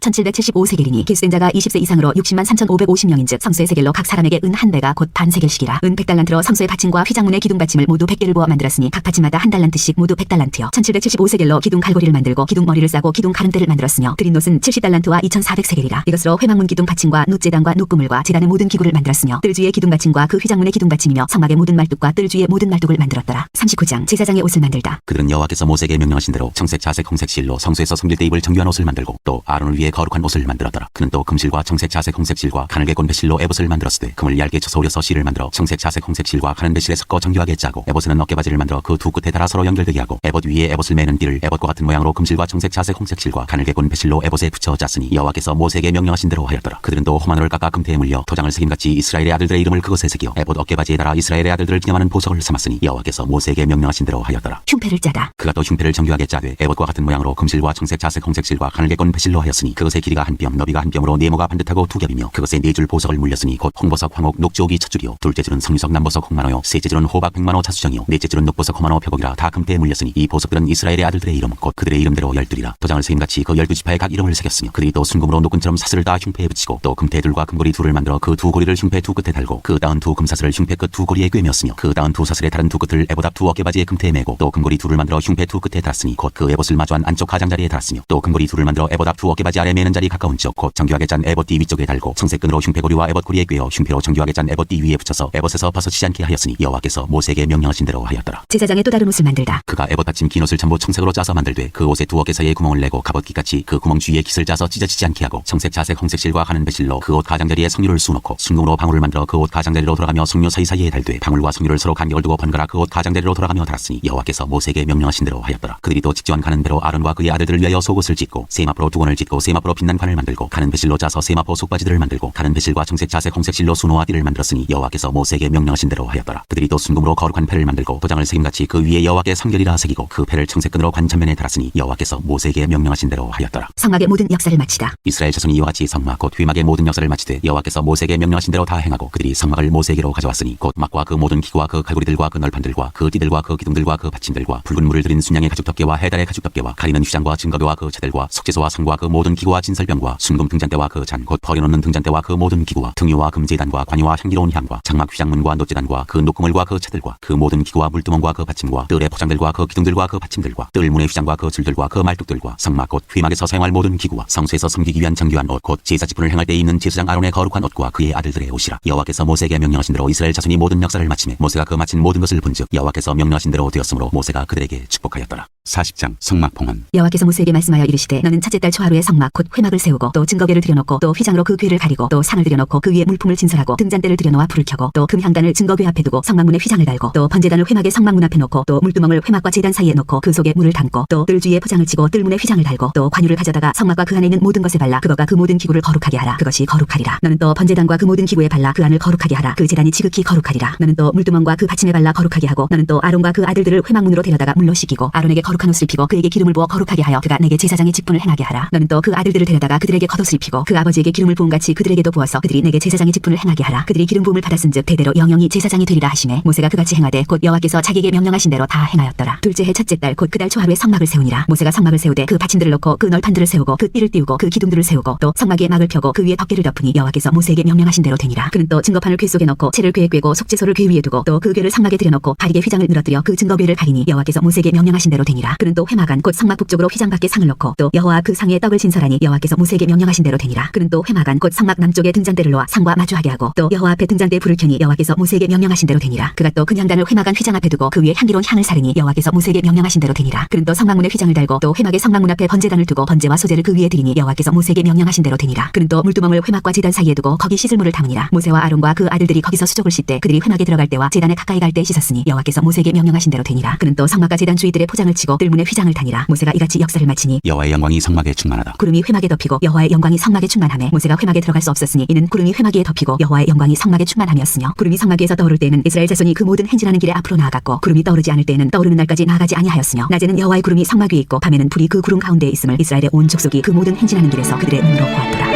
1775세겔이니 계수된 자가 20세 이상으로 60만 3550명인즉 성소의 세겔로 각 사람에게 은 한 배가 곧 반 세겔씩이라. 은 100달란트로 성소의 받침과 휘장문의 기둥 받침을 모두 100개를 부어 만들었으니 각 받침마다 한 달란트씩 모두 100달란트요 1775세겔로 기둥 갈고리를 만들고 기둥 머리를 싸고 기둥 가름대를 만들었으며 드린 놋은 70달란트와 2400세겔이라. 이것으로 회막문 기둥 받침과 놋제단과 놋그물과 제단의 모든 기구를 만들었으며 뜰 주위의 기둥 받침과 그 휘장문의 기둥 받침이며 성막의 모든 말뚝과 뜰 주위의 모든 말뚝을 만들었더라. 39장 제사장의 옷을 만들다. 그들은 여호와께서 모세에게 명령하신 대로 청색 자색 홍색 실로 성소에서 섬길 때 입을 정교한 옷을 만들고 또 아론을 위해 거룩한 옷을 만들었더라. 그는 또 금실과 청색 자색 홍색 실과 가늘게 꼰 배실로 에봇을 만들었으되 금을 얇게 쳐서 오려서 실을 만들어 청색 자색 홍색 실과 가는 배실에 섞어 정교하게 짜고 에봇에는 어깨바지를 만들어 그 두 끝에 달아 서로 연결되게 하고 에봇 위에 에봇을 매는 띠를 에봇과 같은 모양으로 금실과 청색 자색 홍색 실과 가늘게 꼰 배실로 에봇에 붙여 짰으니 여호와께서 모세에게 명령하신 대로 하였더라. 그들은 또 호마노를 깎아 금태에 물려 도장을 새김같이 이스라엘의 아들들의 이름을 그것에 새겨 에봇 어깨바지에 달아 이스라엘의 아들들을 기념하는 보석을 삼았으니 여호와께서 모세에게 명령하신 대로 하였더라. 흉패를 짜다. 그가 또 흉패를 정교하게 짜되 에봇과 같은 모양으로 금실과 청색 자색 홍색 실과 가늘게 꼰 배실로 하였으니 그것의 길이가 한 뼘 너비가 한 뼘으로 네모가 반듯하고 두 겹이며 그것에 네 줄 보석을 물렸으니 곧 홍보석 황옥 녹조옥이 첫 줄이요 둘째 줄은 석류석 남보석 홍만호요 셋째 줄은 호박 백만호 자수정이요 넷째 줄은 녹보석 홍만호 표곡이라 다 금태에 물렸으니 이 보석들은 이스라엘의 아들들의 이름 곧 그들의 이름대로 12이라. 도장을 새김같이 그 12지파의 각 이름을 새겼으며 그들이 또 순금으로 녹근처럼 사슬을 다 흉패에 붙이고 또 금태 둘과 금고리 둘을 만들어 그 두 고리를 흉패 두 끝에 달고 그 다운 두 금사슬을 흉패 끝 두 고리에 꿰매었으며 그 다운 두 사슬의 다른 두 끝을 에봇 앞 두 어깨바지에 금태에 매고 또 금고리 둘을 만들어 흉패 두 끝에 달았으니 곧 그 에봇을 마주한 안쪽 가장자리에 달았으며 또 금고리 둘을 만들어 에봇 앞 두 어깨바지 아래 매는 자리 가까운 쪽 곧 정교하게 짠 에봇 띠 위쪽에 달고 청색끈으로 흉패 고리와 에봇 고리에 꿰어 흉패로 정교하게 짠 에봇 띠 위에 붙여서 에봇에서 벗어지지 않게 하였으니 여호와께서 모세에게 명령하신 대로 하였더라. 제사장의 또 다른 옷을 만들다. 그가 에봇 받침 긴 옷을 전부 청색으로 짜서 만들되 그 옷의 두 어깨 사이에 구멍을 내고 갑옷깃같이 그 구멍 주위에 깃을 짜서 찢어지지 않게 하고 청색 자색 홍색 실과 가는 배실로 그 옷 가장자리에 석류를 수놓고 순금으로 방울을 만들어 그 옷 가장자리로 돌아가며 석류 사이사이에 달되 방울과 석류를 서로 간격을 두고 번갈아 그 옷 가장자리로 돌아가며 달았으니 여호와께서 모세에게 명령하신 대로 하였더라. 그들이 또 직조한 가는 배로 아론과 그의 아들들을 위하여 속옷을 짓고 세마포로 두건을 짓고 세마포로 빛난 관을 만들고 가는 배실로 짜서 세마포 속바지들을 만들고 가는 배실과 청색 자색 홍색 실로 수노와 띠를 만들었으니 여호와께서 모세에게 명령하신 대로 하였더라. 그들이 또 순금으로 거룩한 패를 만들고 도장을 새김같이 그 위에 여호와께 성결이라 새기고 그 패를 청색끈으로 관 전면에 달았으니 여호와께서 모세에게 명령하신 대로 하였더라. 성막의 모든 역사를 마치다. 이스라엘 자손이 이와 같이 성막 곧 회막의 모든 역사를 마치되 여호와께서 모세에게 명령하신 대로 다 행하고 그들이 성막을 모세에게로 가져왔으니 곧 막과 그 모든 기구와 그 갈고리들과 그 널판들과 그 띠들과 그 기둥들과 그 받침들과 붉은 물을 들인 순양의 가죽 덮개와 해달의 가죽 덮개와 가리는 휘장과 증거교와 그 채들과 속죄소와 성과 그 모든 기구와 진설병과 순금 등잔대와 그 잔 곧 버려놓는 등잔대와 그 모든 기구와 등유와 금제단과 관유와 향기로운 향과 장막 휘장문과 놋제단과 그 녹그물과 그 채들과 그 모든 기구와 물두멍과 그 받침과 뜰의 포장들과 그 기둥들과 그 받침들과 뜰문의 휘장과 그 줄들과 그 말뚝들과 성막 곧 회막에서 사용할 모든 기구와 성소에서 섬기기 위한 정교한 옷 곧 제사 지분을 행할 때 입는 제사장 아론의 거룩한 옷과 그의 아들들의 옷이라. 여호와께서 모세에게 명령하신 대로 이스라엘 자손이 모든 역사를 마치매 모세가 그 마친 모든 것을 본즉 여호와께서 명령하신 대로 되었으므로 모세가 그들에게 축복하였더라. 40장 성막봉헌. 여호와께서 모세에게 말씀하여 이르시되 너는 첫째 달 초하루에 성막 곧 회막을 세우고 또 증거궤를 들여놓고 또 휘장으로 그 궤를 가리고 또 상을 들여놓고 그 위에 물품을 진설하고 등잔대를 들여놓아 불을 켜고 또 금향단을 증거궤 앞에 두고 성막문에 휘장을 달고 또 번제단을 회막의 성막문 앞에 놓고 또 물두멍을 회막과 제단 사이에 놓고 그 속에 물을 담고 또 뜰 주위에 포장을 치고 뜰문에 휘장을 달고 또 관유를 가져다가 성막과 그 안에 있는 모든 것에 발라 그거가 그 모든 기구를 거룩하게 하라. 그것이 거룩하리라. 너는 또 번제단과 그 모든 기구에 발라 그 안을 거룩하게 하라. 그 제단이 지극히 거룩하리라. 너는 또 물두멍과 그 받침에 발라 거룩하게 하고 너는 또 아론과 그 아들들을 회막문으로 데려다가 물로 씻기고 아론에게 거룩한 옷을 입히고 그에게 기름을 부어 거룩하게 하여 그가 내게 제사장의 직분을 행하게 하라. 너는 또 그 아들들을 데려다가 그들에게 겉옷을 입히고 그 아버지에게 기름을 부은 같이 그들에게도 부어서 그들이 내게 제사장의 직분을 행하게 하라. 그들이 기름 부음을 받았은즉 대대로 영영이 제사장이 되리라 하시매 모세가 그같이 행하되 곧 여호와께서 자기에게 명령하신 대로 다 행하였더라. 둘째 해 첫째 달 곧 그 달 초하루에 성막을 세우니라. 모세가 성막을 세우되 그 받침들을 놓고 그 널판들을 세우고 그 띠를 띄우고 그 기둥들을 세우고 또 성막에 막을 펴고 그 위에 덮개를 덮으니 여호와께서 모세에게 명령하신 대로 되니라. 그는 또 증거판을 궤 속에 넣고 채를 궤에 꿰고 속죄소를 궤 위에 두고 또 그 궤를 성막에 들여놓고 바리게 휘장을 늘어뜨려 그 증거궤를 가리니 여호와께서 모세에게 명령하신 대로 되니라. 되니라. 그는 또 회막안 곧 성막 북쪽으로 휘장 밖에 상을 놓고 또 여호와 그 상에 떡을 신설하니 여호와께서 모세에게 명령하신 대로 되니라. 그는 또 회막안 곧 성막 남쪽에 등잔대를 놓아 상과 마주하게 하고 또 여호와 앞에 등잔대에 불을 켜니 여호와께서 모세에게 명령하신 대로 되니라. 그가 또 금향단을 회막안 휘장 앞에 두고 그 위에 향기로운 향을 사르니 여호와께서 모세에게 명령하신 대로 되니라. 그는 또 성막문에 휘장을 달고 또 회막의 성막문 앞에 번제단을 두고 번제와 소제를 그 위에 드리니 여호와께서 모세에게 명령하신 대로 되니라. 그는 또 물두멍을 회막과 제단 사이에 두고 거기 씻을 물을 담으니라. 모세와 아론과 그 아들들이 거기서 수족을 씻되 그들이 회막에 들어갈 때와 제단에 가까이 갈 때 씻었으니 여호와께서 모세에게 명령하신 대로 되니라. 그는 또 성막과 제단 주위들의 포장을 치고 뜰문에 휘장을 다니라. 모세가 이같이 역사를 마치니 여호와의 영광이 성막에 충만하다. 구름이 회막에 덮이고 여호와의 영광이 성막에 충만하매 모세가 회막에 들어갈 수 없었으니 이는 구름이 회막 위에 덮이고 여호와의 영광이 성막에 충만함이었으며 구름이 성막 위에서 떠오를 때에는 이스라엘 자손이 그 모든 행진하는 길에 앞으로 나아갔고 구름이 떠오르지 않을 때에는 떠오르는 날까지 나아가지 아니하였으며 낮에는 여호와의 구름이 성막 위에 있고 밤에는 불이 그 구름 가운데에 있음을 이스라엘의 온 족속이 그 모든 행진하는 길에서 그들의 눈으로 보았더라.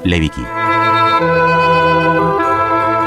레위기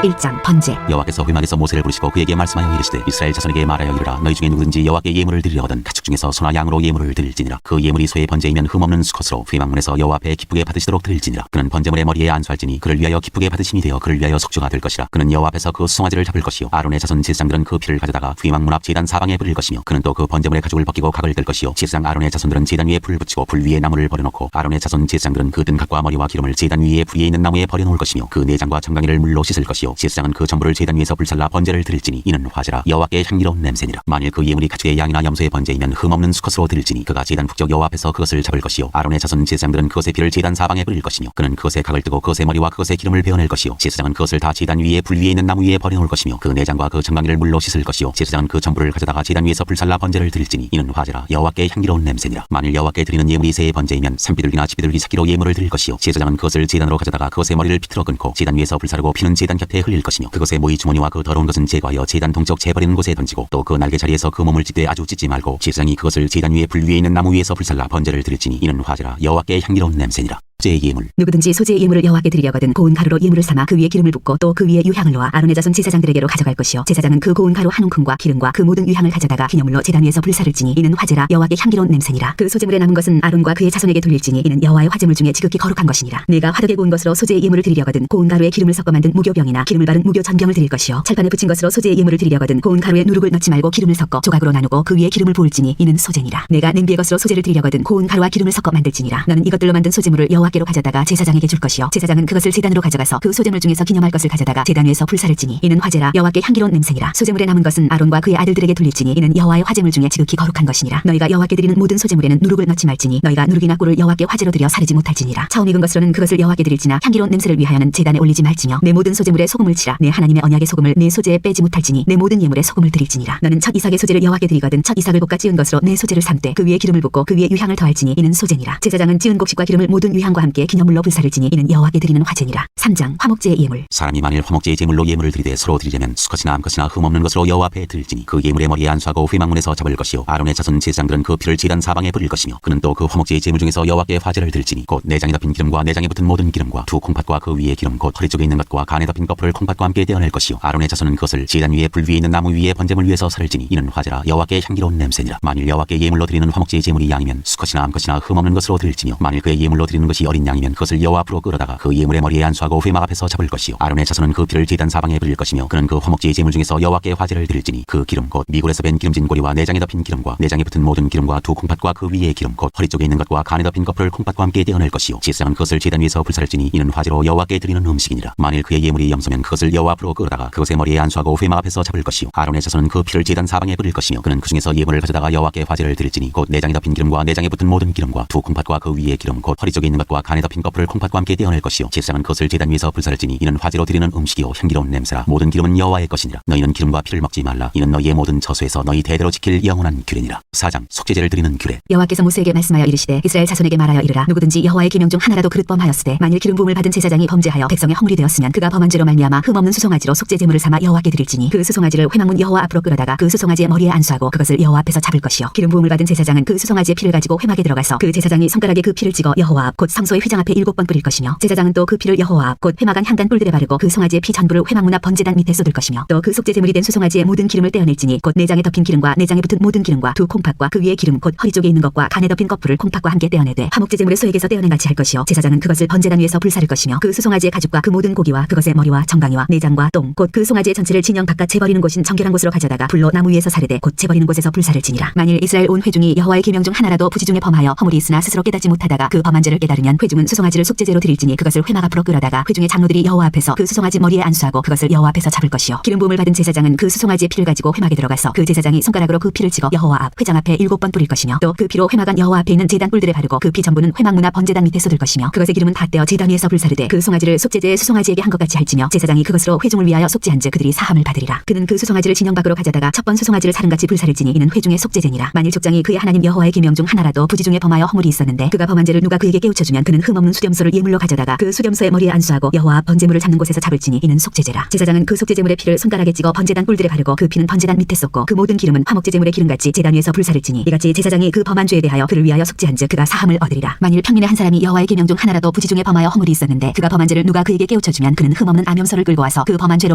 1장 번제. 여호와께서 회막에서 모세를 부르시고 그에게 말씀하여 이르시되 이스라엘 자손에게 말하여 이르라. 너희 중에 누구든지 여호와께 예물을 드리려거든 가축 중에서 소나 양으로 예물을 드릴지니라. 그 예물이 소의 번제이면 흠없는 수컷으로 회막문에서 여호와 앞에 기쁘게 받으시도록 드릴지니라. 그는 번제물의 머리에 안수할지니 그를 위하여 기쁘게 받으심이 되어 그를 위하여 속죄가 될 것이라. 그는 여호와 앞에서 그 수송아지를 잡을 것이요 아론의 자손 제사장들은 그 피를 가져다가 회막문 앞 제단 사방에 뿌릴 것이며 그는 또 그 번제물의 가죽을 벗기고 각을 뗄 것이요 제사장 아론의 자손들은 제단 위에 불을 붙이고 불 위에 나무를 버려놓고 아론의 자손 제사장들은 그 등각과 머리와 기름을 제단 위에 불 위에 있는 나무에 버려놓을 것이며 그 내장과 정강이를 물로 씻을 것이요 제사장은 그 전부를 제단 위에서 불살라 번제를 드릴지니 이는 화제라 여호와께 향기로운 냄새니라. 만일 그 예물이 가축의 양이나 염소의 번제이면 흠없는 수컷으로 드릴지니 그가 제단 북쪽 여호와 앞에서 그것을 잡을 것이요 아론의 자손 제사장들은 그것의 피를 제단 사방에 뿌릴 것이며 그는 그것의 각을 뜨고 그것의 머리와 그것의 기름을 베어낼 것이요 제사장은 그것을 다 제단 위에 불 위에 있는 나무 위에 버려놓을 것이며 그 내장과 그 정강이를 물로 씻을 것이요 제사장은 그 전부를 가져다가 제단 위에서 불살라 번제를 드릴지니 이는 화제라 여호와께 향기로운 냄새니라. 만일 여호와께 드리는 예물이 새의 번제이면 산비둘기나 지비둘기 새끼로 예물을 드릴 것이요 제사장은 그것을 제단으로 가져다가 그것의 머리를 비틀어 끊고 제단 위에서 불사르고 피는 제단 곁에 흘릴 것이며 그것의 모이 주머니와 그 더러운 것은 제거하여 제단 동쪽 재버리는 곳에 던지고 또 그 날개 자리에서 그 몸을 찢되 아주 찢지 말고 제사장이 그것을 제단 위에 불 위에 있는 나무 위에서 불살라 번제를 드릴지니 이는 화제라 여호와께 향기로운 냄새니라. 소제의 예물. 누구든지 소제의 예물을 여호와께 드리려거든 고운 가루로 예물을 삼아 그 위에 기름을 붓고 또 그 위에 유향을 놓아 아론의 자손 제사장들에게로 가져갈 것이요 제사장은 그 고운 가루 한 움큼과 기름과 그 모든 유향을 가져다가 기념물로 제단 위에서 불사를지니 이는 화제라 여호와께 향기로운 냄새니라. 그 소제물에 남은 것은 아론과 그의 자손에게 돌릴지니 이는 여호와의 화제물 중에 지극히 거룩한 것이니라. 내가 화덕에 구운 것으로 소제의 예물을 드리려거든 고운 가루에 기름을 섞어 만든 무교병이나 기름을 바른 무교 전병을 드릴 것이요 철판에 붙인 것으로 소제의 예물을 드리려거든 고운 가루에 누룩을 넣지 말고 기름을 섞어 조각으로 나누고 그 위에 기름을 부을지니 이는 소제니라. 내가 냄비의 것으로 소제를 드리려거든 고운 가루와 기름을 섞어 만들지니라. 너는 이것들로 만든 소제물을 여호와께로 가져다가 제사장에게 줄 것이요 제사장은 그것을 제단으로 가져가서 그 소제물 중에서 기념할 것을 가져다가 제단 위에서 불사를지니 이는 화제라 여호와께 향기로운 냄새니라. 소제물에 남은 것은 아론과 그의 아들들에게 돌릴지니 이는 여호와의 화제물 중에 지극히 거룩한 것이니라. 너희가 여호와께 드리는 모든 소제물에는 누룩을 넣지 말지니 너희가 누룩이나 꿀을 여호와께 화제로 드려 사르지 못할지니라. 처음 익은 것으로는 그것을 여호와께 드릴지나 향기로운 냄새를 위하여는 제단에 올리지 말지며 내 모든 소제물에 소금을 치라. 내 하나님의 언약의 소금을 내 소제에 빼지 못할지니 내 모든 예물에 소금을 드릴지니라. 너는 첫 이삭의 소제를 여호와께 드리거든 첫 이삭을 볶아 찌은 것으로 내 소제를 삼되 그 위에 기름을 붓고 그 위에 유향을 더할지니 이는 소제니라. 제사장은 찌은 곡식과 기름을 모든 유향과 함께 기념물로 불사를지니 이는 여호와께 드리는 화제니라. 3장 화목제의 예물. 사람이 만일 화목제의 제물로 예물을 드리되 서로 드리려면 수컷이나 암컷이나 흠없는 것으로 여호와 앞에 드릴지니 그 예물의 머리에 안수하고 회막문에서 잡을 것이요 아론의 자손 제사장들은 그 피를 제단 사방에 뿌릴 것이며 그는 또 그 화목제의 제물 중에서 여호와께 화제를 드릴지니 곧 내장에 덮인 기름과 내장에 붙은 모든 기름과 두 콩팥과 그 위에 기름 곧 허리 쪽에 있는 것과 간에 덮인 거풀을 콩팥과 함께 떼어낼 것이요 아론의 자손은 그것을 제단 위에 불 위에 있는 나무 위에 번제물 위에서 사를지니 이는 화제라 여호와께 향기로운 냄새니라. 만일 여호와께 예물로 드리는 화목제의 제물이 양이면 수컷이나 암컷이나 흠없는 것으로 드릴지며 만일 그의 예물로 드리는 것이 어린 양이면 그것을 여호와 앞으로 끌어다가 그 예물의 머리에 안수하고 회막 앞에서 잡을 것이요 아론의 자손은 그 피를 제단 사방에 뿌릴 것이며 그는 그 화목제의 제물 중에서 여호와께 화제를 드릴지니 그 기름 곧 미골에서 벤 기름진 고리와 내장에 덮인 기름과 내장에 붙은 모든 기름과 두 콩팥과 그 위에 기름 곧 허리 쪽에 있는 것과 간에 덮인 거풀을 콩팥과 함께 떼어낼 것이요 제사장은 그것을 제단 위에서 불사를지니 이는 화제로 여호와께 드리는 음식이니라. 만일 그의 예물이 염소면 그것을 여호와 앞으로 끌어다가 그것의 머리에 안수하고 회막 앞에서 잡을 것이요 아론의 자손은 그 피를 제단 사방에 뿌릴 것이며 그는 그 중에서 예물을 가져다가 여호와께 화제를 드릴지니 곧 내장에 덮인 기름과 내장에 붙은 모든 기름과 두 콩팥과 그 위에 기름 곧 허리 쪽에 있는 것과 간에 덮인 거풀을 콩팥과 함께 떼어낼 것이요 제사장은 그것을 제단 위에서 불사를지니 이는 화제로 드리는 음식이요 향기로운 냄새라. 모든 기름은 여호와의 것이니라. 너희는 기름과 피를 먹지 말라. 이는 너희의 모든 처소에서 너희 대대로 지킬 영원한 규례니라. 4장 속죄제를 드리는 규례. 여호와께서 모세에게 말씀하여 이르시되 이스라엘 자손에게 말하여 이르라. 누구든지 여호와의 계명 중 하나라도 그릇 범하였으되 만일 기름 부음을 받은 제사장이 범죄하여 백성의 허물이 되었으면 그가 범한 죄로 말미암아 흠없는 수송아지로 속죄 제물을 삼아 여호와께 드릴지니 그 수송아지를 회막문 여호와 앞으로 끌어다가 그 수송아지의 머리에 안수하고 그것을 여호와 앞에서 잡을 것이요 기름 부음을 받은 제사장은 그 수송아지의 피를 가지고 회막에 들어가서 그 제사장이 손가락에 그 피를 찍어 여호와 앞 곧 성소의 휘장 앞에 7번 뿌릴 것이며 제사장은 또 그 피를 여호와 앞 곧 회막안 향단 뿔들에 바르고 그 송아지의 피 전부를 회막 문 앞 번제단 밑에 쏟을 것이며 또 그 속죄 제물이 된 수송아지의 모든 기름을 떼어낼지니 곧 내장에 덮인 기름과 내장에 붙은 모든 기름과 두 콩팥과 그 위에 기름 곧 허리 쪽에 있는 것과 간에 덮인 거풀을 콩팥과 함께 떼어내되 화목제 제물의 소에게서 떼어낸 같이 할 것이요 제사장은 그것을 번제단 위에서 불사를 것이며 그 수송아지의 가죽과 그 모든 고기와 그것의 머리와 정강이와 내장과 똥 곧 그 송아지의 전체를 진영 바깥 재버리는 곳인 정결한 곳으로 가져다가 불로 나무 위에서 사르되 곧 재버리는 곳에서 불사를 지니라. 만일 이스라엘 온 회중이 여호와의 계명 중 하나라도 부지 중에 범하여 허물이 있으나 스스로 깨닫지 못하다가 그 범한 죄를 깨달으면 회중은 수송아지를 속죄제로 드릴지니 그것을 회막 앞으로 끌어다가 회중의 장로들이 여호와 앞에서 그 수송아지 머리에 안수하고 그것을 여호와 앞에서 잡을 것이요 기름 부음을 받은 제사장은 그 수송아지의 피를 가지고 회막에 들어가서 그 제사장이 손가락으로 그 피를 찍어 여호와 앞 회장 앞에 7번 뿌릴 것이며 또 그 피로 회막안 여호와 앞에 있는 제단 뿔들에 바르고 그 피 전부는 회막 문 앞 번제단 밑에 쏟을 것이며 그것의 기름은 다 떼어 제단 위에서 불사르되 그 송아지를 속죄제의 수송아지에게 한 것 같이 할지며 제사장이 그것으로 회중을 위하여 속죄한즉 그들이 사함을 받으리라. 그는 그 수송아지를 진영 밖으로 가져다가 첫 번 수송아지를 사름같이 불사를 지니 이는 회중의 속죄제니라. 만일 족장이 그의 하나님 여호와의 계명 중 하나라도 부지 중에 범하여 허물이 있었는데 그가 범한 죄를 누가 그에게 깨우쳐주면 그는 흠없는 수렴소를 예물로 가져다가 그 수렴소의 머리에 안수하고 여호와 앞 번제물을 잡는 곳에서 잡을지니 이는 속죄제라. 제사장은 그 속죄제물의 피를 손가락에 찍어 번제단 뿔들에 바르고 그 피는 번제단 밑에 쏟고 그 모든 기름은 화목제 제물의 기름같이 제단 위에서 불사를 지니 이같이 제사장이 그 범한 죄에 대하여 그를 위하여 속죄한즉 그가 사함을 얻으리라. 만일 평민의 한 사람이 여호와의 계명 중 하나라도 부지 중에 범하여 허물이 있었는데 그가 범한 죄를 누가 그에게 깨우쳐주면 그는 흠없는 암염소를 끌고 와서 그 범한 죄로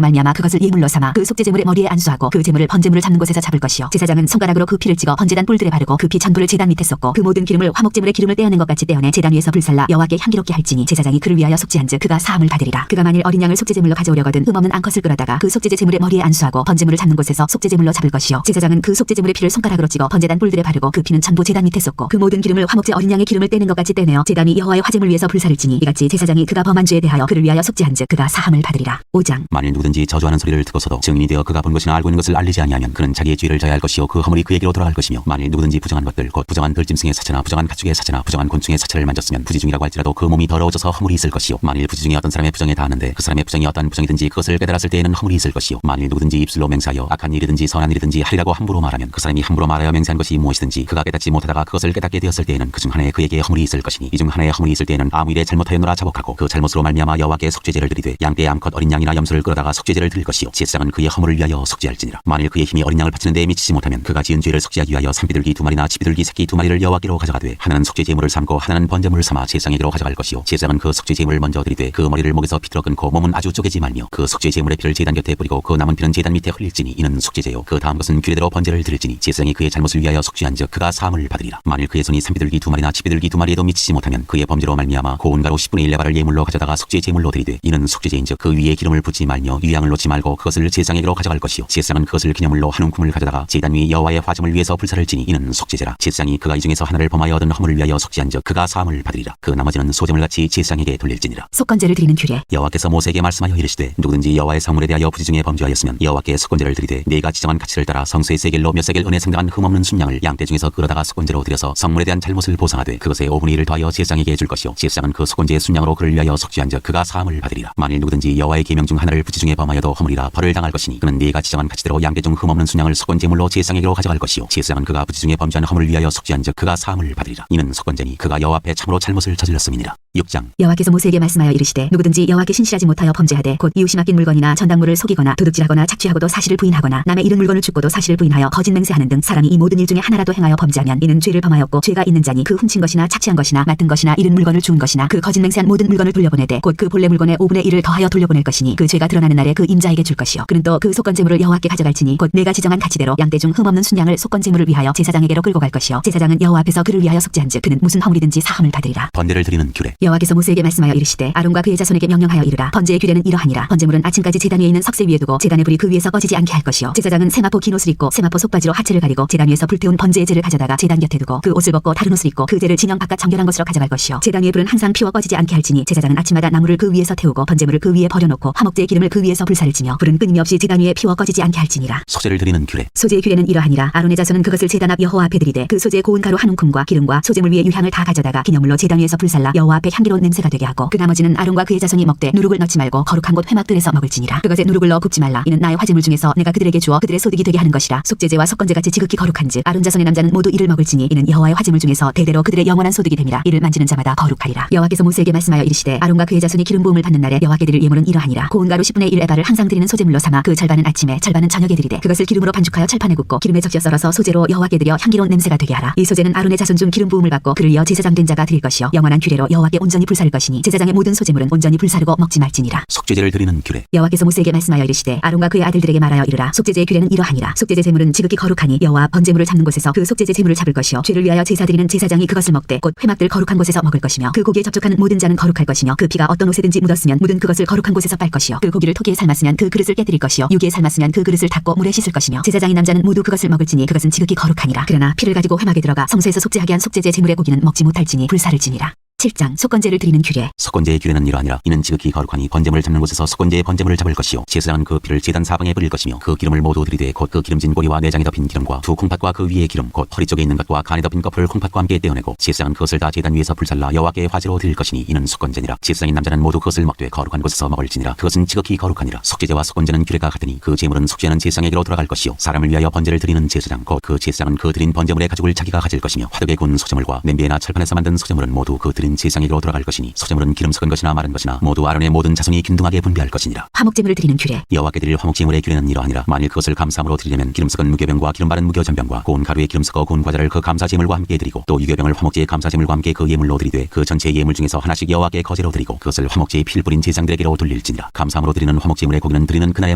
말미암아 그것을 예물로 삼아 그 속죄 제물의 머리에 안수하고 그 제물을 번제물을 잡는 곳에서 잡을 것이요 제사장은 손가락으로 그 피를 찍어 번제단 뿔들에 바르고 그 피 전부를 제단 밑에 쏟고 그 모든 기름을 화목제물의 기름을 떼어낸 것 같이 떼어내 제단 위에서 불살라 여호와께 향기롭게 할지니 제사장이 그를 위하여 속죄한즉 그가 사함을 받으리라. 그가 만일 어린 양을 속죄 제물로 가져오려거든 흠없는 암컷을 끌어다가 그 속죄제 제물의 머리에 안수하고 번제물을 잡는 곳에서 속죄 제물로 잡을 것이요 제사장은 그 속죄 제물의 피를 손가락으로 찍어 번제단 뿔들에 바르고 그 피는 전부 제단 밑에 쏟고 그 모든 기름을 화목제 어린 양의 기름을 떼는 것 같이 떼내어 제단이 여호와의 화제물 위에서 불사를 지니 이같이 제사장이 그가 범한 죄에 대하여 그를 위하여 속죄한즉 그가 사함을 받으리라. 5장. 만일 누구든지 저주하는 소리를 듣고서도 증인이 되어 그가 본 것이나 알고 있는 것을 알리지 아니하면 그는 자기의 죄를 져야 할 것이요 그 허물이 그에게로 돌아갈 것이며 만일 누구든지 부정한 것들 곧 부정한 들짐승의 사체나 부정한 가축의 사체나 부정한 곤충의 사체를 만졌으면 부지중이라고 할지라도 그 몸이 더러워져서 허물이 있을 것이요 만일 부지중에 어떤 사람의 부정에 닿았는데 그 사람의 부정이 어떤 부정이든지 그것을 깨달았을 때에는 허물이 있을 것이요 만일 누구든지 입술로 맹세하여 악한 일이든지 선한 일이든지 하리라고 함부로 말하면 그 사람이 함부로 말하여 맹세한 것이 무엇이든지 그가 깨닫지 못하다가 그것을 깨닫게 되었을 때에는 그 중 하나에 그에게 허물이 있을 것이니 이 중 하나에 허물이 있을 때에는 아무 일에 잘못하였노라 자복하고 그 잘못으로 말미암아 여호와께 속죄제를 드리되 양떼 암컷 어린 양이나 염소를 끌어다가 속죄제를 드릴 것이요 제사장은 그의 허물을 위하여 속죄할지니라. 만일 그의 힘이 어린 양을 바치는 데에 미치지 못하면 그가 지은 죄를 속죄하기 위하여 산비둘기 2마리나 치비둘기 새끼 2마리를 여호와께로 가져가되 하나는 속죄 제물을 삼고 하나는 번제물을 삼아 제사장에게로 가져갈 것이요 제사장은 그 속죄 제물을 먼저 드리되 그 머리를 목에서 비틀어 끊고 몸은 아주 쪼개지 말며 그 속죄 제물의 피를 제단 곁에 뿌리고 그 남은 피는 제단 밑에 흘릴지니 이는 속죄제요 그 다음 것은 규례대로 번제를 드릴지니 제사장이 그의 잘못을 위하여 속죄한즉 그가 사함을 받으리라. 만일 그의 손이 산비둘기 2마리나 치비둘기 2마리에도 미치지 못하면 그의 범죄로 말미암아 고운 가루 10분의 1 레바를 예물로 가져다가 속죄 제물로 드리되 이는 속죄제인즉 그 위에 기름을 붓지 말며 유향을 놓지 말고 그것을 제사장에게로 가져갈 것이요 제사장은 그것을 기념물로 한 움큼을 가져다가 제단 위 여호와의 화제물 위에서 불사를 지니 이는 속죄제라. 제사장이 그가 이 중에서 하나를 범하여 얻은 허물을 위하여 속죄한즉 그가 사함을 받으리라. 그 나머지는 소제물 같이 제사장에게 돌릴지니라. 속건제를 드리는 규례. 여호와께서 모세에게 말씀하여 이르시되 누구든지 여호와의 성물에 대하여 부지 중에 범죄하였으면 여호와께 속건제를 드리되 네가 지정한 가치를 따라 성수의 세겔로 몇 세겔 은에 상당한 흠없는 순양을 양떼 중에서 끌어다가 속건제로 드려서 성물에 대한 잘못을 보상하되 그것의 5분의 1을 더하여 제사장에게 줄 것이요 제사장은 그 속건제의 순양으로 그를 위하여 속죄한즉 그가 사함을 받으리라. 만일 누구든지 여호와의 계명 중 하나를 부지 중에 범하여도 허물이라 벌을 당할 것이니 그는 네가 지정한 가치대로 양떼 중 흠없는 순양을 속건제물로 제사장에게로 가져갈 것이요 제사장은 그가 부지 중에 범죄한 허물을 위하여 속죄한즉 그가 사함을 받으리라. 이는 속건제니 그가 여호와 앞에 참으로 잘못을 저질렀음이니라. 6장. 여호와께서 모세에게 말씀하여 이르시되 누구든지 여호와께 신실하지 못하여 범죄하되 곧 이웃이 맡긴 물건이나 전당물을 속이거나 도둑질하거나 착취하고도 사실을 부인하거나 남의 잃은 물건을 줍고도 사실을 부인하여 거짓 맹세하는 등 사람이 이 모든 일 중에 하나라도 행하여 범죄하면 이는 죄를 범하였고 죄가 있는 자니 그 훔친 것이나 착취한 것이나 맡은 것이나 잃은 물건을 주운 것이나 그 거짓 맹세한 모든 물건을 돌려보내되 곧 그 본래 물건의 5분의 1을 더하여 돌려보낼 것이니 그 죄가 드러나는 날에 그 임자에게 줄 것이요 그는 또 그 속건제물을 여호와께 가져갈지니 곧 내가 지정한 가치대로 양떼 중 흠없는 순양을 속건제물을 위하여 제사장에게로 끌고 갈 것이요 제사장은 여호와 앞에서 그를 위하여 속죄한즉 그는 무슨 허물이든지 사함을 받으리라. 번제를 드리는 규례. 여호와께서 모세에게 말씀하여 이르시되 아론과 그의 자손에게 명령하여 이르라. 번제의 규례는 이러하니라. 번제물은 아침까지 제단 위에 있는 석쇠 위에 두고 제단의 불이 그 위에서 꺼지지 않게 할 것이요 제사장은 세마포 긴 옷을 입고 세마포 속바지로 하체를 가리고 제단 위에서 불태운 번제의 제를 가져다가 제단 곁에 두고 그 옷을 벗고 다른 옷을 입고 그 제를 진영 바깥 정결한 곳으로 가져갈 것이요 제단 위의 불은 항상 피워 꺼지지 않게 할지니 제사장은 아침마다 나무를 그 위에서 태우고 번제물을 그 위에 버려놓고 화목제의 기름을 그 위에서 불사를 지며 불은 끊임이 없이 제단 위에 피워 꺼지지 않게 할지니라. 소제를 드리는 규례. 소제의 규례는 이러하니라. 아론의 자손은 그것을 제단 앞 여호와 앞에 드리되 그 소제의 고운 가루 한 움큼과 기름과 소제물 위에 유향을 다 가져다가 기념물로 제단 위에서 불살라 여호와 앞에 향기로운 냄새가 되게 하고 그 나머지는 아론과 그의 자손이 먹되 누룩을 넣지 말고 거룩한 곳 회막들에서 먹을지니라. 그것에 누룩을 넣어 굽지 말라. 이는 나의 화제물 중에서 내가 그들에게 주어 그들의 소득이 되게 하는 것이라. 속죄제와 속건제같이 지극히 거룩한즉 아론 자손의 남자는 모두 이를 먹을지니 이는 여호와의 화제물 중에서 대대로 그들의 영원한 소득이 됨이라. 이를 만지는 자마다 거룩하리라. 여호와께서 모세에게 말씀하여 이르시되 아론과 그의 자손이 기름 부음을 받는 날에 여호와께 드릴 예물은 이러하니라. 고운 가루 10분의 1 에바를 항상 드리는 소제물로 삼아 그 절반은 아침에 절반은 저녁에 드리되 그것을 기름으로 반죽하여 철판에 굽고 기름에 적셔 썰어서 소제로 여호와께 드려 향기로운 냄새가 되게 하라. 이 소제는 아론의 자손 중 기름 부음을 받고 그를 이어 제사장 된 자가 드릴 것이요 영원한 규례로 여호와께 온전히 불사를 것이니 제사장의 모든 소재물은 온전히 불사르고 먹지 말지니라. 속죄제를 드리는 규례. 여호와께서 모세에게 말씀하여 이르시되 아론과 그의 아들들에게 말하여 이르라. 속죄제의 규례는 이러하니라. 속죄제 제물은 지극히 거룩하니 여호와 번제물을 잡는 곳에서 그 속죄제 제물을 잡을 것이요 죄를 위하여 제사 드리는 제사장이 그것을 먹되 곧 회막들 거룩한 곳에서 먹을 것이며 그 고기에 접촉하는 모든 자는 거룩할 것이며 그 피가 어떤 옷에든지 묻었으면 묻은 그것을 거룩한 곳에서 빨 것이요 그 고기를 토기에 삶았으면 그 그릇을 깨뜨릴 것이요 유기에 삶았으면 그 그릇을 닦고 물에 씻을 것이며 제사장인 남자는 모두 그것을 먹을지니 그것은 지극히 거룩하니라. 그러나 피를 가지고 회막에 들어가 성소에서 속죄하게 한 속죄제 제물의 고기는 먹지 못할지니 불사를지니라. 7장 속건제를 드리는 규례. 속건제의 규례는 이러하니라. 이는 지극히 거룩하니 번제물을 잡는 곳에서 속건제의 번제물을 잡을 것이요 제사장은 그 피를 제단 사방에 뿌릴 것이며 그 기름을 모두 들이되 곧 그 기름진 꼬리와 내장에 덮인 기름과 두 콩팥과 그 위에 기름 곧 허리 쪽에 있는 것과 간에 덮인 껍을 콩팥과 함께 떼어내고 제사장은 그것을 다 제단 위에서 불살라 여호와께 화제로 드릴 것이니 이는 속건제니라. 제사장인 남자는 모두 그것을 먹되 거룩한 곳에서 먹을지니라. 그것은 지극히 거룩하니라. 속죄제와 속건제는 규례가 같으니 그 제물은 속죄하는 제사장에게로 돌아갈 것이요 사람을 위하여 번제를 드리는 제사장 곧 그 제사장은 그 드린 번제물의 가죽을 자기가 가질 것이며 화덕에 구운 소재물과 냄비에나 철판에서 만든 소재물은 모두 그 드린 제사장에게로 돌아갈 것이니 소재물은 기름 섞은 것이나 마른 것이나 모두 아론의 모든 자손이 균등하게 분배할 것이니라. 화목제물을 드리는 규례. 여호와께 드릴 화목제물의 규례는 이러하니라. 만일 그것을 감사함으로 드리려면 기름 섞은 무교병과 기름 바른 무교전병과 고운 가루에 기름 섞어 구운 과자를 그 감사제물과 함께 드리고 또 유교병을 화목제의 감사제물과 함께 그 예물로 드리되 그 전체 예물 중에서 하나씩 여호와께 거제로 드리고 그것을 화목제의 피를 뿌린 제사장들에게로 돌릴지니라. 감사함으로 드리는 화목제물의 고기는 드리는 그날에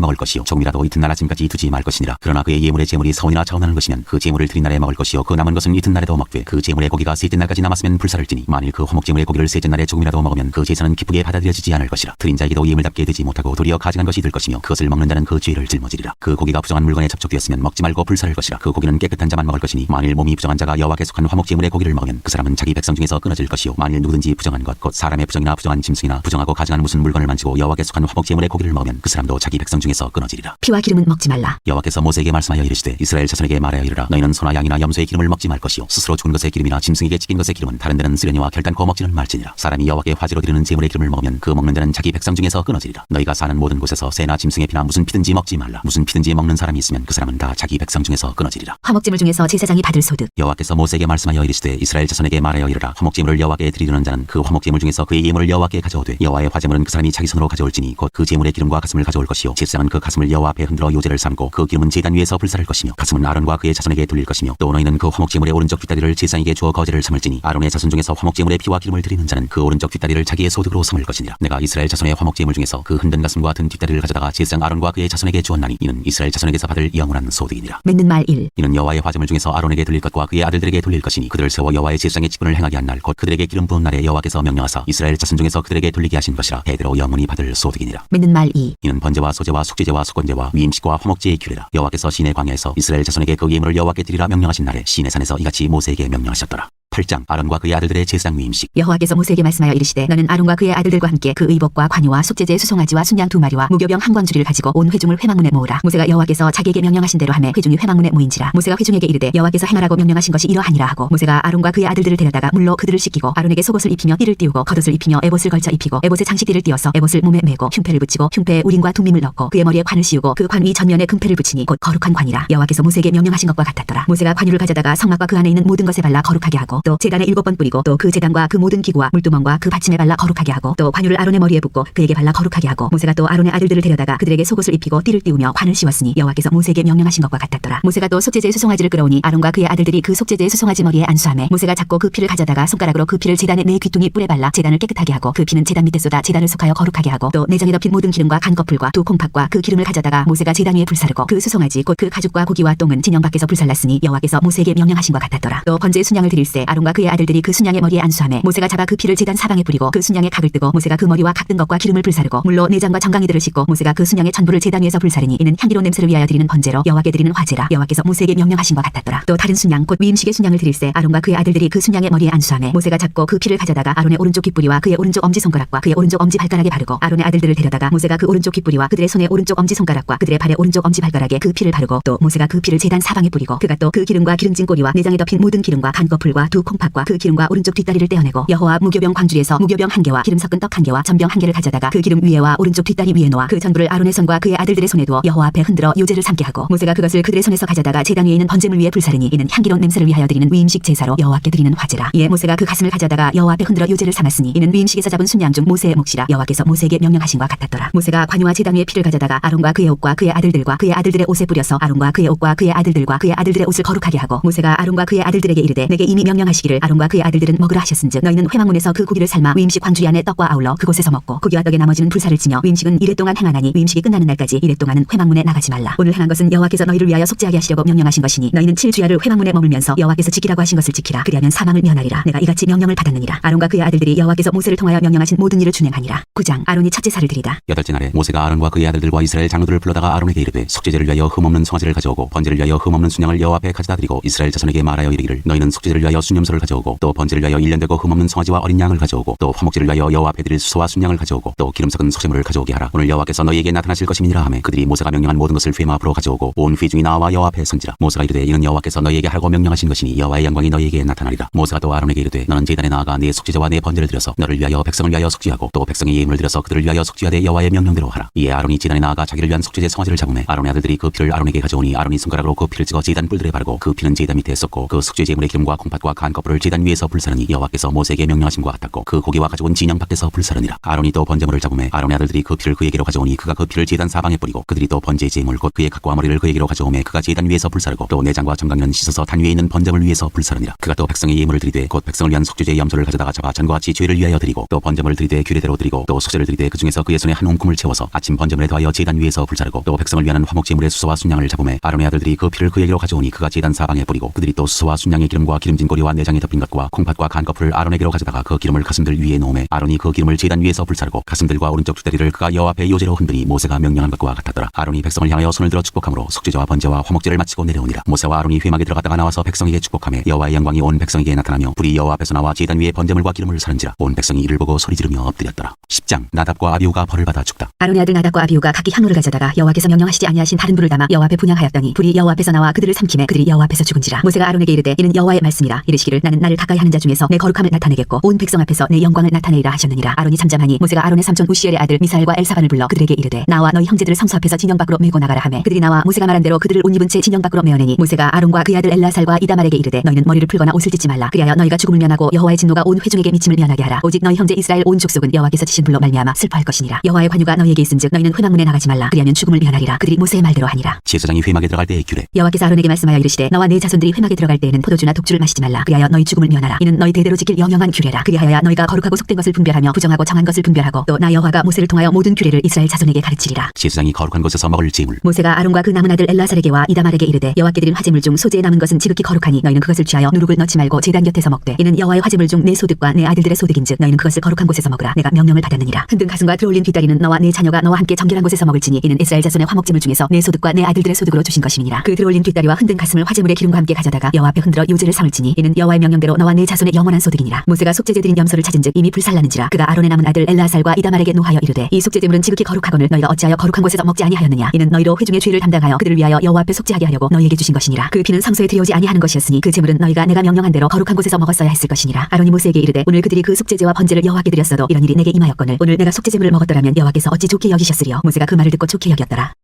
먹을 것이요 조금이라도 이튿날 아침까지 두지 말 것이니라. 그러나 그의 예물의 제물이 서운이나 차원하는 것이면 그 제물을 드린 날에 먹을 것이요 그 남은 것은 이튿날에도 먹되 그 제물의 고기가 셋째 날까지 남았으면 불사를지니 만일 그 화목제물의 고기를 셋째 날에 조금이라도 먹으면 그 제사는 기쁘게 받아들여지지 않을 것이라. 드린 자에게도 예물답게 되지 못하고 도리어 가증한 것이 될 것이며 그것을 먹는 자는 그 죄를 짊어지리라. 그 고기가 부정한 물건에 접촉되었으면 먹지 말고 불사를 것이라. 그 고기는 깨끗한 자만 먹을 것이니 만일 몸이 부정한 자가 여호와께 속한 화목제물의 고기를 먹으면 그 사람은 자기 백성 중에서 끊어질 것이요 만일 누구든지 부정한 것 곧 사람의 부정이나 부정한 짐승이나 부정하고 가증한 무슨 물건을 만지고 여호와께 속한 화목제물의 고기를 먹으면 그 사람도 자기 백성 중에서 끊어지리라. 피와 기름은 먹지 말라. 여호와께서 모세에게 말씀하여 이르시되 이스라엘 자손에게 말하여 이르라. 너희는 소나 양이나 염소의 기름을 먹지 말 것이요 스스로 죽은 것의 기름이나 짐승에게 찢긴 것의 기름은 다른 데는 쓰려니와 결단코 먹지는 말지니라. 사람이 여호와께 화제로 드리는 제물의 기름을 먹으면 그 먹는 자는 자기 백성 중에서 끊어지리라. 너희가 사는 모든 곳에서 새나 짐승의 피나 무슨 피든지 먹지 말라. 무슨 피든지 먹는 사람이 있으면 그 사람은 다 자기 백성 중에서 끊어지리라. 화목제물 중에서 제사장이 받을 소득. 여호와께서 모세에게 말씀하여 이르시되 이스라엘 자손에게 말하여 이르라. 화목제물을 여호와께 드리려는 자는 그 화목제물 중에서 그의 예물을 여호와께 가져오되 여호와의 화제물은 그 사람이 자기 손으로 가져올지니 곧 그 제물의 기름과 가슴을 가져올 것이요 제사장은 그 가슴을 여호와 앞에 흔들어 요제를 삼고 그 기름은 제단 위에서 불사를 것이며 가슴은 아론과 그의 자손에게 돌릴 것이며 또 너희는 그 화목제물의 오른쪽 뒷다리를 제사장에게 주어 거제를 삼을지니 아론의 자손 중에서 화목제물의 피와 기름을 드리는 자는 그 오른쪽 뒷다리를 자기의 소득으로 삼을 것이니라. 내가 이스라엘 자손의 화목제물 중에서 그 흔든 가슴과 든 뒷다리를 가져다가 제사장 아론과 그의 자손에게 주었나니 이는 이스라엘 자손에게서 받을 영원한 소득이니라. 맺는 말 1. 이는 여호와의 화제물 중에서 아론에게 돌릴 것과 그의 아들들에게 돌릴 것이니 그들을 세워 여호와의 제사장의 직분을 행하게 한 날 곧 그들에게 기름 부은 날에 여호와께서 명령하사 이스라엘 자손 중에서 그들에게 돌리게 하신 것이라. 대대로 영원히 받을 소득이니라. 맺는 말 2. 이는 번제와 소제와 속죄제와 속건제와 위임식과 화목제의 규례라. 여호와께서 시내 광야에서 이스라엘 자손에게 그 예물을 여호와께 드리라 명령하신 날에 시내 산에서 이같이 모세에게 명령하셨더라. 8장 아론과 그의 아들들의 제사장 위임식. 여호와께서 모세에게 말씀하여 이르시되 너는 아론과 그의 아들들과 함께 그 의복과 관유와 속죄제 수송아지와 순양 2마리와 무교병 한 광주리를 가지고 온 회중을 회막문에 모으라. 모세가 여호와께서 자기에게 명령하신 대로 하매 회중이 회막문에 모인지라. 모세가 회중에게 이르되 여호와께서 행하라고 명령하신 것이 이러하니라 하고 모세가 아론과 그의 아들들을 데려다가 물로 그들을 씻기고 아론에게 속옷을 입히며 띠를 띠우고 겉옷을 입히며 에봇을 걸쳐 입히고 에봇에 장식띠를 띠어서 에봇을 몸에 메고 흉패를 붙이고 흉패에 우림과 둠밈을 넣고 그의 머리에 관을 씌우고 그 관 위 전면에 금패를 붙이니 곧 거룩한 관이라. 여호와께서 모세에게 명령하신 것과 같았더라. 모세가 관유를 가져다가 성막과 그 안에 있는 모든 것에 발라 거룩하게 하고 또 제단에 7번 뿌리고 또 그 제단과 그 모든 기구와 물두멍과 그 받침에 발라 거룩하게 하고 또 관유를 아론의 머리에 붓고 그에게 발라 거룩하게 하고 모세가 또 아론의 아들들을 데려다가 그들에게 속옷을 입히고 띠를 띠우며 관을 씌웠으니 여호와께서 모세에게 명령하신 것과 같았더라. 모세가 또 속죄제의 수송아지를 끌어오니 아론과 그의 아들들이 그 속죄제의 수송아지 머리에 안수하매 모세가 잡고 그 피를 가져다가 손가락으로 그 피를 제단의 네 귀퉁이 뿔에 발라 제단을 깨끗하게 하고 그 피는 제단 밑에 쏟아 제단을 속하여 거룩하게 하고 또 내장에 덮인 모든 기름과 간거풀과 두 콩팥과 그 기름을 가져다가 모세가 제단 위에 불사르고 그 수송아지 곧 그 가죽과 고기와 똥은 진영 밖에서 불살랐으니 여호와께서 모세에게 명령하신 것 같았더라. 또 번제의 순양을 드릴새 아론과 그의 아들들이 그 순양의 머리에 안수하매 모세가 잡아 그 피를 제단 사방에 뿌리고 그 순양의 각을 뜨고 모세가 그 머리와 각든 것과 기름을 불사르고 물로 내장과 정강이들을 씻고 모세가 그 순양의 전부를 제단 위에서 불사르니 이는 향기로운 냄새를 위하여 드리는 번제로 여호와께 드리는 화제라. 여호와께서 모세에게 명령하신 것 같았더라. 또 다른 순양 곧 위임식의 순양을 드릴새 아론과 그의 아들들이 그 순양의 머리에 안수하매 모세가 잡고 그 피를 가져다가 아론의 오른쪽 귓뿌리와 그의 오른쪽 엄지손가락과 그의 오른쪽 엄지발가락에 바르고 아론의 아들들을 데려다가 모세가 그 오른쪽 귓뿌리와 그들의 손의 오른쪽 엄지손가락과 그들의 발의 오른쪽 엄지발가락에 그 피를 바르고 또 모세가 그 피를 제단 사방에 뿌리고 그가 또 그 기름과 기름진 꼬리와 내장에 덮인 모든 기름과 간거풀과 두 콩팥과 그 기름과 오른쪽 뒷다리를 떼어내고 여호와 무교병 광주리에서 무교병 한 개와 기름 섞은 떡 한 개와 전병 한 개를 가져다가 그 기름 위에와 오른쪽 뒷다리 위에 놓아 그 전부를 아론의 손과 그의 아들들의 손에 두어 여호와 앞에 흔들어 요제를 삼게 하고 모세가 그것을 그들의 손에서 가져다가 제단 위에 있는 번제물 위에 불사르니 이는 향기로운 냄새를 위하여 드리는 위임식 제사로 여호와께 드리는 화제라. 이에 모세가 그 가슴을 가져다가 여호와 앞에 흔들어 요제를 삼았으니 이는 위임식에서 잡은 순양 중 모세의 몫이라. 여호와께서 모세에게 명령하신 것 같았더라. 모세가 관유와 제단 위에 피를 가져다가 아론과 그의 옷과 그의 아들들과 그의 아들들의 옷에 뿌려서 아론과 그의 옷과 그의 아들들과 그의 아들들의 옷을 거룩하게 하고 모세가 아론과 그의 아들들에게 이르되 내게 이미 명령하신 하시기를 아론과 그의 아들들은 먹으라 하셨은즉 너희는 회막문에서 그 고기를 삶아 위임식 광주리 안에 떡과 아울러 그곳에서 먹고 고기와 떡의 나머지는 불사를 지녀 위임식은 이레 동안 행하나니 위임식이 끝나는 날까지 이레 동안은 회막문에 나가지 말라. 오늘 행한 것은 여호와께서 너희를 위하여 속죄하게 하시려고 명령하신 것이니 너희는 7주야를 회막문에 머물면서 여호와께서 지키라고 하신 것을 지키라. 그리하면 사망을 면하리라. 내가 이같이 명령을 받았느니라. 아론과 그의 아들들이 여호와께서 모세를 통하여 명령하신 모든 일을 준행하니라. 9장 아론이 첫 제사를 드리다. 여덟째 날에 모세가 아론과 그의 아들들과 이스라엘 장로들을 불러다가 아론에게 이르되 속죄제를 위하여 흠없는 송아지를 가져오고 번제를 위하여 흠없는 순양을 여호와 앞에 가져다 드리고 이스라엘 자손에게 말하여 이르기를 너희는 속죄제를 위하여 순염소를 가져오고 또 번제를 위하여 1년 되고 흠없는 송아지와 어린 양을 가져오고 또 화목제를 위하여 여호와 앞에 드릴 수소와 순양을 가져오고 또 기름 섞은 소제물을 가져오게 하라. 오늘 여호와께서 너희에게 나타나실 것임이니라 하매 그들이 모세가 명령한 모든 것을 회막 앞으로 가져오고 온 회중이 나와 여호와 앞에 선지라. 모세가 이르되 이는 여호와께서 너희에게 하라고 명령하신 것이니 여호와의 영광이 너희에게 나타나리라. 모세가 또 아론에게 이르되 너는 제단에 나아가 네 속죄제와 네 번제를 드려서 너를 위하여 백성을 위하여 속죄하고 또 백성의 예물을 드려서 그들을 위하여 속죄하되 여호와의 명령대로 하라. 이에 아론이 제단에 나아가 자기를 위한 속죄제 송아지를 잡으매 아론의 아들들이 그 피를 아론에게 가져오니 아론이 손가락으로 그 피를 찍어 제단 뿔들에 바르고 그 피는 제단 밑에 쏟고 그 속죄제물의 기름과 콩팥과 간 껍질을 제단 위에서 불사르니 여호와께서 모세에게 명령하심과 같았고 그 고기와 가져온 진영 밖에서 불사르니라. 아론이 또 번제물을 잡으매 아론의 아들들이 그 피를 그에게로 가져오니 그가 그 피를 제단 사방에 뿌리고 그들이 또 번제 제물 곧 그의 각과 머리를 그에게로 가져오매 그가 제단 위에서 불사르고 또 내장과 정강이는 씻어서 단 위에 있는 번제물 위에서 불사르니라. 그가 또 백성의 예물을 드리되 곧 백성을 위한 속죄제의 염소를 가져다가 잡아 전과 같이 죄를 위하여 드리고 또 번제물을 드리되 규례대로 드리고 또 속죄를 드리되 그 중에서 그의 손에 한 움큼을 채워서 아침 번제물에 더하여 제단 위에서 불사르고 또 백성을 위하는 화목제물의 수소와 순양을 잡으매 아론의 아들들이 그 피를 그에게로 가져오니 그가 제단 사방에 뿌리고 그들이 또 수소와 순양의 기름과 기름진 고리와 내장에 덮인 것과 콩팥과 간 껍질을 아론에게로 가져다가 그 기름을 가슴들 위에 놓으매 아론이 그 기름을 제단 위에서 불사르고 가슴들과 오른쪽 두다리를 그가 여호와 앞에 요제로 흔드니 모세가 명령한 것과 같았더라. 아론이 백성을 향하여 손을 들어 축복함으로 속죄제와 번제와 화목제를 마치고 내려오니라. 모세와 아론이 회막에 들어갔다가 나와서 백성에게 축복하며 여호와의 영광이 온 백성에게 나타나며 불이 여호와 앞에서 나와 제단 위에 번제물과 기름을 사른지라. 온 백성이 이를 보고 소리 지르며 엎드렸더라. 10장 나답과 아비후가 벌을 받아 죽다. 아론의 아들 나답과 아비후가 각기 향로를 가져다가 여호와께서 명령하시지 아니하신 다른 불을 담아 여호와 앞에 분향하였더니 불이 여호와 앞에서 나와 그들을 삼키매 그들이 여호와 앞에서 죽은지라. 모세가 아론에게 이르되 이는 여호와의 말씀이라. 이르시기를 나는 나를 가까이 하는 자 중에서 내 거룩함을 나타내겠고 온 백성 앞에서 내 영광을 나타내리라 하셨느니라. 아론이 잠잠하니 모세가 아론의 삼촌 우시엘의 아들 미사엘과 엘사반을 불러 그들에게 이르되 나와 너희 형제들을 성소 앞에서 진영 밖으로 메고 나가라 하매 그들이 나와 모세가 말한 대로 그들을 옷 입은 채 진영 밖으로 메어내니 모세가 아론과 그의 아들 엘라살과 이다말에게 이르되 너희는 머리를 풀거나 옷을 찢지 말라. 그리하여 너희가 죽음을 면하고 여호와의 진노가 온 회중에게 미침을 면하게 하라. 오직 너희 형제 이스라엘 온 족속은 여호와께서 지신 불로 말미암아 슬퍼할 것이니라. 여호와의 관유가 너희에게 있은즉 너희는 회막문에 나가지 말라. 그리하면 죽음을 면하리라. 그들이 모세의 말대로 하니라. 제사장이 회막에 들어갈 때의 규례. 여호와께서 아론에게 말씀하여 이르시되 너와 네 자손들이 회막에 들어갈 때에는 포도주나 독주를 마시지 말라. 그리하여 너희 죽음을 면하라. 이는 너희 대대로 지킬 영영한 규례라. 그리하여야 너희가 거룩하고 속된 것을 분별하며 부정하고 정한 것을 분별하고 또 나 여호와가 모세를 통하여 모든 규례를 이스라엘 자손에게 가르치리라. 제사장이 거룩한 곳에서 먹을 제물. 모세가 아론과 그 남은 아들 엘라살에게와 이다말에게 이르되 여호와께 드린 화제물 중 소재에 남은 것은 지극히 거룩하니 너희는 그것을 취하여 누룩을 넣지 말고 제단 곁에서 먹되 이는 여호와의 화제물 중 내 소득과 내 아들들의 소득인즉 너희는 그것을 거룩한 곳에서 먹으라. 내가 명령을 받았느니라. 흔든 가슴과 들어올린 뒷다리는 너와 내 자녀가 너와 함께 정결한 곳에서 먹을지니 이는 이스라엘 자손의 화목제물 중에서 내 소득과 내 아들들의 소득으로 주신 것임이니라. 그 들어올린 뒷다리와 흔든 가슴을 화제물의 기름과 함께 가져다가 여호와 앞에 흔들어 요제를 삼을지니 이는 여호와의 명령대로 너와 내 자손의 영원한 소득이니라. 모세가 속죄제 드린 염소를 찾은즉 이미 불살랐는지라. 그가 아론의 남은 아들 엘라살과 이다말에게 노하여 이르되 이 속죄제물은 지극히 거룩하거늘 너희가 어찌하여 거룩한 곳에서 먹지 아니하였느냐. 이는 너희로 회중의 죄를 담당하여 그들을 위하여 여호와 앞에 속죄하게 하려고 너희에게 주신 것이니라. 그 피는 성소에 들여오지 아니하는 것이었으니 그 제물은 너희가 내가 명령한 대로 거룩한 곳에서 먹었어야 했을 것이니라. 아론이 모세에게 이르되 오늘 그들이 그 속죄제와 번제를 여호와께 드렸어도 이런 일이 내게 임하였거늘 오늘 내가 속죄제물을 먹었더라면 여호와께서 어찌 좋게 여기셨으리요. 모세가 그 말을 듣고 좋게 여겼더라.